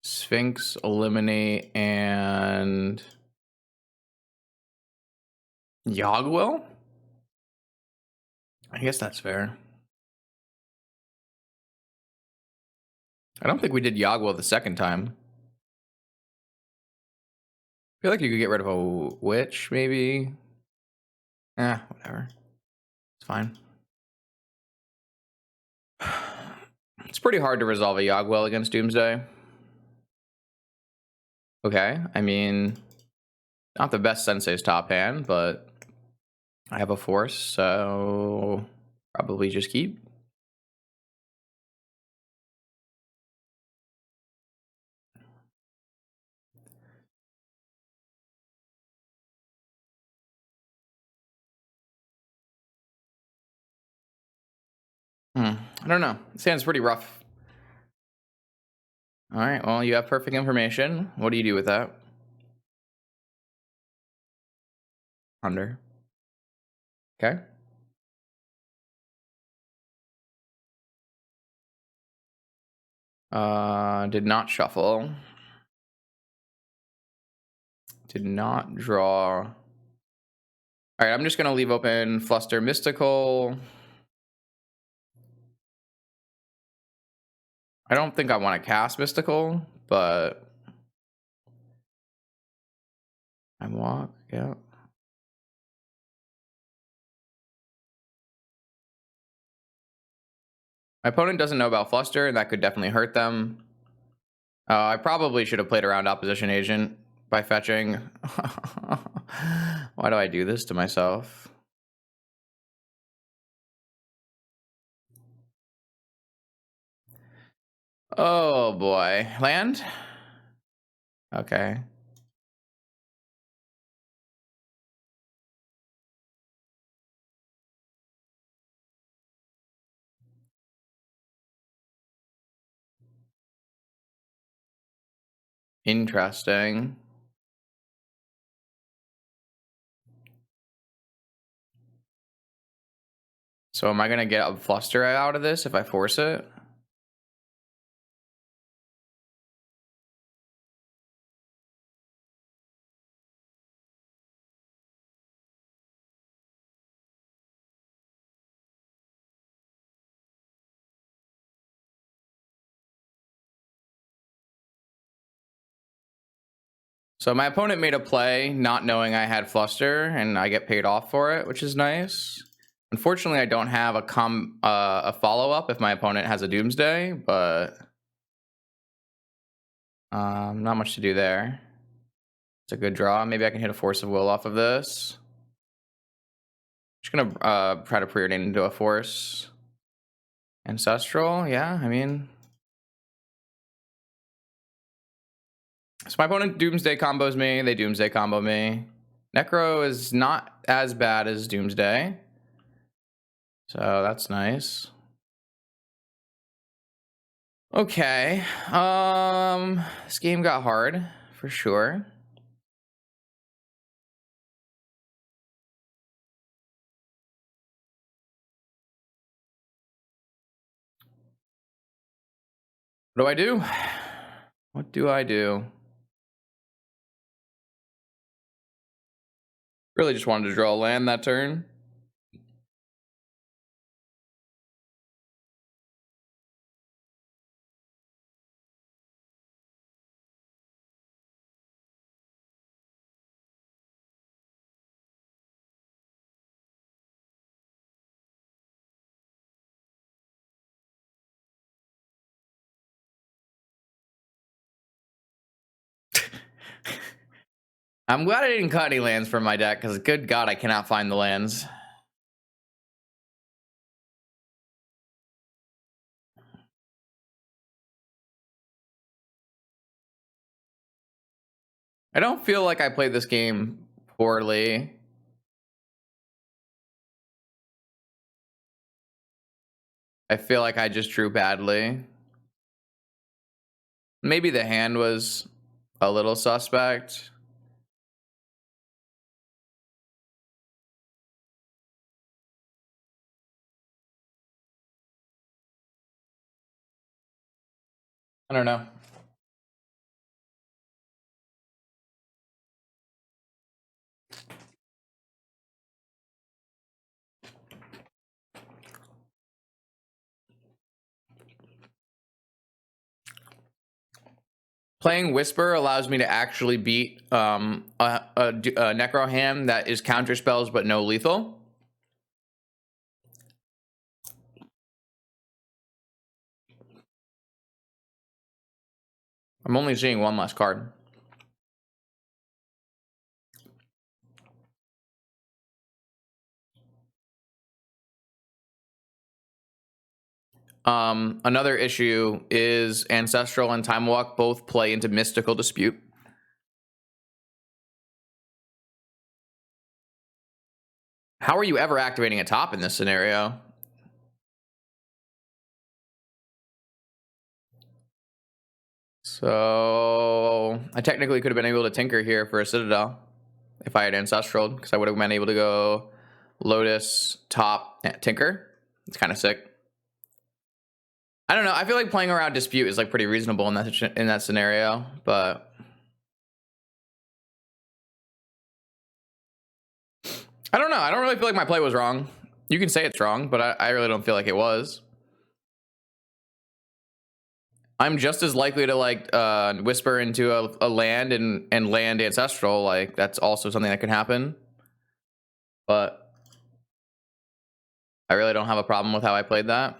Sphinx, Eliminate, and Yogwill? I guess that's fair. I don't think we did Yogwill the second time. I feel like you could get rid of a witch, maybe. Whatever. It's fine. It's pretty hard to resolve a Yogwill against Doomsday. Okay, I mean, not the best Sensei's top hand, but I have a force, so probably just keep. I don't know. This hand's pretty rough. All right, well, you have perfect information. What do you do with that? Under. Okay. Did not shuffle. Did not draw. All right, I'm just gonna leave open Fluster Mystical. I don't think I want to cast Mystical, but I walk, yeah. My opponent doesn't know about Fluster, and that could definitely hurt them. I probably should have played around Opposition Agent by fetching. Why do I do this to myself? Oh boy. Land? Okay. Interesting. So am I gonna get a Fluster out of this if I force it? So my opponent made a play not knowing I had Fluster, and I get paid off for it, which is nice. Unfortunately, I don't have a follow-up if my opponent has a Doomsday, but not much to do there. It's a good draw. Maybe I can hit a Force of Will off of this. Just gonna try to preordain into a Force. Ancestral, yeah, I mean. So my opponent Doomsday combos me, they Doomsday combo me. Necro is not as bad as Doomsday. So that's nice. Okay. This game got hard for sure. What do I do? What do I do? Really just wanted to draw a land that turn. I'm glad I didn't cut any lands from my deck, because good God, I cannot find the lands. I don't feel like I played this game poorly. I feel like I just drew badly. Maybe the hand was a little suspect. I don't know. Playing Whisper allows me to actually beat a Necro hand that is counter spells but no lethal. I'm only seeing one less card. Another issue is Ancestral and Time Walk both play into Mystical Dispute. How are you ever activating a top in this scenario? So I technically could have been able to tinker here for a Citadel if I had Ancestral, because I would have been able to go Lotus, top, tinker. It's kind of sick. I don't know. I feel like playing around Dispute is like pretty reasonable in that scenario, but I don't know. I don't really feel like my play was wrong. You can say it's wrong, but I really don't feel like it was. I'm just as likely to like whisper into a land and land Ancestral. Like that's also something that can happen. But I really don't have a problem with how I played that.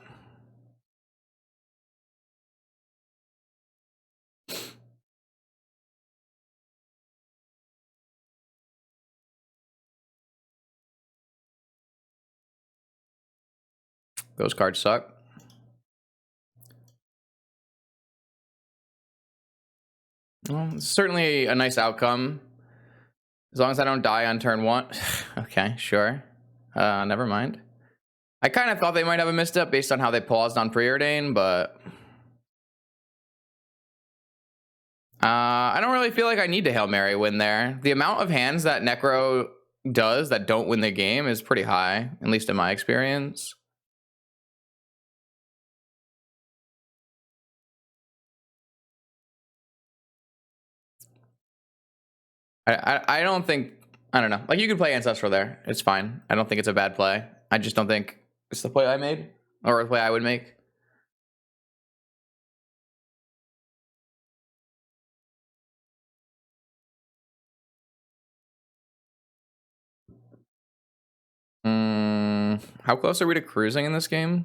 Those cards suck. Well, it's certainly a nice outcome. As long as I don't die on turn 1. Okay, sure. Never mind. I kind of thought they might have a misstep based on how they paused on Preordain, but I don't really feel like I need to Hail Mary win there. The amount of hands that Necro does that don't win the game is pretty high, at least in my experience. I don't think, I don't know. Like, you could play Ancestral there. It's fine. I don't think it's a bad play. I just don't think it's the play I made or the play I would make. How close are we to cruising in this game?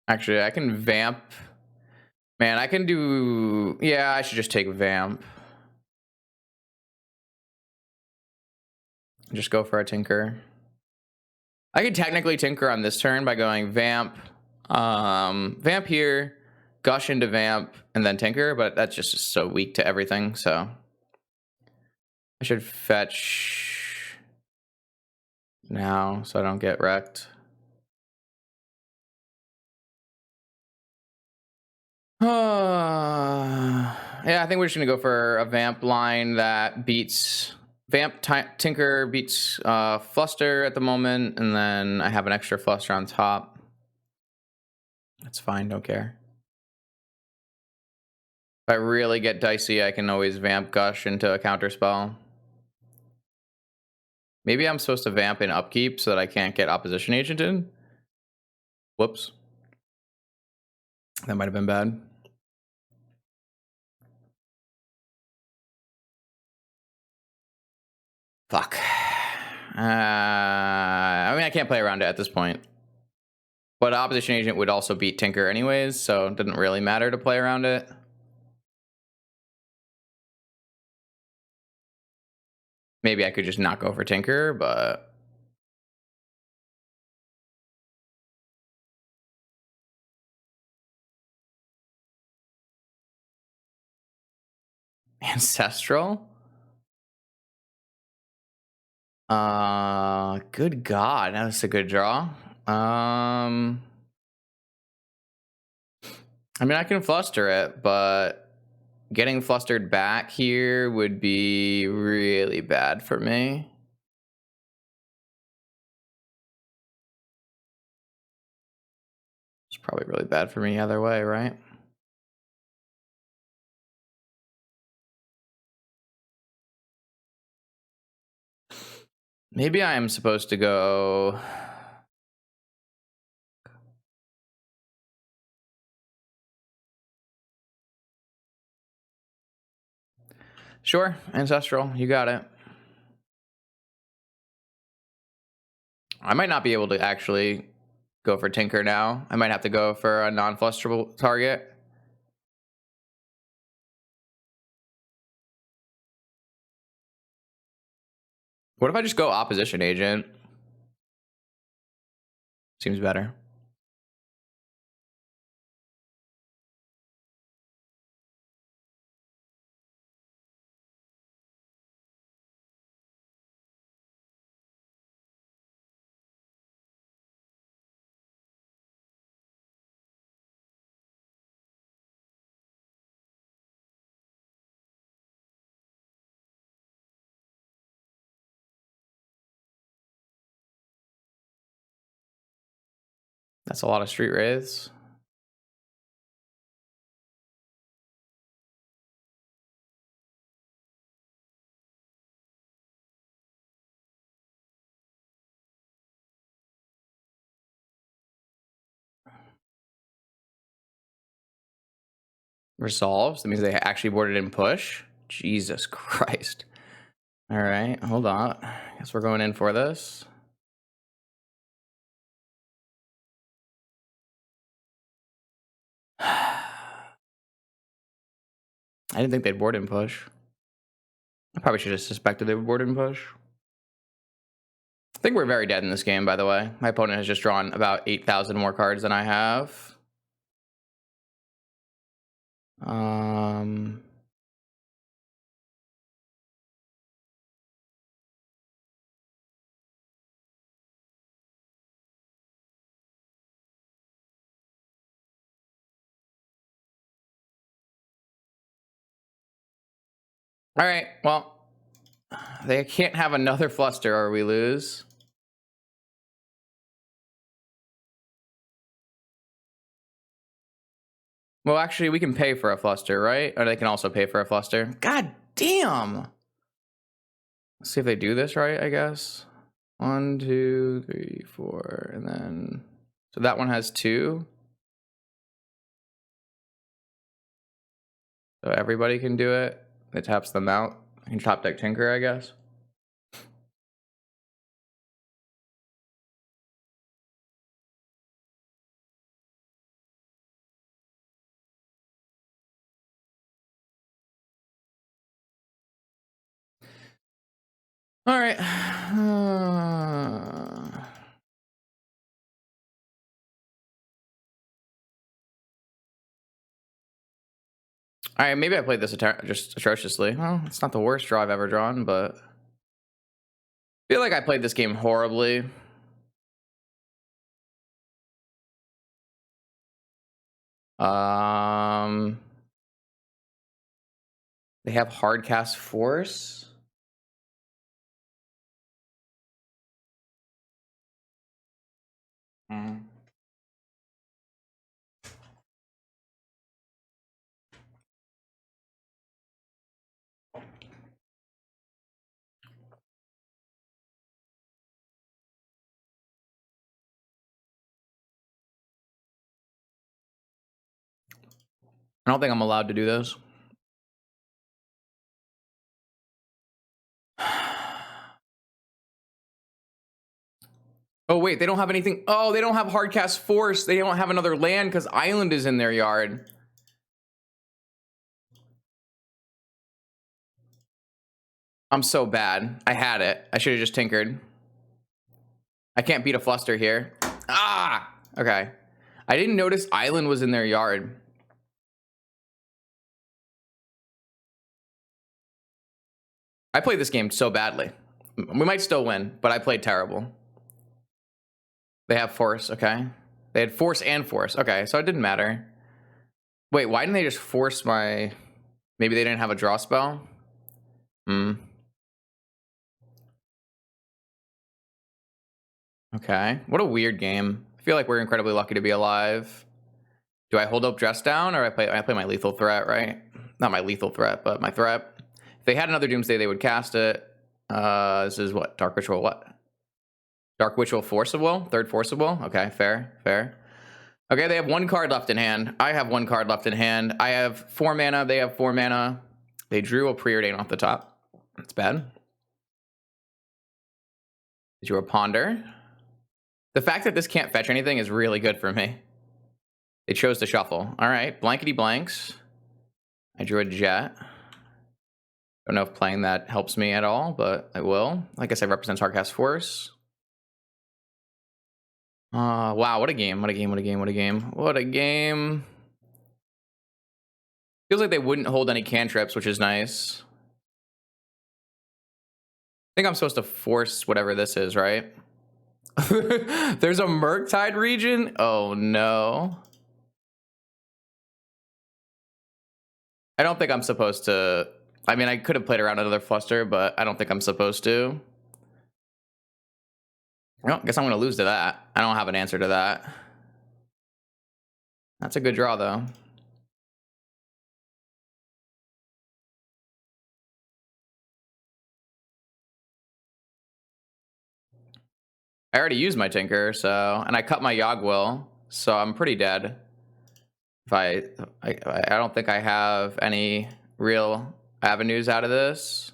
Actually, I can Vamp. Man, I can do... Yeah, I should just take Vamp. Just go for a Tinker. I could technically Tinker on this turn by going Vamp, Vamp here, Gush into Vamp, and then Tinker, but that's just so weak to everything, so... I should fetch now so I don't get wrecked. Yeah, I think we're just gonna go for a Vamp line that beats Vamp. Tinker beats Fluster at the moment, and then I have an extra Fluster on top. That's fine, don't care. If I really get dicey, I can always Vamp Gush into a counter spell. Maybe I'm supposed to Vamp in upkeep so that I can't get Opposition Agented. Whoops. That might have been bad. Fuck. I mean, I can't play around it at this point. But Opposition Agent would also beat Tinker anyways, so it didn't really matter to play around it. Maybe I could just not go for Tinker, but Ancestral? Good God, that's a good draw. I mean, I can fluster it, but getting flustered back here would be really bad for me. It's probably really bad for me either way, right? Maybe I am supposed to go. Sure, Ancestral, you got it. I might not be able to actually go for Tinker now. I might have to go for a non-flusterable target. What if I just go Opposition Agent? Seems better. That's a lot of Street Wraiths. Resolves. That means they actually boarded in push. Jesus Christ. All right, hold on. Guess we're going in for this. I didn't think they'd board in push. I probably should have suspected they would board in push. I think we're very dead in this game, by the way. My opponent has just drawn about 8,000 more cards than I have. All right, well, they can't have another fluster or we lose. Well, actually, we can pay for a fluster, right? Or they can also pay for a fluster. God damn! Let's see if they do this right, I guess. 1, 2, 3, 4, and then... So that one has 2. So everybody can do it. It taps them out. I can top deck Tinker, I guess. All right. All right, maybe I played this just atrociously. Well, it's not the worst draw I've ever drawn, but I feel like I played this game horribly. They have hard cast force. Mm. I don't think I'm allowed to do this. Oh, wait, they don't have anything. Oh, they don't have hard cast force. They don't have another land because Island is in their yard. I'm so bad. I had it. I should have just tinkered. I can't beat a fluster here. Ah! Okay. I didn't notice Island was in their yard. I played this game so badly. We might still win, but I played terrible. They have force, okay. They had force and force. Okay, so it didn't matter. Wait, why didn't they just force my... Maybe they didn't have a draw spell? Okay, what a weird game. I feel like we're incredibly lucky to be alive. Do I hold up Dress Down, or I play my lethal threat, right? Not my lethal threat, but my threat. If they had another Doomsday, they would cast it. This is what? Dark Ritual what? Dark Ritual Force of Will? Third Force of Will? Okay, fair, fair. Okay, they have one card left in hand. I have one card left in hand. I have 4 mana, they have 4 mana. They drew a Preordain off the top. That's bad. They drew a Ponder. The fact that this can't fetch anything is really good for me. They chose to shuffle. All right, blankety blanks. I drew a Jet. Don't know if playing that helps me at all, but I will. Like I said, represents Hardcast Force. Wow, what a game, what a game, what a game, what a game. What a game. Feels like they wouldn't hold any cantrips, which is nice. I think I'm supposed to force whatever this is, right? There's a Murktide region? Oh no. I don't think I'm supposed to. I mean, I could have played around another fluster, but I don't think I'm supposed to. Well, I guess I'm going to lose to that. I don't have an answer to that. That's a good draw, though. I already used my Tinker, so... And I cut my Yogwill, so I'm pretty dead. If I don't think I have any real avenues out of this.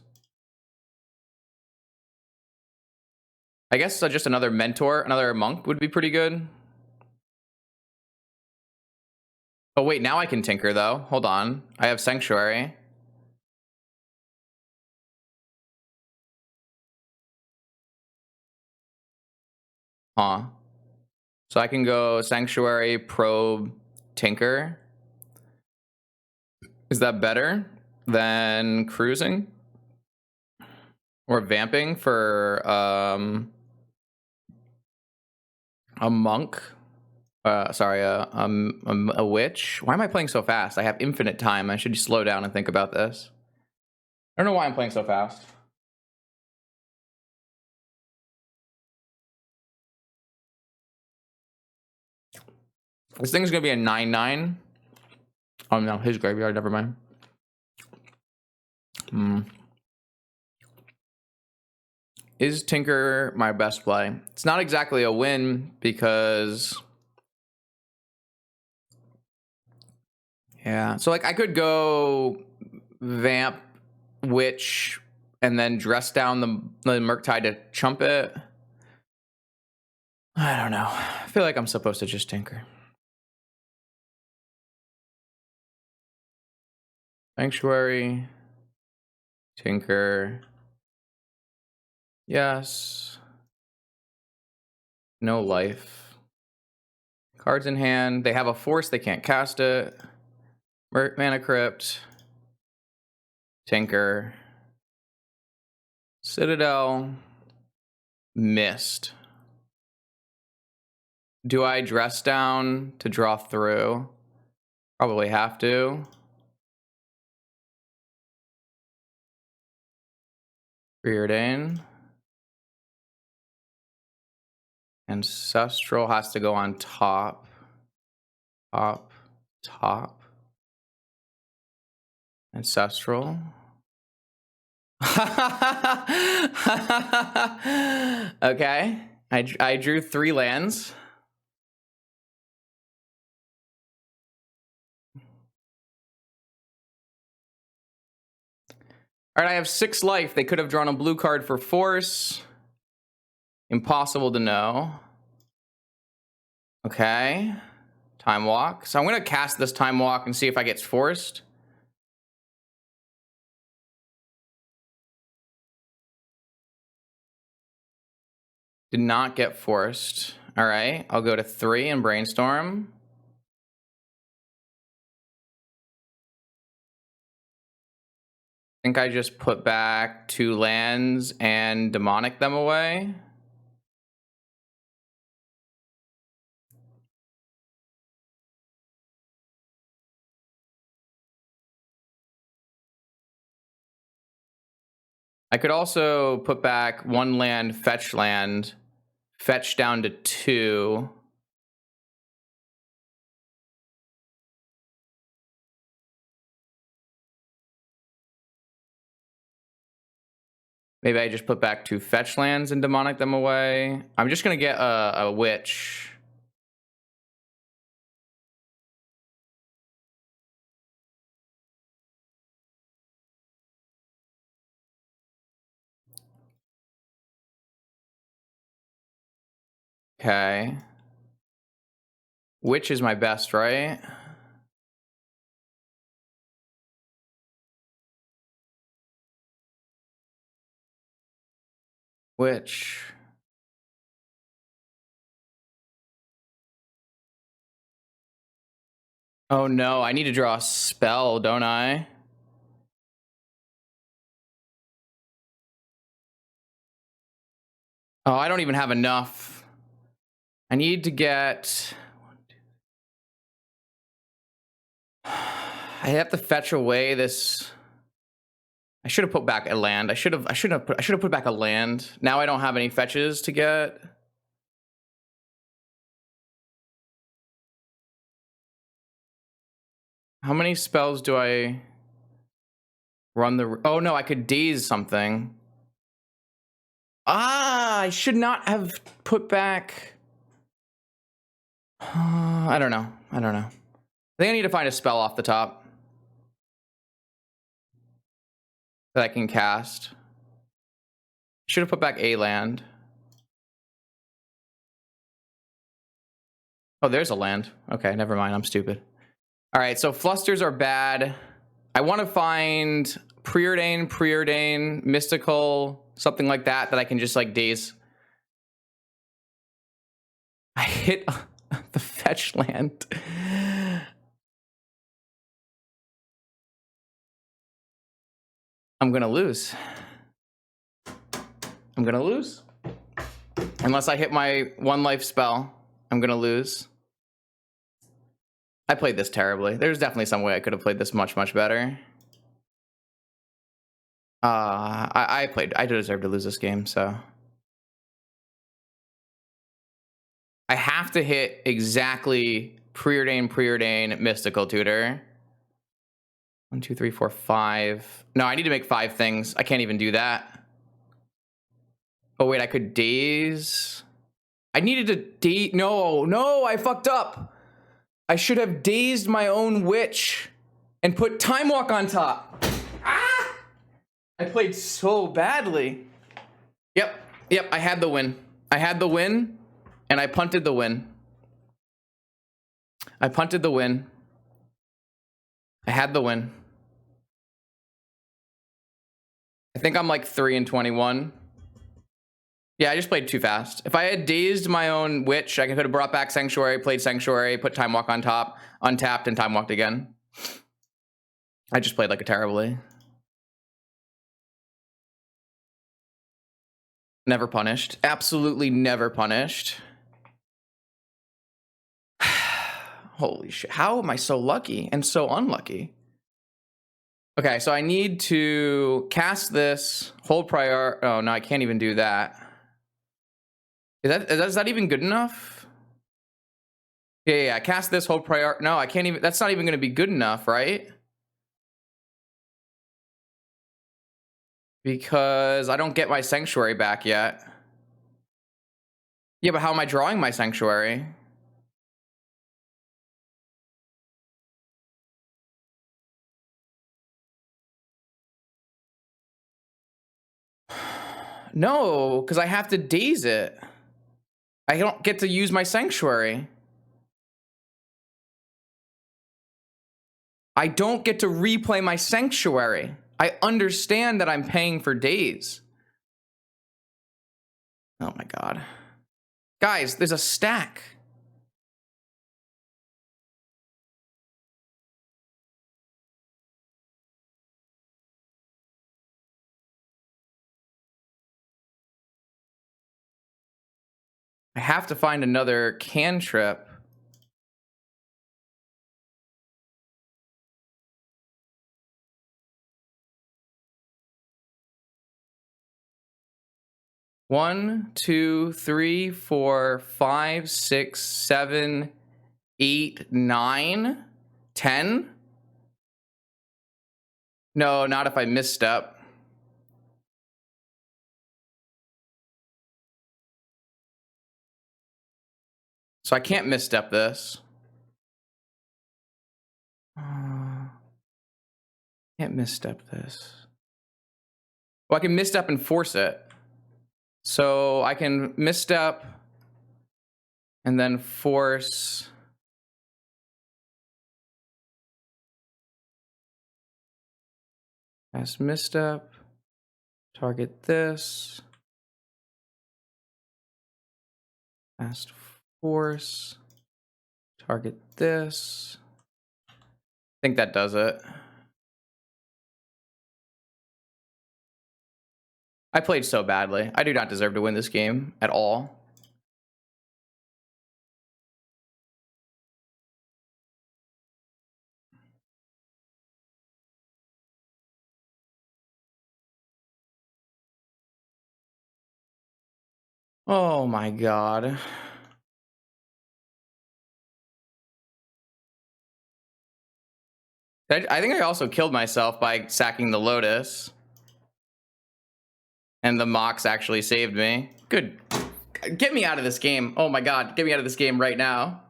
I guess just another Mentor, another Monk would be pretty good. Oh, wait, now I can Tinker, though. Hold on. I have Sanctuary. Huh. So I can go Sanctuary, Probe, Tinker. Is that better than cruising? Or vamping for a monk? Sorry, a witch? Why am I playing so fast? I have infinite time. I should slow down and think about this. I don't know why I'm playing so fast. This thing's gonna be a 9/9. Oh no, his graveyard, never mind. Is Tinker my best play? It's not exactly a win because... Yeah, so like I could go Vamp, Witch, and then Dress Down the Murktide to chump it. I don't know. I feel like I'm supposed to just Tinker. Sanctuary, Tinker. Yes. No life. Cards in hand. They have a force. They can't cast it. Mana Crypt. Tinker. Citadel. Missed. Do I Dress Down to draw through? Probably have to. Preordain. Ancestral has to go on top. Top. Ancestral. Okay. I drew 3 lands. All right, I have 6 life. They could have drawn a blue card for force. Impossible to know. Okay. Time Walk. So I'm going to cast this Time Walk and see if I get forced. Did not get forced. All right, I'll go to 3 and brainstorm. I think I just put back 2 lands and demonic them away. I could also put back 1 land, fetch down to 2. Maybe I just put back 2 fetch lands and demonic them away. I'm just gonna get a witch. Okay. Witch is my best, right? Witch. Oh no, I need to draw a spell, don't I? Oh, I don't even have enough. I need to get... I have to fetch away this... I should have put back a land. I should have put back a land. Now I don't have any fetches to get. How many spells do I run the... Oh no, I could daze something. Ah, I should not have put back... I don't know. I think I need to find a spell off the top that I can cast. Should have put back a land. Oh, there's a land. Okay, never mind. I'm stupid. All right, so flusters are bad. I want to find preordain, mystical, something like that I can just like daze. I hit the fetch land. I'm gonna lose. Unless I hit my 1 life spell, I'm gonna lose. I played this terribly. There's definitely some way I could have played this much better. I deserve to lose this game, so. I have to hit exactly preordain, mystical tutor. 1, 2, 3, 4, 5. No, I need to make 5 things. I can't even do that. Oh wait, I could daze. I needed to daze. No, I fucked up. I should have dazed my own witch and put Time Walk on top. Ah! I played so badly. Yep, I had the win. And I punted the win. I had the win. I think I'm like 3 and 21. Yeah, I just played too fast. If I had dazed my own witch, I could have brought back Sanctuary, played Sanctuary, put Time Walk on top, untapped, and Time Walked again. I just played like a terribly. Never punished. Absolutely never punished. Holy shit. How am I so lucky and so unlucky? Okay, so I need to cast this, hold prior. Oh, no, I can't even do that. Is that even good enough? Yeah, cast this, hold prior. No, I can't even. That's not even going to be good enough, right? Because I don't get my Sanctuary back yet. Yeah, but how am I drawing my Sanctuary? No, because I have to daze it. I don't get to use my Sanctuary. I don't get to replay my Sanctuary. I understand that I'm paying for days. Oh my god. Guys, there's a stack. I have to find another cantrip. One, two, three, four, five, six, 7, 8, 9, 10. No, not if I misstep. So I can't misstep this. Can't misstep this. Well, I can misstep and force it. So I can misstep and then force. As misstep. Target this. Fast force. Target this. I think that does it. I played so badly. I do not deserve to win this game at all. Oh my god. I think I also killed myself by sacking the Lotus. And the Mox actually saved me. Good. Get me out of this game. Oh my god, get me out of this game right now.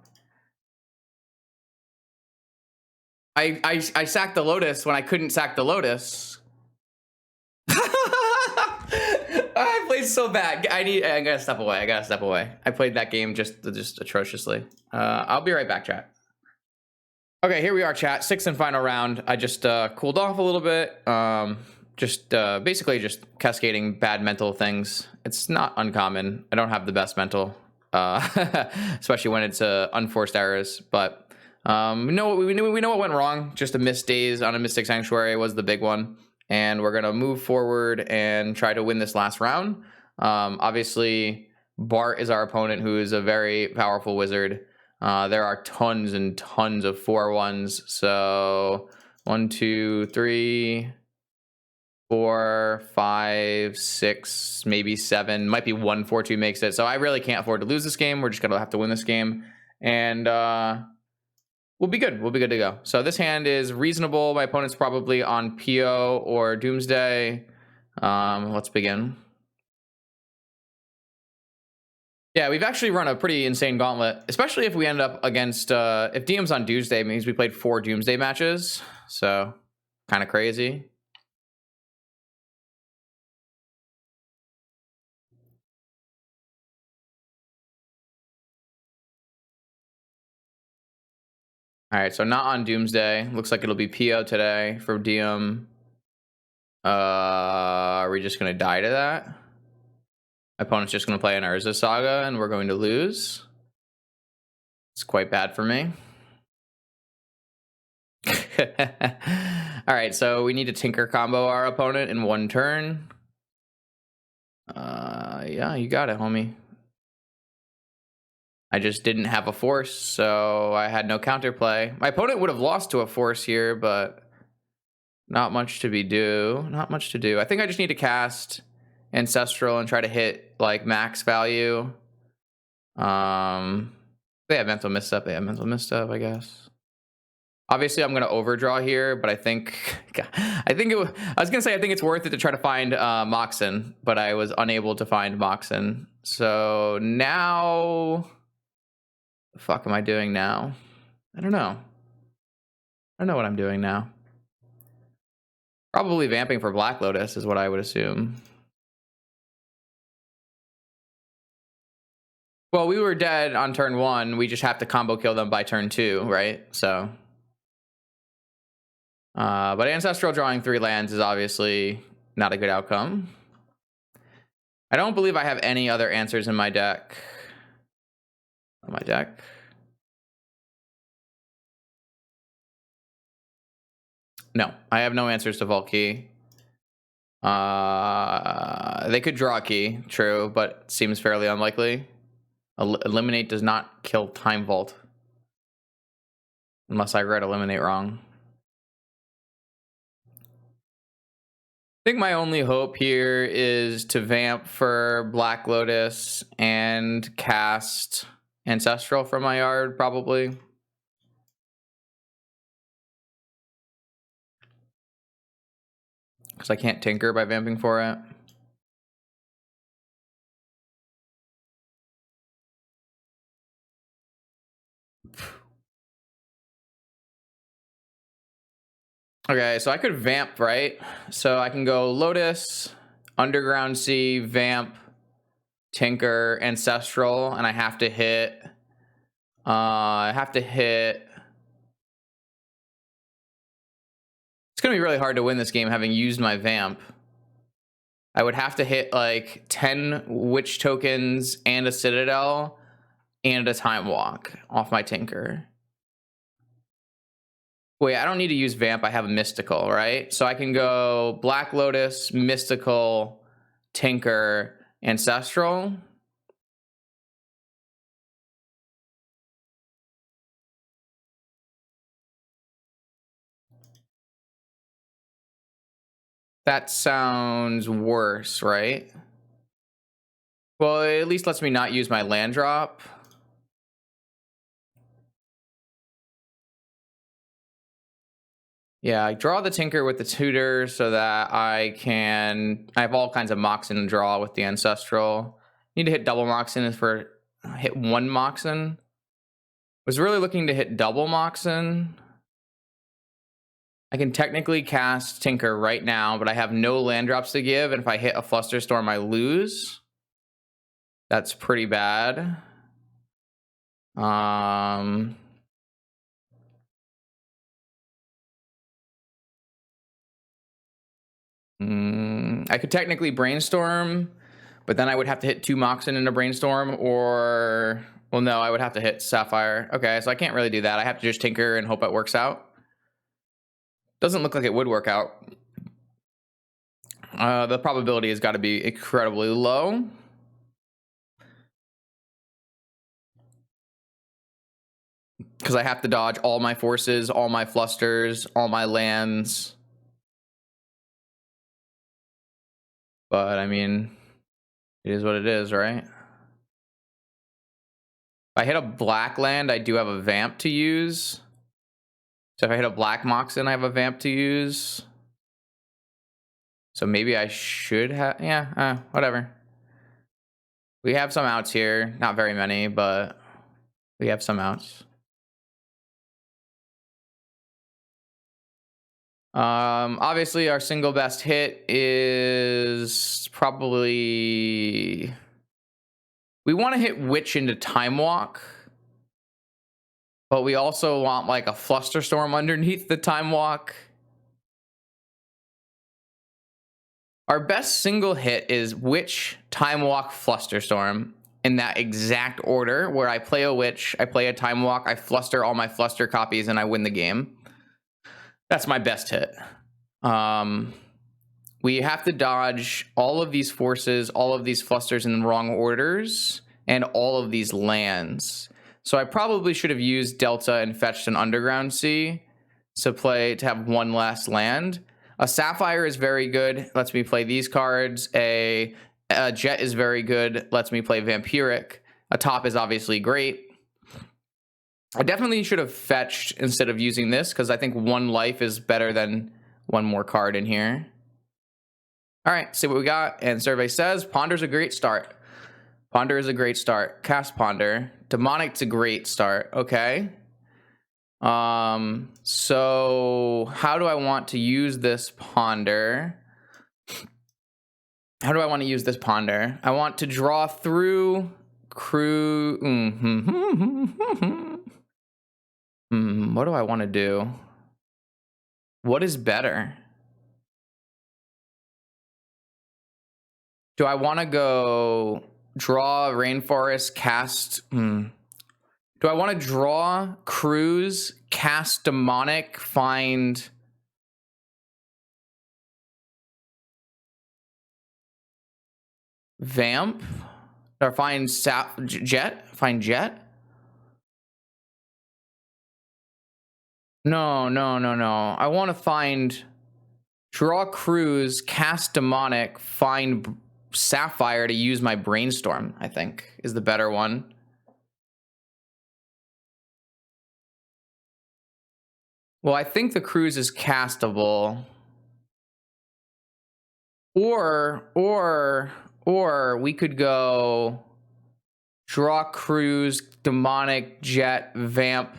I sacked the Lotus when I couldn't sack the Lotus. I played so bad. I gotta step away. I gotta step away. I played that game just atrociously. I'll be right back, chat. Okay, here we are, chat. Sixth and final round. I just cooled off a little bit. Basically just cascading bad mental things. It's not uncommon. I don't have the best mental, especially when it's unforced errors. But we know what went wrong. Just a missed days on a Mystic Sanctuary was the big one. And we're gonna move forward and try to win this last round. Obviously, Bart is our opponent, who is a very powerful wizard. There are tons and tons of 4-1s. So 1, 2, 3, 4, 5, 6, maybe 7. Might be 1, 4, 2 makes it. So I really can't afford to lose this game. We're just gonna have to win this game, and we'll be good. We'll be good to go. So this hand is reasonable. My opponent's probably on PO or Doomsday. Let's begin. Yeah, we've actually run a pretty insane gauntlet, especially if we end up against, if DM's on Doomsday, it means we played 4 Doomsday matches. So kind of crazy. All right, so not on Doomsday. Looks like it'll be PO today for DM. Are we just going to die to that? My opponent's just going to play an Urza Saga, and we're going to lose. It's quite bad for me. All right, so we need to Tinker combo our opponent in 1 turn. Yeah, you got it, homie. I just didn't have a force, so I had no counterplay. My opponent would have lost to a force here, but not much to do. Not much to do. I think I just need to cast Ancestral and try to hit like max value. They have mental misstep. They have mental misstep, I guess. Obviously, I'm gonna overdraw here, but I think I was gonna say I think it's worth it to try to find Moxen, but I was unable to find Moxen. So now, the fuck am I doing now? I don't know. I don't know what I'm doing now. Probably vamping for Black Lotus is what I would assume. Well, we were dead on turn 1. We just have to combo kill them by turn 2, right? So, but Ancestral drawing 3 lands is obviously not a good outcome. I don't believe I have any other answers in my deck. my deck. No, I have no answers to Vault Key. They could draw a key, true, but seems fairly unlikely. Eliminate does not kill Time Vault. Unless I read Eliminate wrong. I think my only hope here is to vamp for Black Lotus and cast Ancestral from my yard, probably. Because I can't tinker by vamping for it. Okay, so I could vamp, right? So I can go Lotus, Underground Sea, Vamp, Tinker, Ancestral, and I have to hit... It's going to be really hard to win this game having used my Vamp. I would have to hit like 10 Witch tokens and a Citadel and a Time Walk off my Tinker. Wait, I don't need to use Vamp. I have a Mystical, right? So I can go Black Lotus, Mystical, Tinker, Ancestral. That sounds worse, right? Well, it at least lets me not use my land drop. Yeah, I draw the Tinker with the Tutor so that I have all kinds of Moxen to draw with the Ancestral. Need to hit double Moxen for hit one Moxen. Was really looking to hit double Moxen. I can technically cast Tinker right now, but I have no land drops to give, and if I hit a Flusterstorm, I lose. That's pretty bad. I could technically Brainstorm, but then I would have to hit 2 Moxen in a Brainstorm, or... Well, no, I would have to hit Sapphire. Okay, so I can't really do that. I have to just Tinker and hope it works out. Doesn't look like it would work out. The probability has got to be incredibly low. Because I have to dodge all my forces, all my flusters, all my lands. But, I mean, it is what it is, right? If I hit a black land, I do have a Vamp to use. So if I hit a black Moxen, I have a Vamp to use. So maybe I should have... Yeah, whatever. We have some outs here. Not very many, but we have some outs. Obviously, our single best hit is probably... We want to hit Witch into Time Walk. But we also want like a Flusterstorm underneath the Time Walk. Our best single hit is Witch, Time Walk, Flusterstorm. In that exact order, where I play a Witch, I play a Time Walk, I fluster all my Fluster copies, and I win the game. That's my best hit. We have to dodge all of these forces, all of these flusters in the wrong orders, and all of these lands. So I probably should have used Delta and fetched an Underground Sea to have one last land. A Sapphire is very good, lets me play these cards. A Jet is very good, lets me play Vampiric. A Top is obviously great. I definitely should have fetched instead of using this, because I think one life is better than one more card in here. All right, see what we got. And survey says Ponder's a great start. Ponder is a great start. Cast Ponder. Demonic's a great start. Okay. So how do I want to use this Ponder? How do I want to use this Ponder? I want to draw through crew. What do I want to do? What is better? Do I want to go draw Rainforest, cast? Do I want to draw, cruise, cast demonic, find vamp, or find jet? Find jet? No. I want to find draw, cruise, cast demonic, find sapphire to use my brainstorm, I think is the better one. Well, I think the cruise is castable. Or we could go draw, cruise, demonic, jet, vamp.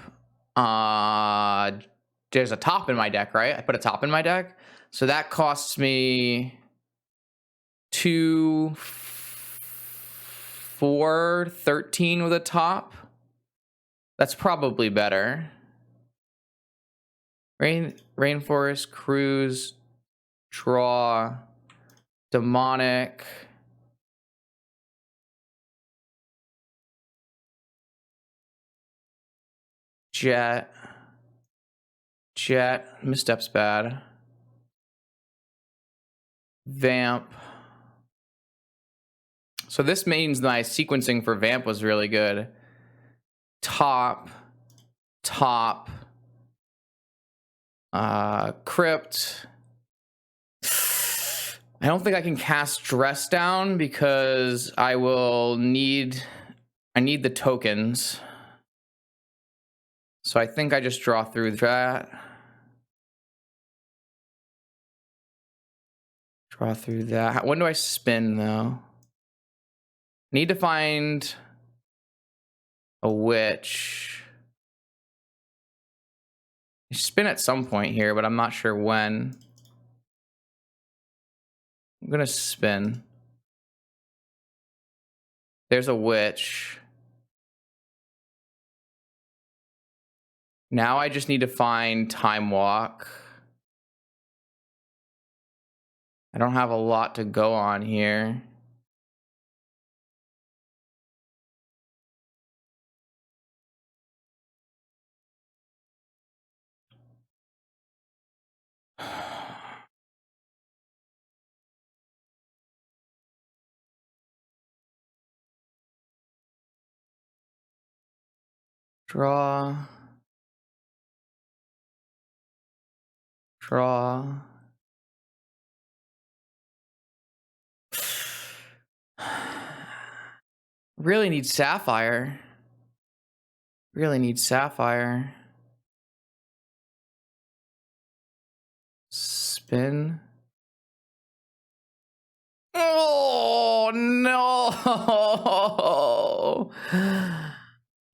There's a top in my deck, right? I put a top in my deck. So that costs me 2, 4, 13 with a top. That's probably better. Rainforest, cruise, draw, demonic. Jet, misstep's bad. Vamp. So this means my sequencing for vamp was really good. Top, crypt. I don't think I can cast dress down because I need the tokens. So I think I just draw through that. Draw through that. When do I spin though? Need to find a witch. I spin at some point here, but I'm not sure when. I'm gonna spin. There's a witch. Now I just need to find time walk. I don't have a lot to go on here. Draw. Really need sapphire. Spin. Oh no.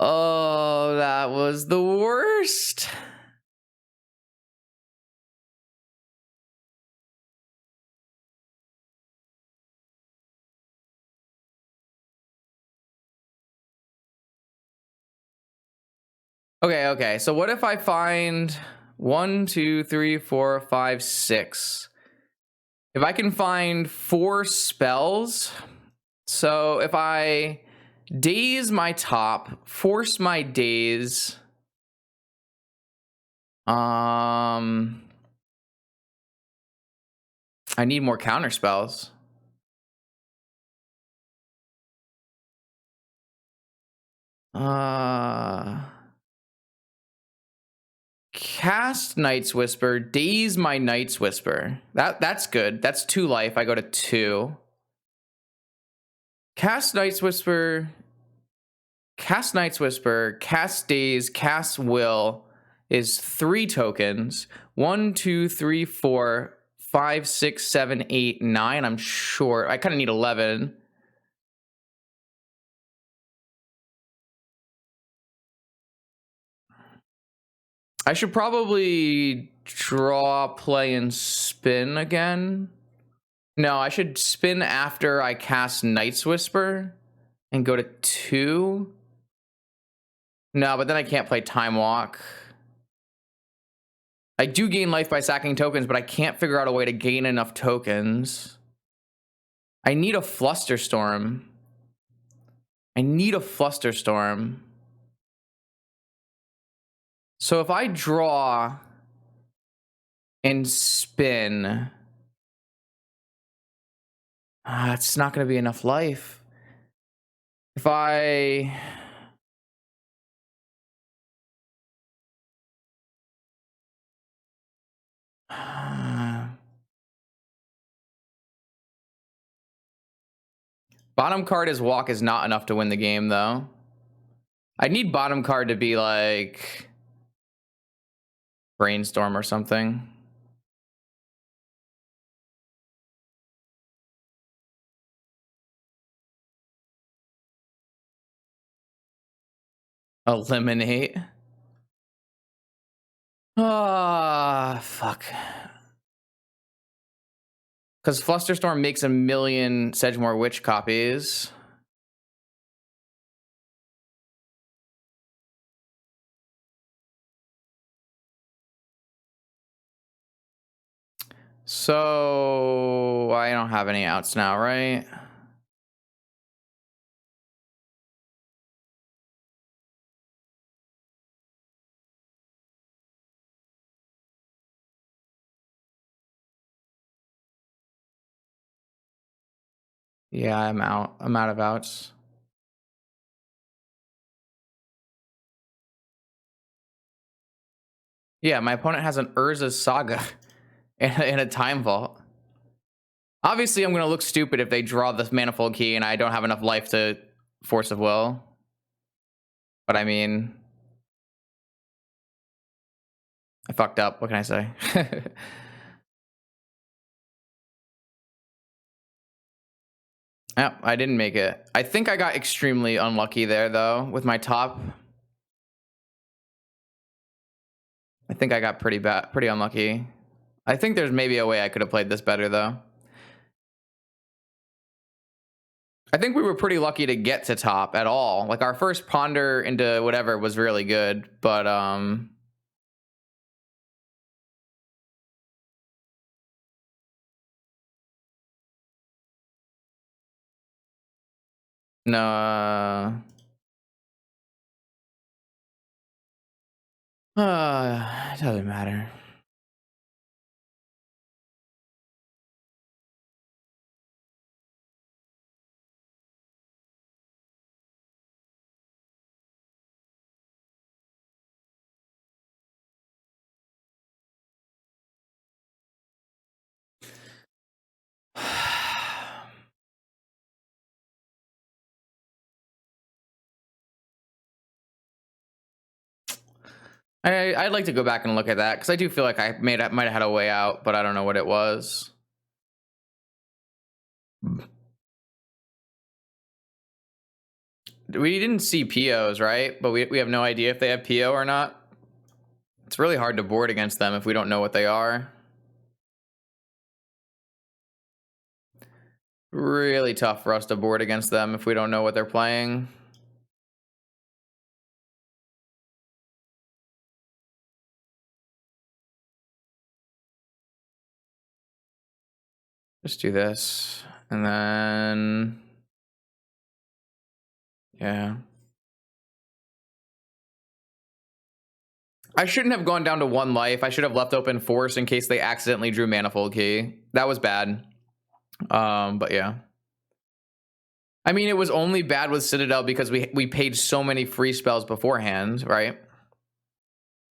Oh, that was the worst. Okay. So what if I find 1, 2, 3, 4, 5, 6? If I can find 4 spells, so if I daze my top, force my daze, I need more counter spells. Cast Night's Whisper, daze my Night's Whisper. That's good. That's 2 life. I go to 2. Cast Night's Whisper, cast daze, cast will is 3 tokens. 1, 2, 3, 4, 5, 6, 7, 8, 9. I'm sure. I kind of need 11. I should probably draw, play, and spin again. No, I should spin after I cast Night's Whisper and go to 2. No, but then I can't play Time Walk. I do gain life by sacking tokens, but I can't figure out a way to gain enough tokens. I need a Flusterstorm. So if I draw and spin, it's not going to be enough life. If I... Bottom card as walk is not enough to win the game, though. I need bottom card to be like brainstorm or something. Eliminate. Ah, fuck. Because Flusterstorm makes 1,000,000 Sedgemoor Witch copies. So I don't have any outs now, right? Yeah, I'm out. I'm out of outs. Yeah, my opponent has an Urza's Saga and a Time Vault. Obviously, I'm going to look stupid if they draw this Manifold Key and I don't have enough life to Force of Will. But I mean, I fucked up. What can I say? Yep, I didn't make it. I think I got extremely unlucky there, though, with my top. I think I got pretty unlucky. I think there's maybe a way I could have played this better, though. I think we were pretty lucky to get to top at all. Like, our first ponder into whatever was really good, but no. It doesn't matter. I'd like to go back and look at that because I do feel like I might have had a way out, but I don't know what it was. We didn't see POs, right? But we have no idea if they have PO or not. It's really hard to board against them if we don't know what they are. Really tough for us to board against them if we don't know what they're playing. Just do this. And then... yeah. I shouldn't have gone down to 1 life. I should have left open Force in case they accidentally drew Manifold Key. That was bad. But yeah. I mean, it was only bad with Citadel because we paid so many free spells beforehand, right?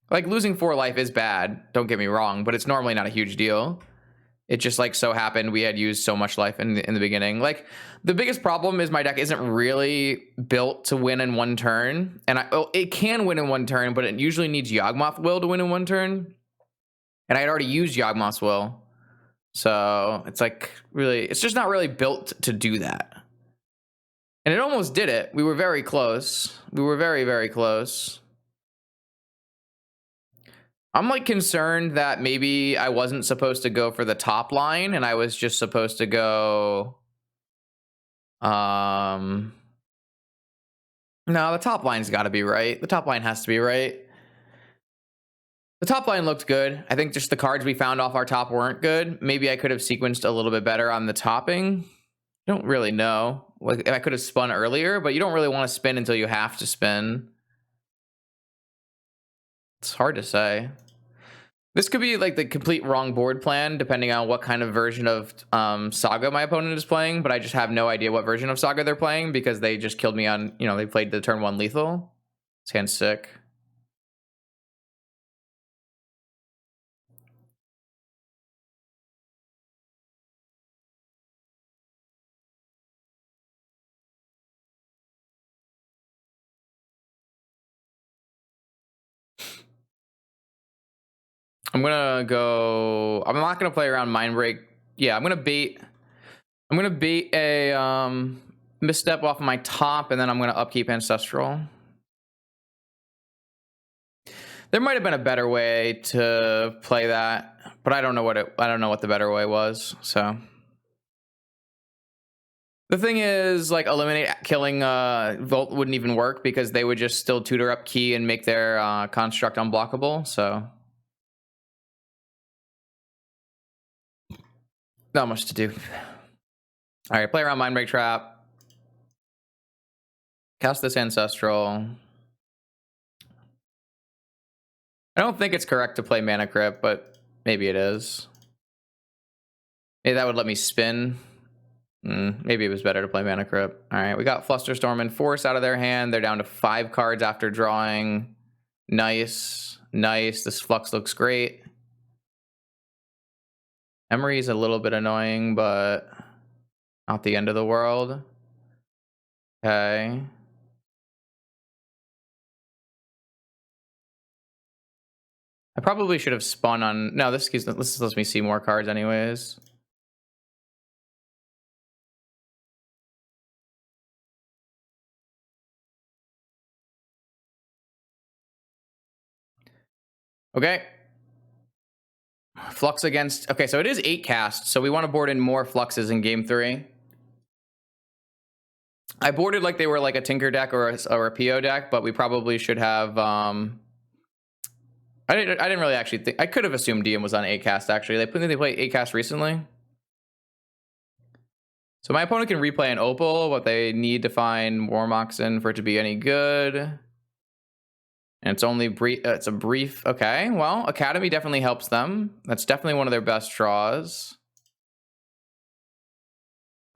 Like, losing 4 life is bad, don't get me wrong, but it's normally not a huge deal. It just, like, so happened we had used so much life in the beginning. Like, the biggest problem is my deck isn't really built to win in 1 turn. And it can win in 1 turn, but it usually needs Yawgmoth Will to win in 1 turn. And I had already used Yawgmoth's Will. So, it's, like, really... it's just not really built to do that. And it almost did it. We were very close. We were very, very close. I'm, like, concerned that maybe I wasn't supposed to go for the top line and I was just supposed to go... no, the top line's got to be right. The top line has to be right. The top line looked good. I think just the cards we found off our top weren't good. Maybe I could have sequenced a little bit better on the topping. I don't really know. Like, I could have spun earlier, but you don't really want to spin until you have to spin. It's hard to say. This could be like the complete wrong board plan, depending on what kind of version of Saga my opponent is playing. But I just have no idea what version of Saga they're playing because they just killed me on, they played the turn 1 lethal. This hand's sick. I'm gonna go. I'm not gonna play around Mind Break. Yeah, I'm gonna bait. I'm gonna bait a misstep off my top, and then I'm gonna upkeep Ancestral. There might have been a better way to play that, but I don't know what the better way was. So the thing is, like, eliminate killing Volt wouldn't even work because they would just still tutor up Key and make their construct unblockable. So not much to do. All right, play around Mind Break Trap. Cast this Ancestral. I don't think it's correct to play Mana Crypt, but maybe it is. Maybe that would let me spin. Maybe it was better to play Mana Crypt. All right, we got Flusterstorm and Force out of their hand. They're down to 5 cards after drawing. Nice. This Flux looks great. Emery is a little bit annoying, but not the end of the world. Okay. I probably should have spun on... No, this lets me see more cards anyways. Okay. Flux against... Okay, so it is 8 cast, so we want to board in more Fluxes in game 3. I boarded like they were like a Tinker deck or a PO deck, but we probably should have... I didn't really actually think... I could have assumed DM was on 8 cast, actually. They played 8 cast recently. So my opponent can replay an Opal, but they need to find Warmoxen for it to be any good. And it's only brief. It's a brief. Okay, well, Academy definitely helps them. That's definitely one of their best draws.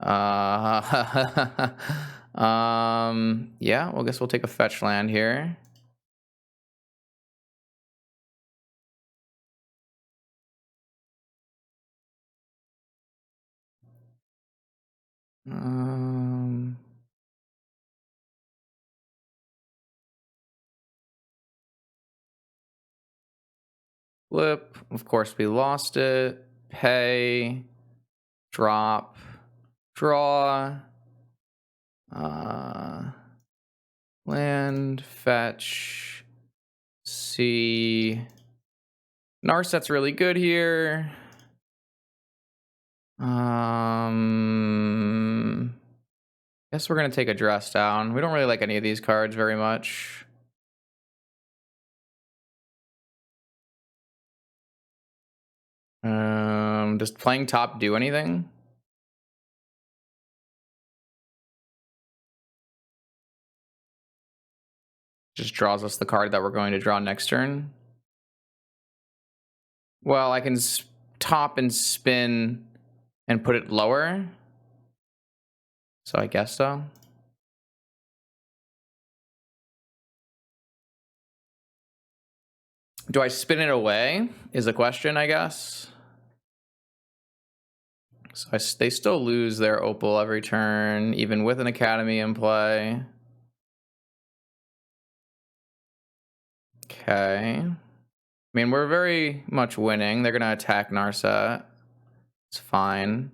Yeah, well, I guess we'll take a fetch land here. Flip. Of course, we lost it. Pay. Drop. Draw. Land. Fetch. See. Narset's really good here. Guess we're gonna take a dress down. We don't really like any of these cards very much. Does playing top do anything? Just draws us the card that we're going to draw next turn. Well, I can top and spin and put it lower. So I guess so. Do I spin it away is the question, I guess. So they still lose their Opal every turn, even with an Academy in play. Okay. I mean, we're very much winning. They're going to attack Narset. It's fine.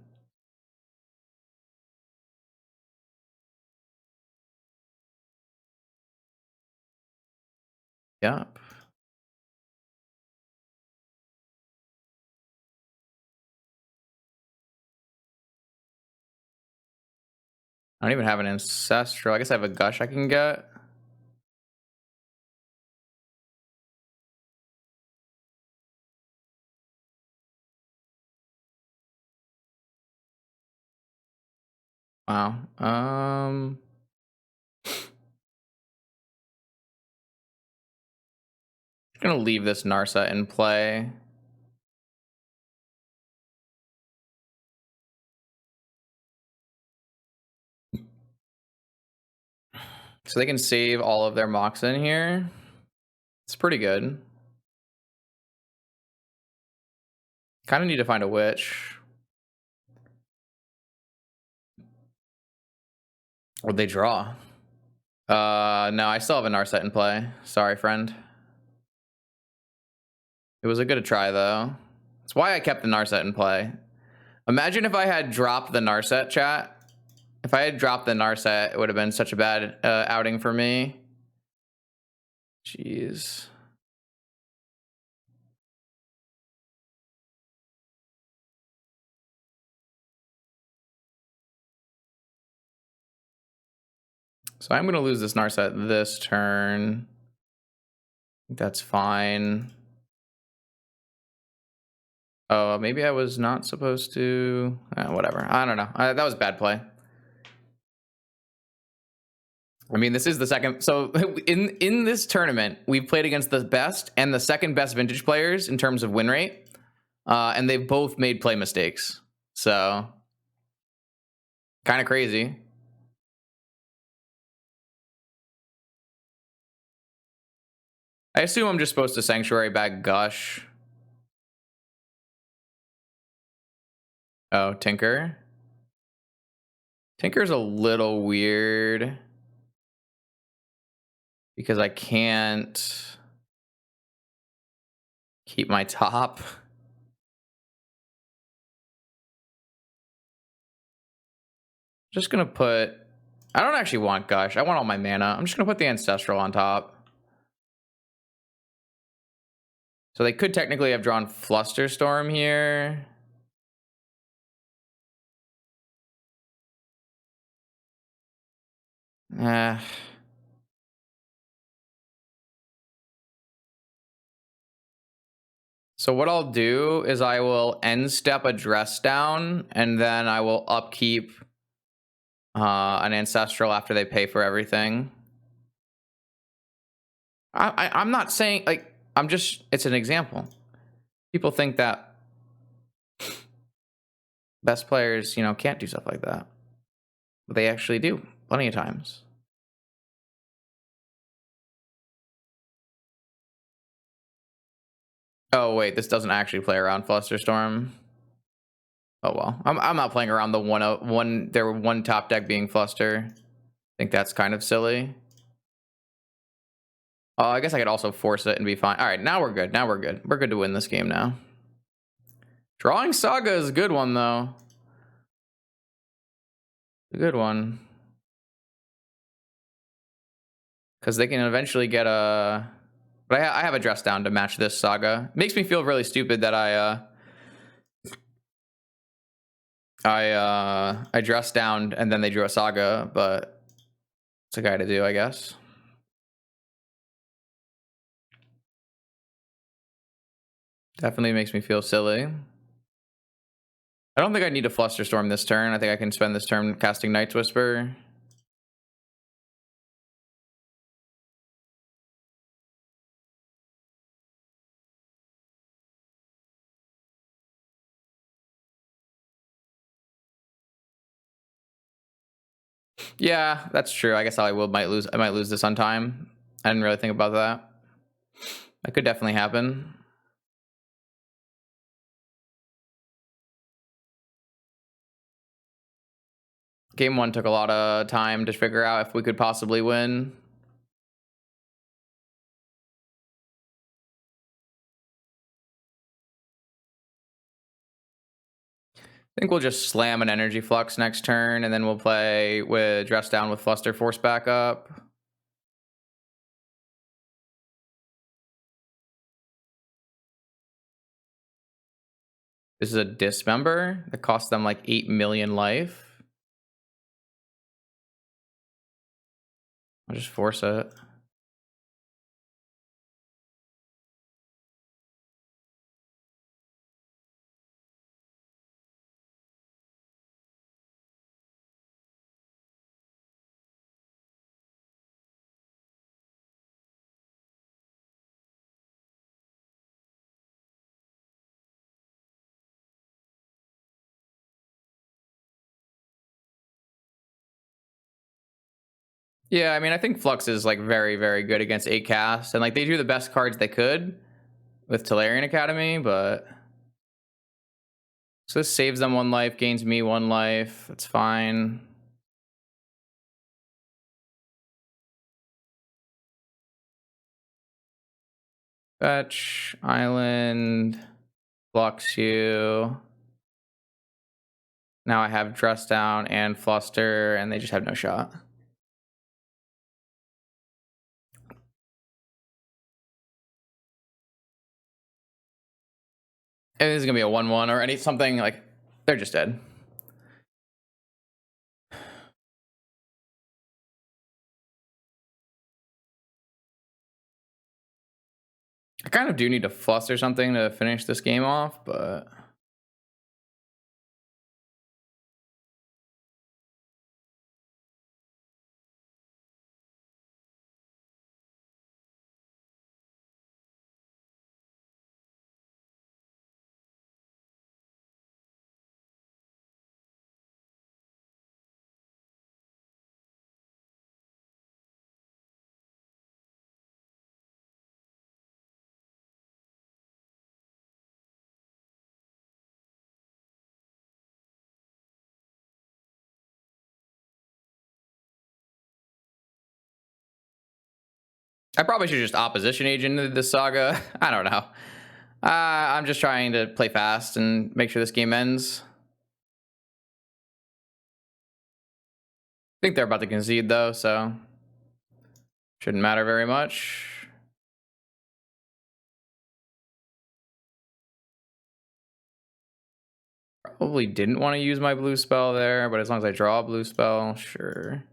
Yep. I don't even have an Ancestral. I guess I have a Gush I can get. Wow. gonna leave this Narset in play. So they can save all of their mocks in here. It's pretty good. Kind of need to find a witch. Or they draw. No, I still have a Narset in play. Sorry, friend. It was a good try, though. That's why I kept the Narset in play. Imagine if I had dropped the Narset, chat. If I had dropped the Narset, it would have been such a bad outing for me. Jeez. So I'm going to lose this Narset this turn. That's fine. Oh, maybe I was not supposed to. Whatever. I don't know. That was bad play. I mean, this is the second. So in this tournament, we've played against the best and the second best vintage players in terms of win rate, and they've both made play mistakes. So kind of crazy. I assume I'm just supposed to Sanctuary bag Gush. Oh, Tinker. Tinker's a little weird because I can't keep my top. Just gonna put. I don't actually want Gush. I want all my mana. I'm just gonna put the Ancestral on top. So they could technically have drawn Flusterstorm here. So what I'll do is I will end step a Dress Down, and then I will upkeep an Ancestral after they pay for everything. I'm not saying, like, I'm just, it's an example. People think that best players, you know, can't do stuff like that. But they actually do, plenty of times. Oh, wait, this doesn't actually play around Flusterstorm. Oh, well. I'm not playing around the their one top deck being Fluster. I think that's kind of silly. I guess I could also force it and be fine. All right, now we're good. Now we're good. We're good to win this game now. Drawing Saga is a good one, though. A good one. Because they can eventually get a... But I have a Dress Down to match this Saga. Makes me feel really stupid that I Dress Down and then they drew a Saga, but it's a guy to do, I guess. Definitely makes me feel silly. I don't think I need to Flusterstorm this turn. I think I can spend this turn casting Night's Whisper. Yeah, that's true. I guess I might lose this on time. I didn't really think about that. That could definitely happen. Game 1 took a lot of time to figure out if we could possibly win. I think we'll just slam an Energy Flux next turn, and then we'll play with Dress Down with Fluster Force back up. This is a Dismember that costs them like 8 million life. I'll just force it. Yeah, I mean, I think Flux is like very, very good against 8 cast, and like they drew the best cards they could with Tolarian Academy, but so this saves them 1 life, gains me 1 life. That's fine. Fetch, Island, Flux you. Now I have Dress Down and Fluster, and they just have no shot. And this is gonna be a 1/1 or any something like they're just dead. I kind of do need to fluster something to finish this game off, but I probably should just opposition agent this saga. I don't know. I'm just trying to play fast and make sure this game ends. I think they're about to concede though, so shouldn't matter very much. Probably didn't want to use my blue spell there, but as long as I draw a blue spell, sure.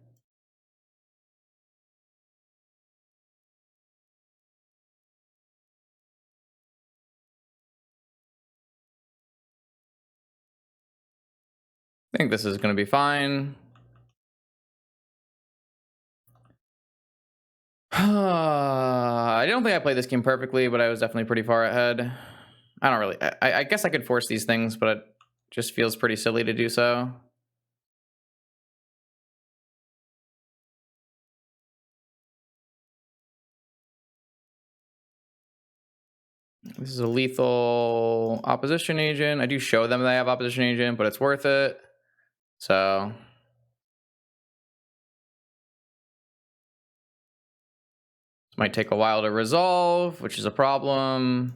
I think this is going to be fine. I don't think I played this game perfectly, but I was definitely pretty far ahead. I don't really. I guess I could force these things, but it just feels pretty silly to do so. This is a lethal opposition agent. I do show them that I have opposition agent, but it's worth it. So this might take a while to resolve, which is a problem.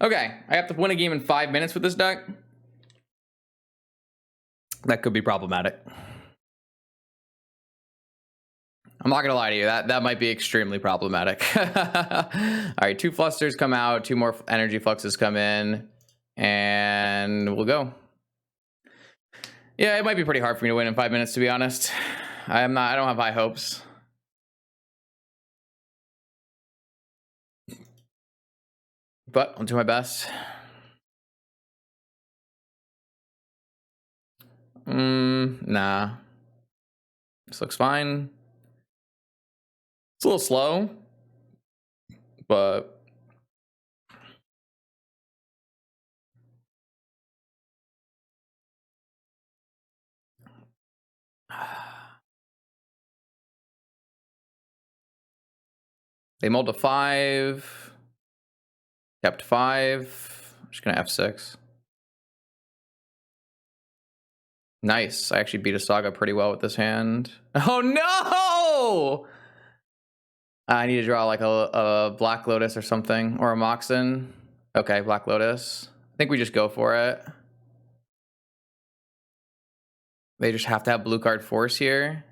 Okay, I have to win a game in 5 minutes with this deck. That could be problematic. I'm not gonna lie to you, that might be extremely problematic. All right, 2 flusters come out, 2 more energy fluxes come in, and we'll go. Yeah, it might be pretty hard for me to win in 5 minutes, to be honest. I don't have high hopes. But I'll do my best. Nah. This looks fine. It's a little slow, but they mulled to 5, kept 5. I'm just gonna F6. Nice. I actually beat a saga pretty well with this hand. Oh no! I need to draw like a Black Lotus or something, or a Moxen. Okay, Black Lotus. I think we just go for it. They just have to have blue card force here.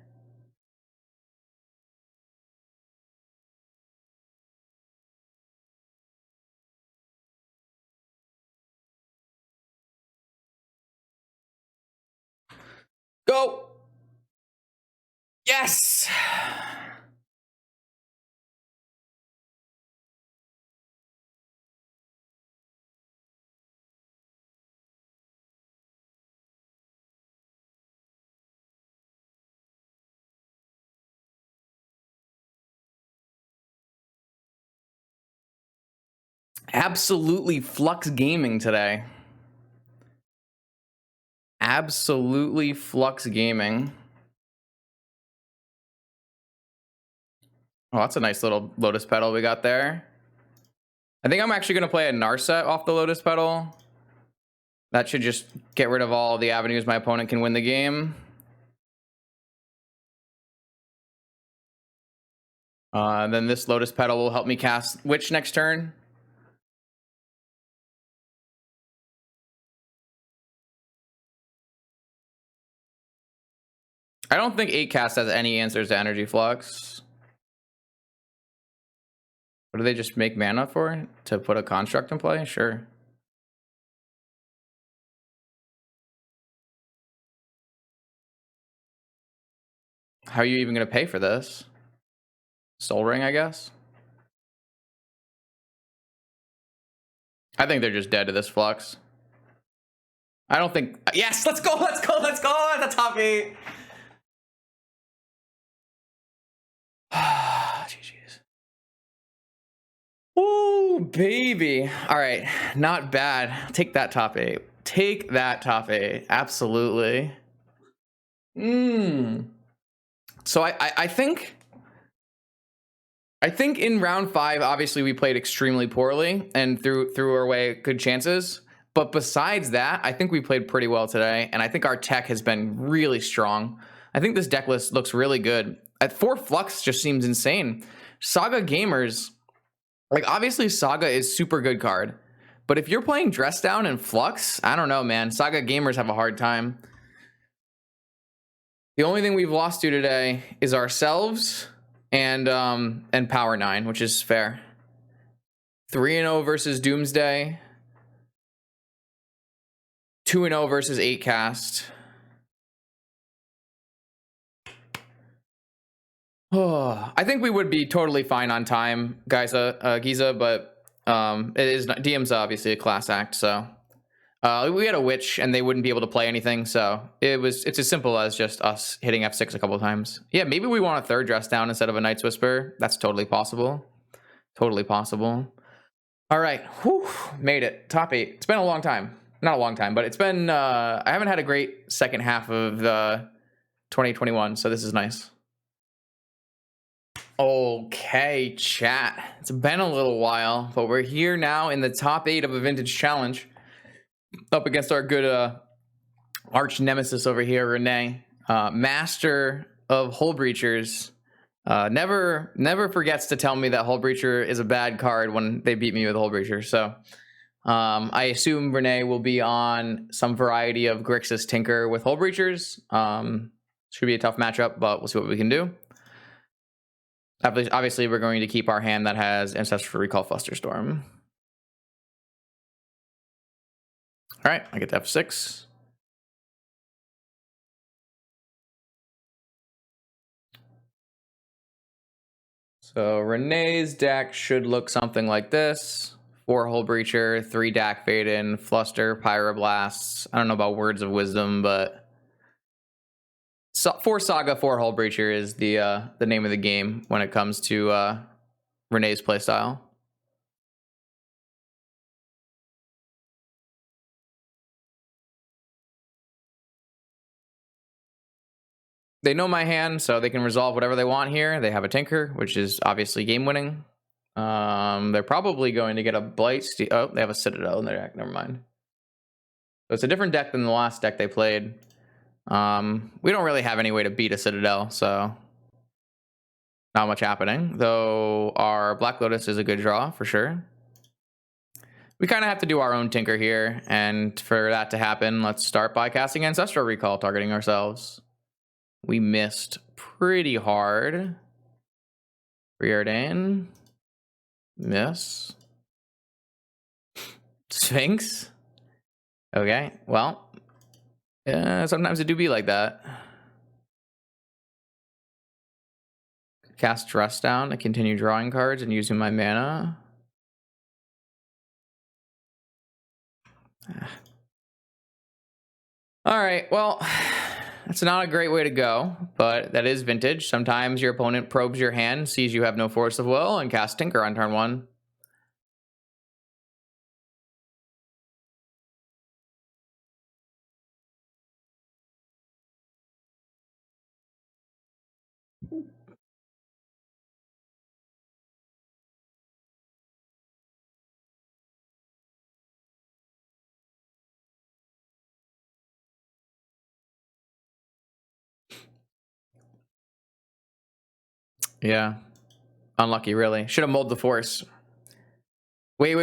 Go! Yes! Absolutely Flux Gaming today. Absolutely Flux Gaming. Oh, that's a nice little Lotus Petal we got there. I think I'm actually going to play a Narset off the Lotus Petal. That should just get rid of all the avenues my opponent can win the game. Then this Lotus Petal will help me cast Witch next turn. I don't think 8 cast has any answers to Energy Flux. What do they just make mana for? To put a construct in play? Sure. How are you even going to pay for this? Soul Ring, I guess? I think they're just dead to this Flux. I don't think... Yes! Let's go! Let's go! Let's go! At the top 8! GG's. Ooh, baby. All right. Not bad. Take that top 8. Take that top 8. Absolutely. So I think in round 5, obviously we played extremely poorly and threw away good chances. But besides that, I think we played pretty well today, and I think our tech has been really strong. I think this deck list looks really good. At 4 Flux just seems insane. Saga Gamers, like obviously Saga is super good card, but if you're playing Dress Down and Flux, I don't know, man. Saga Gamers have a hard time. The only thing we've lost to today is ourselves and Power 9, which is fair. 3-0 versus Doomsday. 2-0 versus 8 cast. Oh, I think we would be totally fine on time, guys, Giza, but it is not, DM's obviously a class act, so we had a Witch and they wouldn't be able to play anything, so it's as simple as just us hitting F6 a couple times. Yeah, maybe we want a 3rd Dress Down instead of a Night's Whisper. That's totally possible. Totally possible. All right, whew, made it. Top 8. It's been a long time. Not a long time, but it's been, I haven't had a great second half of 2021, so this is nice. Okay, chat. It's been a little while, but we're here now in the top 8 of a Vintage Challenge. Up against our good arch nemesis over here, Renee. Master of Hullbreachers. Never forgets to tell me that Hullbreacher is a bad card when they beat me with Hullbreacher, so... I assume Renee will be on some variety of Grixis Tinker with Hullbreachers. Should be a tough matchup, but we'll see what we can do. Obviously, we're going to keep our hand that has Ancestral Recall Flusterstorm. All right, I get to F6. So Renee's deck should look something like this. 4 Hullbreacher, 3 Dak Vaden, Fluster, Pyroblasts. I don't know about Words of Wisdom, but 4 Saga, 4 Hullbreacher is the name of the game when it comes to Renee's playstyle. They know my hand, so they can resolve whatever they want here. They have a Tinker, which is obviously game winning. They're probably going to get a Blight. Oh, they have a Citadel in their deck. Never mind. So it's a different deck than the last deck they played. We don't really have any way to beat a Citadel, so not much happening. Though our Black Lotus is a good draw for sure. We kind of have to do our own Tinker here, and for that to happen, let's start by casting Ancestral Recall, targeting ourselves. We missed pretty hard. Preordain. Miss. Sphinx. Okay, well, sometimes it do be like that. Cast Dress Down to continue drawing cards and using my mana. All right, well, that's not a great way to go, but that is Vintage. Sometimes your opponent probes your hand, sees you have no force of will, and casts Tinker on turn 1. Yeah. Unlucky, really. Should have mulled the force. Wait.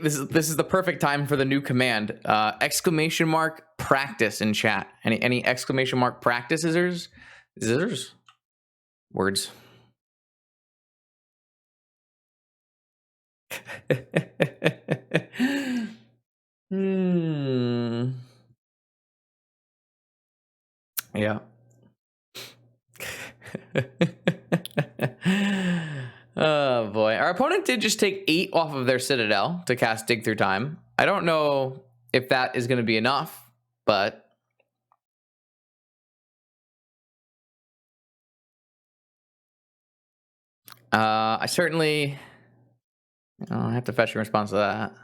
This is the perfect time for the new command. Exclamation mark practice in chat. Any exclamation mark practice scissors? Scissors? Words. Hmm. Yeah. Oh boy. Our opponent did just take 8 off of their Citadel to cast Dig Through Time. I don't know if that is going to be enough, but I certainly I have to fetch a response to that.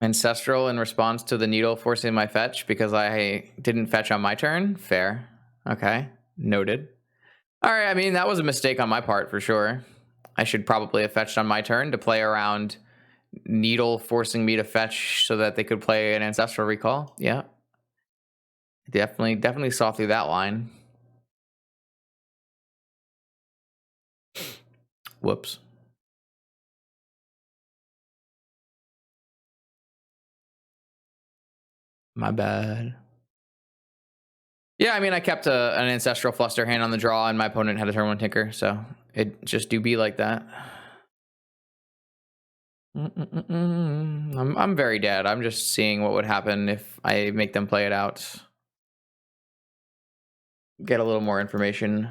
Ancestral in response to the needle forcing my fetch because I didn't fetch on my turn. Fair. Okay. Noted. All right. I mean, that was a mistake on my part for sure. I should probably have fetched on my turn to play around needle forcing me to fetch so that they could play an ancestral recall. Yeah. Definitely saw through that line. Whoops. My bad. Yeah, I mean, I kept an ancestral fluster hand on the draw, and my opponent had a turn 1 tinker, so it just do be like that. I'm very dead. I'm just seeing what would happen if I make them play it out. Get a little more information.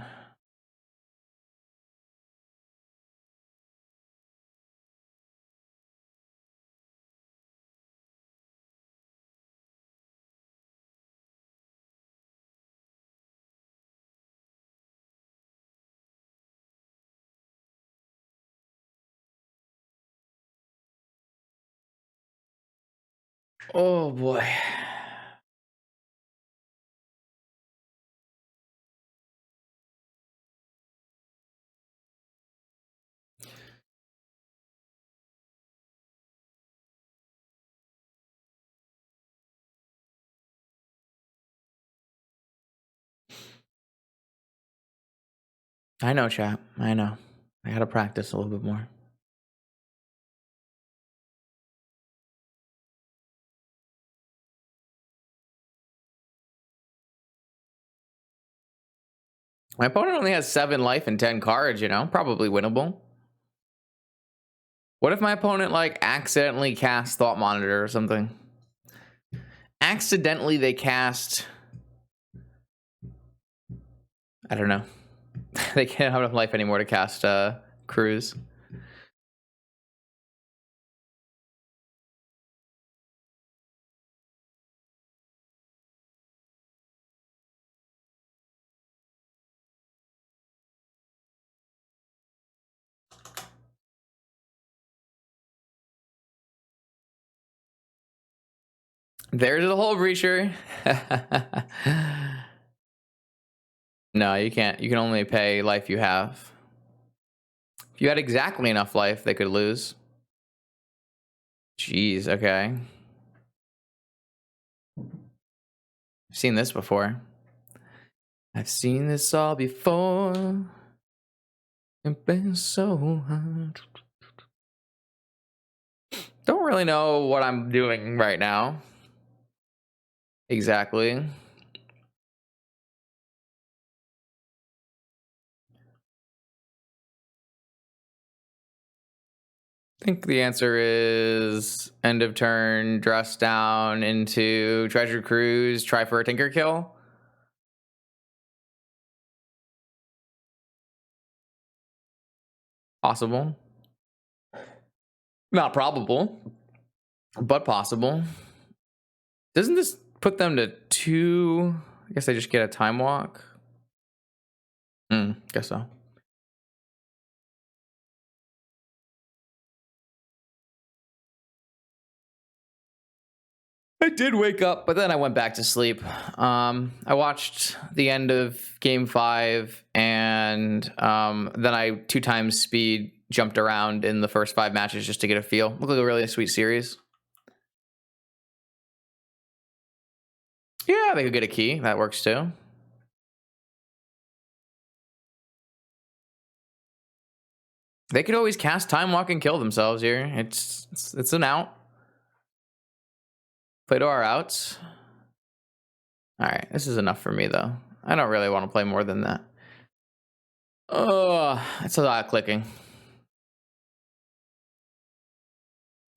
Oh boy. I know, chat. I know. I gotta practice a little bit more. My opponent only has 7 life and 10 cards, probably winnable. What if my opponent, like, accidentally casts Thought Monitor or something? Accidentally they cast... I don't know. They can't have enough life anymore to cast Cruise. There's the Hullbreacher. No, you can't. You can only pay life you have. If you had exactly enough life, they could lose. Jeez, okay. I've seen this before. I've seen this all before. It's been so hard. Don't really know what I'm doing right now. Exactly. I think the answer is end of turn, dress down into Treasure Cruise, try for a Tinker Kill. Possible. Not probable, but possible. Doesn't this put them to 2? I guess they just get a time walk. Guess so. I did wake up, but then I went back to sleep. I watched the end of Game 5, and then I 2 times speed jumped around in the first 5 matches just to get a feel. Looked like a really sweet series. Yeah, they could get a key. That works too. They could always cast Time Walk and kill themselves here. It's an out. Play to our outs. All right, this is enough for me though. I don't really want to play more than that. Oh, it's a lot of clicking.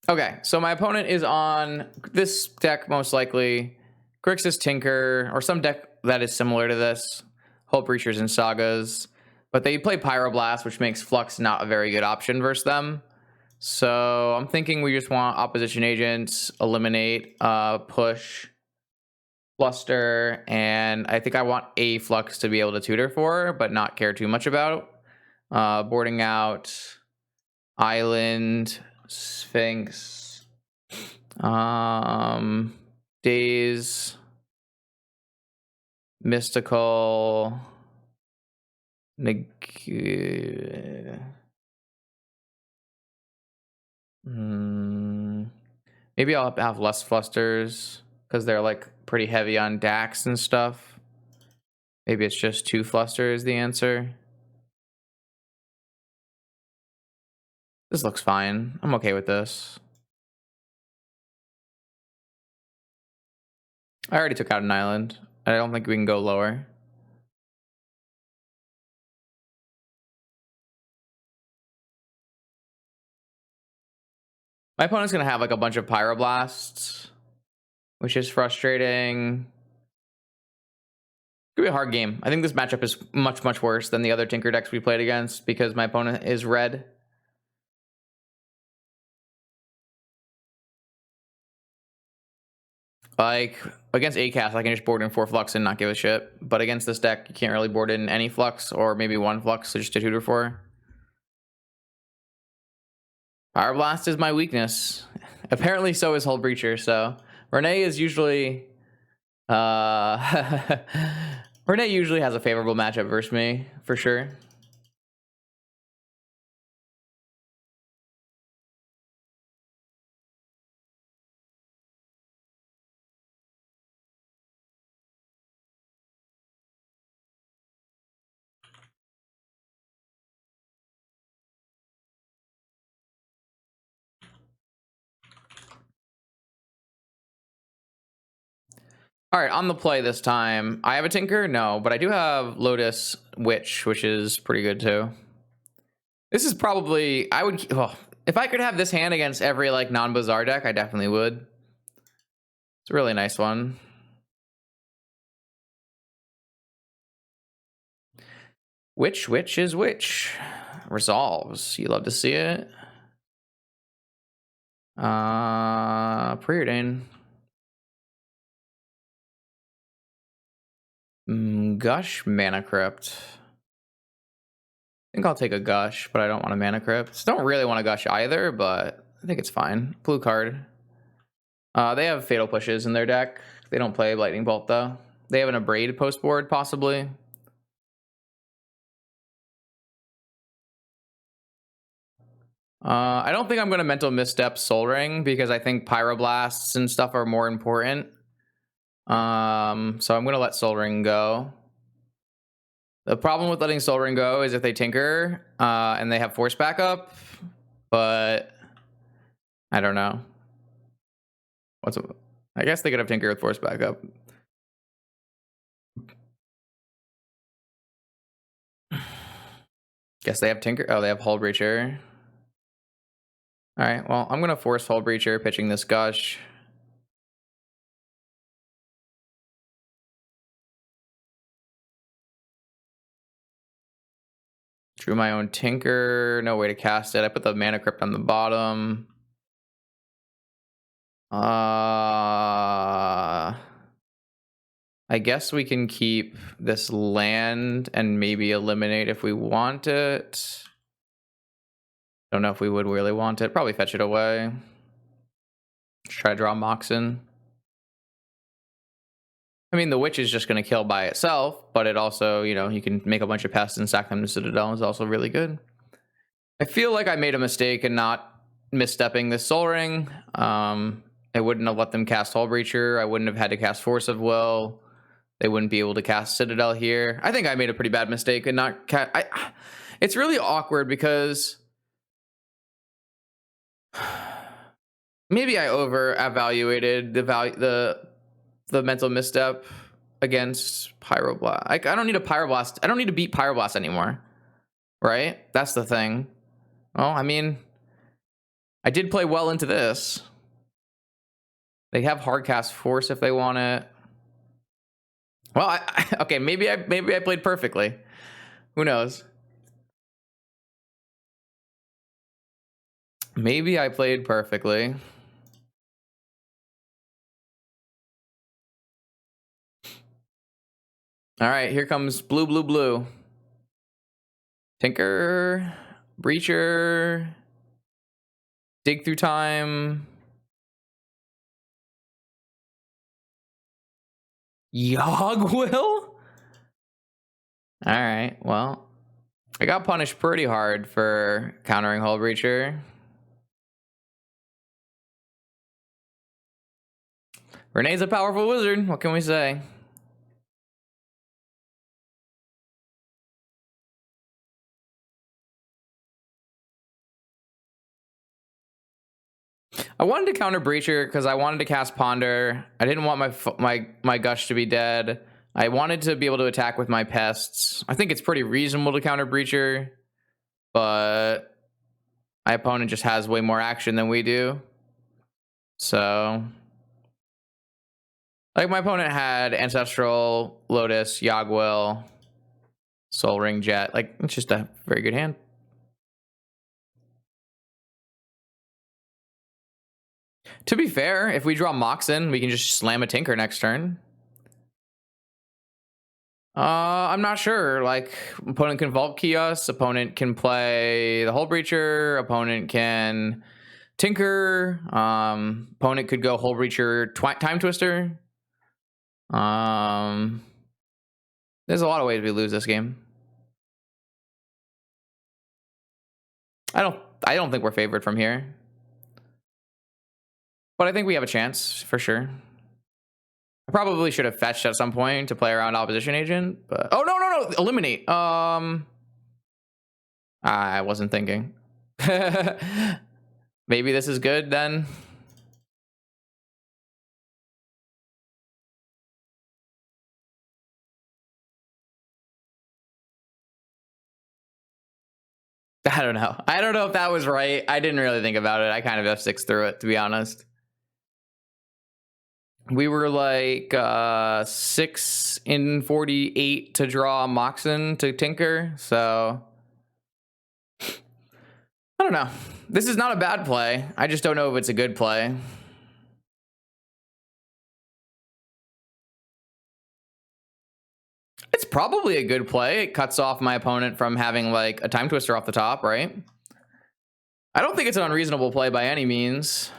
Okay, so my opponent is on this deck most likely. Grixis Tinker, or some deck that is similar to this. Hullbreachers and Sagas. But they play Pyroblast, which makes Flux not a very good option versus them. So I'm thinking we just want Opposition Agents, Eliminate, Push, Fluster, and I think I want a Flux to be able to tutor for, but not care too much about. Boarding out Island, Sphinx, Daze, Mystical, maybe I'll have less Flusters because they're like pretty heavy on Dax and stuff. Maybe it's just 2 Fluster is the answer. This looks fine. I'm okay with this. I already took out an island. I don't think we can go lower. My opponent's gonna have like a bunch of Pyroblasts, which is frustrating. It's gonna be a hard game. I think this matchup is much, much worse than the other Tinker decks we played against because my opponent is red. Like, against ACAS, I can just board in 4 Flux and not give a shit. But against this deck, you can't really board in any Flux, or maybe 1 Flux, so just a tutor for. Pyroblast is my weakness. Apparently so is Hullbreacher, so... Renee is usually... Renee usually has a favorable matchup versus me, for sure. All right, on the play this time. I have a Tinker? No, but I do have Lotus Witch, which is pretty good too. This is probably... I would... Oh, if I could have this hand against every like non-Bazaar deck, I definitely would. It's a really nice one. Which is which? Resolves. You love to see it. Preordain. Gush, Mana Crypt. I think I'll take a Gush, but I don't want a Mana Crypt. Don't really want a Gush either, but I think it's fine. Blue card. They have Fatal Pushes in their deck. They don't play Lightning Bolt, though. They have an Abrade post board, possibly. I don't think I'm going to Mental Misstep Soul Ring because I think Pyroblasts and stuff are more important. So I'm going to let Soul Ring go. The problem with letting Soul Ring go is if they Tinker and they have Force backup, but I don't know. I guess they could have Tinker with Force backup. Guess they have Tinker. Oh, they have Hullbreacher. All right, well, I'm going to force Hullbreacher, pitching this Gush. Drew my own Tinker. No way to cast it. I put the Mana Crypt on the bottom. I guess we can keep this land and maybe eliminate if we want it. Don't know if we would really want it. Probably fetch it away. Try to draw Moxen. I mean, the Witch is just going to kill by itself, but it also, you know, you can make a bunch of pests and sack them to Citadel is also really good. I feel like I made a mistake in not misstepping this Soul Ring. I wouldn't have let them cast Hullbreacher. I wouldn't have had to cast Force of Will. They wouldn't be able to cast Citadel here. I think I made a pretty bad mistake in not it's really awkward because maybe I over evaluated the mental misstep against Pyroblast. I don't need a Pyroblast. I don't need to beat Pyroblast anymore. Right? That's the thing. Well, I mean, I did play well into this. They have Hardcast Force if they want it. Well, okay, maybe I played perfectly. Who knows? Maybe I played perfectly. All right, here comes blue, blue, blue. Tinker, Breacher, Dig Through Time. Yogwill? All right, well, I got punished pretty hard for countering Hullbreacher. Renee's a powerful wizard. What can we say? I wanted to counter Breacher because I wanted to cast Ponder. I didn't want my Gush to be dead. I wanted to be able to attack with my pests. I think it's pretty reasonable to counter Breacher, but my opponent just has way more action than we do. So, like, my opponent had Ancestral, Lotus, Yogwill, Soul Ring, Jet. Like, it's just a very good hand. To be fair, if we draw Moxen, we can just slam a Tinker next turn. I'm not sure. Like, opponent can Vault Key us, opponent can play the Hullbreacher, opponent can Tinker, opponent could go Hullbreacher, Time Twister. There's a lot of ways we lose this game. I don't think we're favored from here. But I think we have a chance, for sure. I probably should have fetched at some point to play around Opposition Agent, but... Oh, no! Eliminate! I wasn't thinking. Maybe this is good, then? I don't know. I don't know if that was right. I didn't really think about it. I kind of F6 through it, to be honest. We were like 6 in 48 to draw Moxen to Tinker, so I don't know. This is not a bad play. I just don't know if it's a good play. It's probably a good play. It cuts off my opponent from having like a Time Twister off the top, right? I don't think it's an unreasonable play by any means.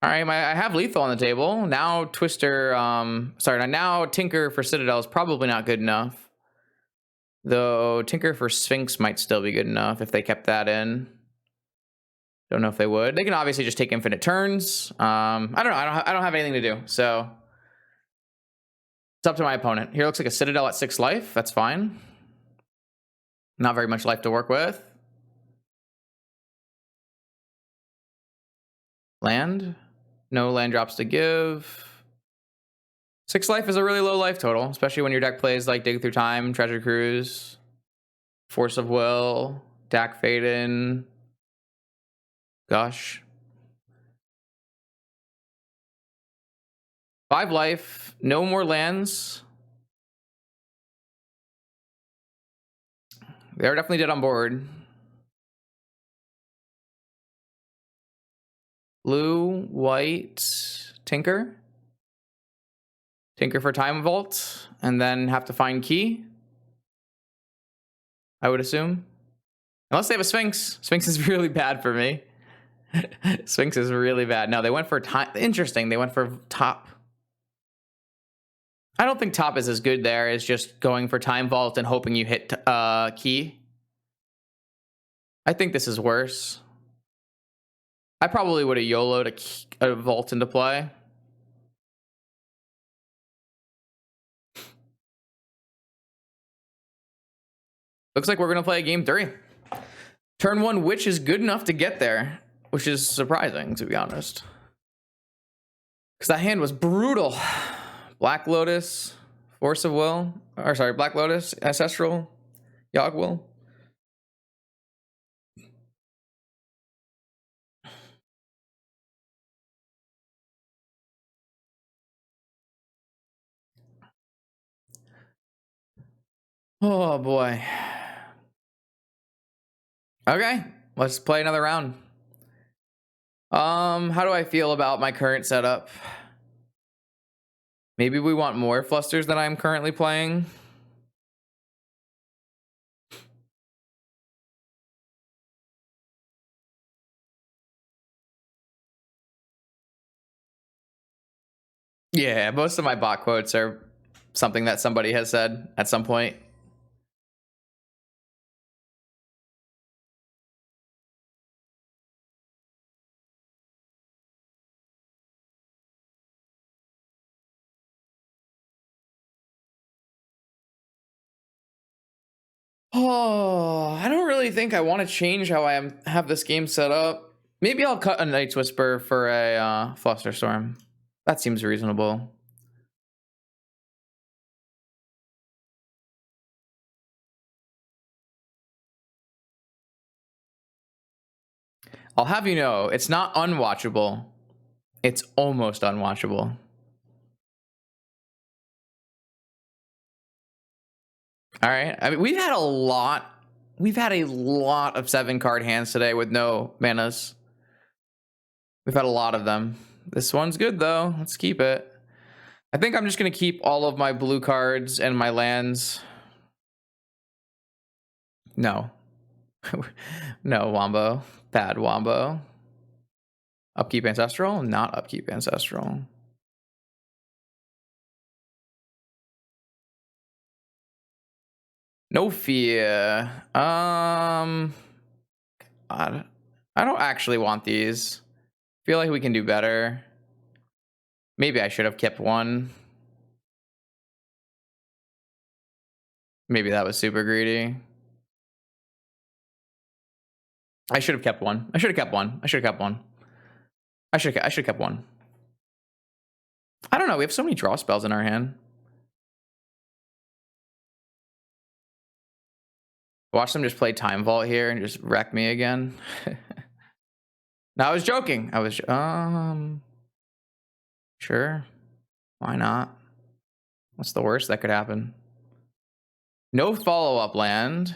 All right, I have lethal on the table. Now Twister, now Tinker for Citadel is probably not good enough. Though Tinker for Sphinx might still be good enough if they kept that in. Don't know if they would. They can obviously just take infinite turns. I don't know. I don't have anything to do, so it's up to my opponent. Here looks like a Citadel at 6 life. That's fine. Not very much life to work with. Land. No land drops to give. 6 life is a really low life total, especially when your deck plays like Dig Through Time, Treasure Cruise, Force of Will, Dak Faden, Gush. 5 life, no more lands. They're definitely dead on board. Blue, white, Tinker. Tinker for Time Vault, and then have to find key. I would assume. Unless they have a Sphinx. Sphinx is really bad for me. Sphinx is really bad. No, they went for time. Interesting. They went for top. I don't think top is as good there as just going for time vault and hoping you hit key. I think this is worse. I probably would have YOLO'd a vault into play. Looks like we're going to play game 3. Turn 1 Witch is good enough to get there, which is surprising, to be honest. Because that hand was brutal. Black Lotus, Force of Will. Or sorry, Black Lotus, Ancestral, Yogg Will. Oh boy. Okay, let's play another round. How do I feel about my current setup? Maybe we want more flusters than I'm currently playing. Yeah, most of my bot quotes are something that somebody has said at some point. Oh, I don't really think I want to change how I have this game set up. Maybe I'll cut a Night's Whisper for a Flusterstorm. That seems reasonable. I'll have you know, it's not unwatchable. It's almost unwatchable. All right. I mean, we've had a lot of 7-card hands today with no manas. We've had a lot of them. This one's good though. Let's keep it. I think I'm just going to keep all of my blue cards and my lands. No. No, Wombo. Bad Wombo. Upkeep Ancestral? Not Upkeep Ancestral. No fear. God. I don't actually want these. Feel like we can do better. Maybe I should have kept one. Maybe that was super greedy. I should have kept one. I should have kept one. I should have kept one. I should have kept one. I don't know. We have so many draw spells in our hand. Watch them just play Time Vault here and just wreck me again. No, I was joking. I was sure. Why not? What's the worst that could happen? No follow-up land.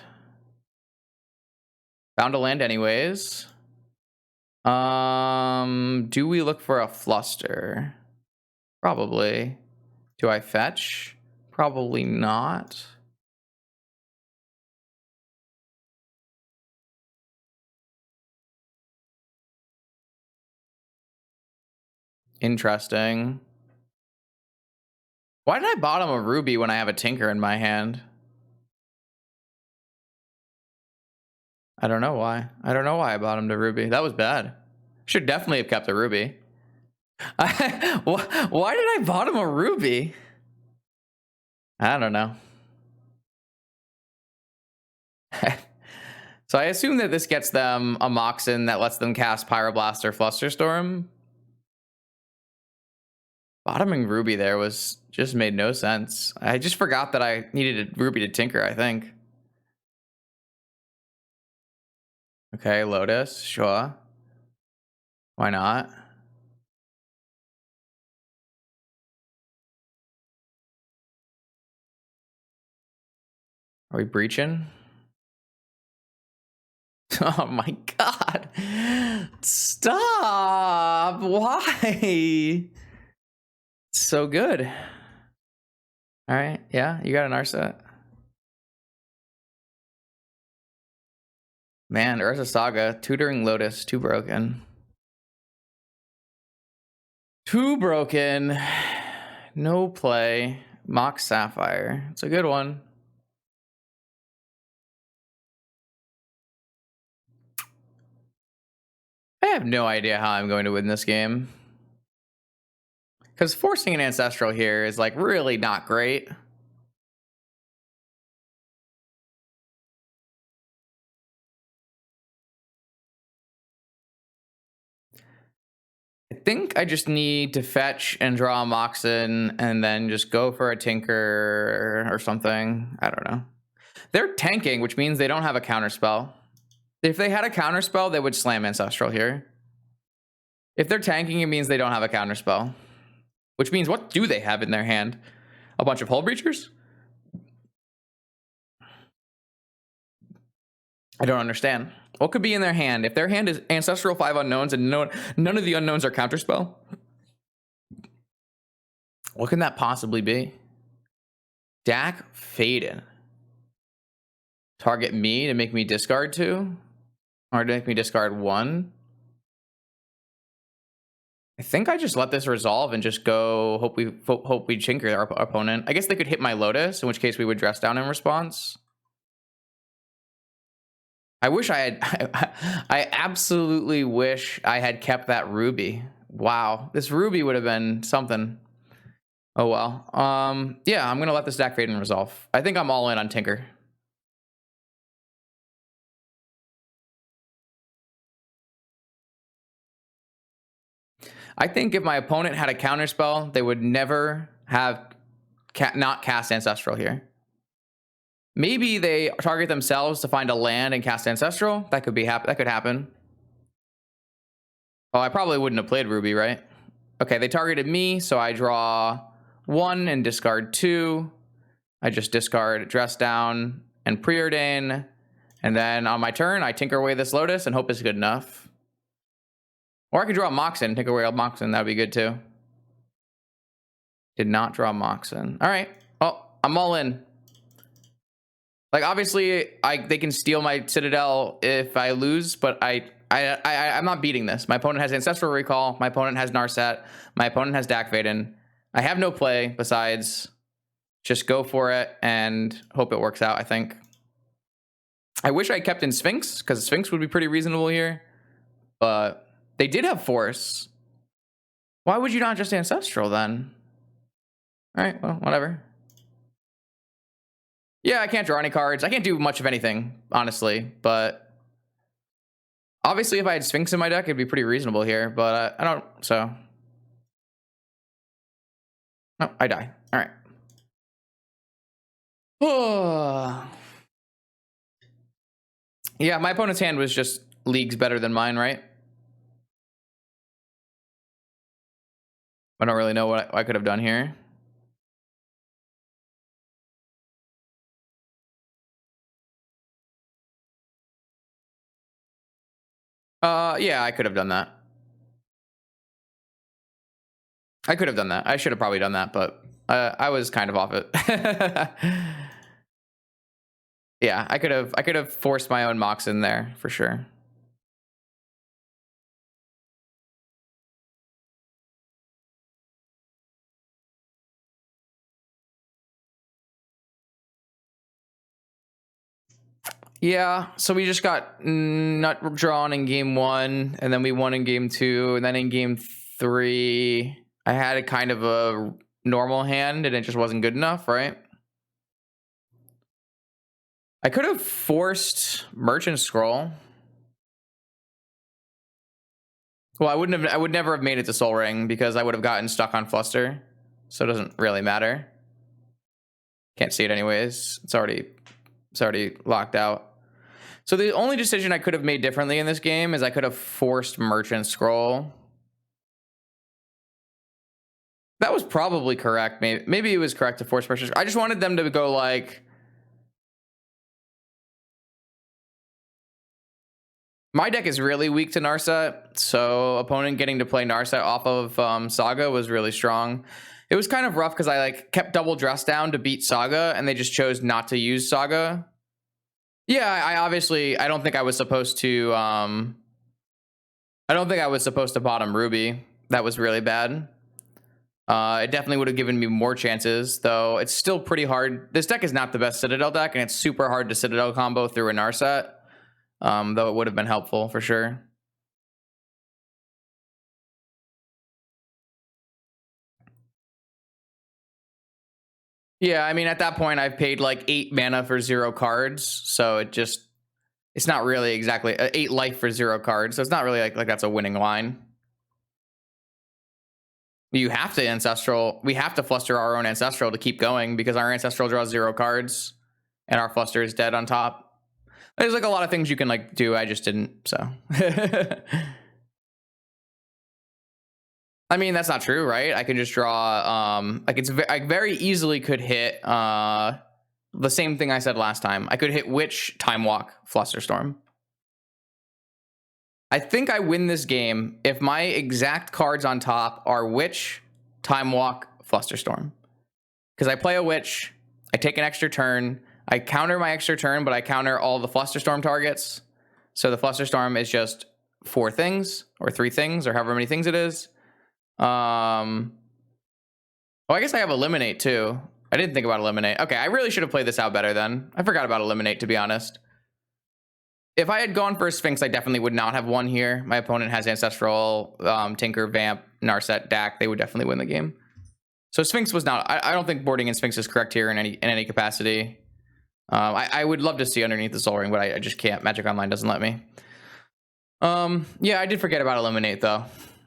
Found a land anyways. Do we look for a fluster? Probably. Do I fetch? Probably not. Interesting. Why did I bottom a ruby when I have a tinker in my hand? I don't know why. I don't know why I bottomed a ruby. That was bad. Should definitely have kept a ruby. Why did I bottom a ruby? I don't know. So I assume that this gets them a Moxen that lets them cast Pyroblast or Flusterstorm. Bottoming Ruby there was just made no sense. I just forgot that I needed a Ruby to tinker, I think. Okay, Lotus, sure. Why not? Are we breaching? Oh my god. Stop. Why? So good. All right. Yeah, you got an Arset. Man, Urza Saga, Tutoring Lotus, too broken. Too broken. No play. Mock Sapphire. It's a good one. I have no idea how I'm going to win this game. Because forcing an Ancestral here is like really not great. I think I just need to fetch and draw a Moxen and then just go for a Tinker or something. I don't know. They're tanking, which means they don't have a counterspell. If they had a counterspell, they would slam Ancestral here. If they're tanking, it means they don't have a counterspell. Which means, what do they have in their hand? A bunch of Hullbreachers? I don't understand. What could be in their hand? If their hand is Ancestral 5 unknowns and none of the unknowns are counterspell, what can that possibly be? Dak Faden. Target me to make me discard 2? Or to make me discard 1? I think I just let this resolve and just go hope we chinker our opponent. I guess they could hit my Lotus, in which case we would dress down in response. I wish I had I absolutely wish I had kept that Ruby. Wow, this Ruby would have been something. Oh well. Yeah, I'm gonna let this Dak Faden resolve. I think I'm all in on Tinker. I think if my opponent had a counterspell, they would never have not cast Ancestral here. Maybe they target themselves to find a land and cast Ancestral. That could be that could happen. Oh, I probably wouldn't have played Ruby, right? Okay, they targeted me, so I draw 1 and discard 2. I just discard Dress Down and Preordain. And then on my turn, I tinker away this Lotus and hope it's good enough. Or I could draw a Moxen, tinker away a Moxen. That would be good too. Did not draw Moxen. All right. Oh, I'm all in. Like, obviously, they can steal my Citadel if I lose, but I'm not beating this. My opponent has Ancestral Recall. My opponent has Narset. My opponent has Dak Faden. I have no play besides just go for it and hope it works out, I think. I wish I kept in Sphinx, because Sphinx would be pretty reasonable here. But they did have Force. Why would you not just Ancestral then? All right, well, whatever. Yeah, I can't draw any cards. I can't do much of anything, honestly. But obviously, if I had Sphinx in my deck, it'd be pretty reasonable here. But I don't, so. Oh, I die. All right. Oh. Yeah, my opponent's hand was just leagues better than mine, right? I don't really know what I could have done here. Yeah, I could have done that. I could have done that. I should have probably done that, but I was kind of off it. Yeah, I could have forced my own Mox in there for sure. Yeah, so we just got nut drawn in game 1, and then we won in game 2, and then in game 3, I had a kind of a normal hand, and it just wasn't good enough, right? I could have forced Merchant Scroll. Well, I would never have made it to Soul Ring because I would have gotten stuck on Fluster, so it doesn't really matter. Can't see it anyways. It's already locked out. So the only decision I could have made differently in this game is I could have forced Merchant Scroll. That was probably correct. Maybe it was correct to force Merchant Scroll. I just wanted them to go like... My deck is really weak to Narset, so opponent getting to play Narset off of Saga was really strong. It was kind of rough because I like kept double dress down to beat Saga, and they just chose not to use Saga. Yeah, I don't think I was supposed to. I don't think I was supposed to bottom Ruby. That was really bad. It definitely would have given me more chances, though it's still pretty hard. This deck is not the best Citadel deck, and it's super hard to Citadel combo through a Narset, though it would have been helpful for sure. Yeah, I mean, at that point, I've paid like 8 mana for 0 cards, so it's not really exactly 8 life for 0 cards, so it's not really like that's a winning line. You have to Ancestral. We have to Fluster our own Ancestral to keep going because our Ancestral draws 0 cards and our Fluster is dead on top. There's like a lot of things you can like do. I just didn't, so. I mean, that's not true, right? I can just draw, like I very easily could hit the same thing I said last time. I could hit Witch, Time Walk, Flusterstorm. I think I win this game if my exact cards on top are Witch, Time Walk, Flusterstorm. Because I play a Witch, I take an extra turn, I counter my extra turn, but I counter all the Flusterstorm targets. So the Flusterstorm is just 4 things, or 3 things, or however many things it is. Oh, I guess I have Eliminate too. I didn't think about Eliminate. Okay, I really should have played this out better then. I forgot about Eliminate, to be honest. If I had gone for a Sphinx, I definitely would not have won here. My opponent has Ancestral, Tinker, Vamp, Narset, Dak. They would definitely win the game. So Sphinx was not... I don't think boarding in Sphinx is correct here in any capacity. I would love to see underneath the Soul Ring, but I just can't. Magic Online doesn't let me. Yeah, I did forget about Eliminate, though.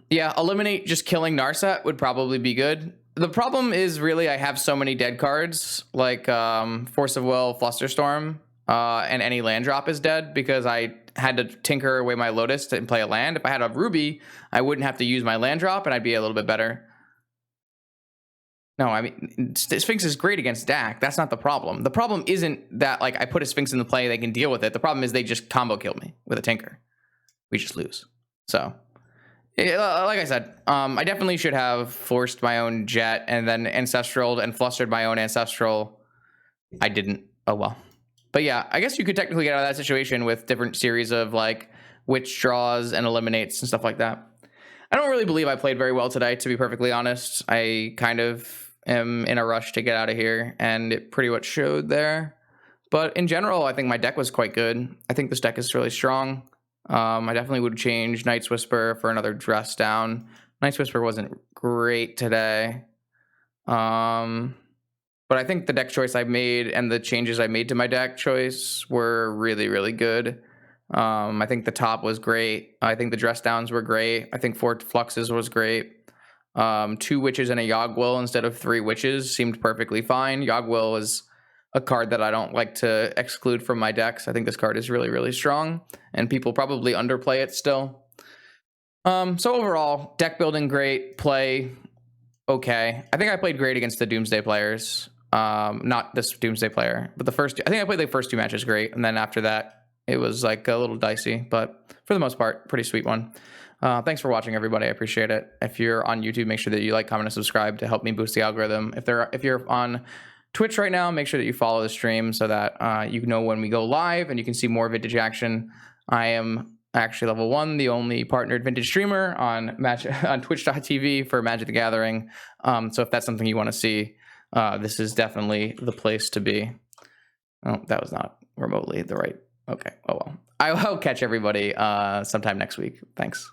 Yeah, Eliminate just killing Narset would probably be good. The problem is really I have so many dead cards, like Force of Will, Flusterstorm, and any land drop is dead because I had to tinker away my Lotus and play a land. If I had a Ruby, I wouldn't have to use my land drop and I'd be a little bit better. No, I mean, Sphinx is great against Dak. That's not the problem. The problem isn't that like I put a Sphinx in the play, they can deal with it. The problem is they just combo kill me with a Tinker. We just lose. So, like I said, I definitely should have forced my own Jet and then Ancestraled and flustered my own Ancestral. I didn't. Oh well. But yeah, I guess you could technically get out of that situation with different series of like Witch draws and eliminates and stuff like that. I don't really believe I played very well today, to be perfectly honest. I kind of am in a rush to get out of here, and it pretty much showed there. But in general, I think my deck was quite good. I think this deck is really strong. I definitely would change Night's Whisper for another Dress Down. Night's Whisper wasn't great today. But I think the deck choice I made and the changes I made to my deck choice were really, really good. I think the top was great. I think the Dress Downs were great. I think 4 Fluxes was great. 2 Witches and a Yogwill instead of 3 Witches seemed perfectly fine. Yogwill is a card that I don't like to exclude from my decks. I think this card is really, really strong, and people probably underplay it still. So overall, deck building great, play okay. I think I played great against the Doomsday players. Not this Doomsday player, but I think I played the first 2 matches great, and then after that, it was like a little dicey, but for the most part, pretty sweet one. Thanks for watching, everybody. I appreciate it. If you're on YouTube, make sure that you like, comment, and subscribe to help me boost the algorithm. If you're on Twitch right now, make sure that you follow the stream so that you know when we go live and you can see more vintage action. I am actually level 1, the only partnered vintage streamer on Twitch.tv for Magic the Gathering. So if that's something you want to see, this is definitely the place to be. Oh, that was not remotely the right. Okay. Oh well. I will catch everybody sometime next week. Thanks.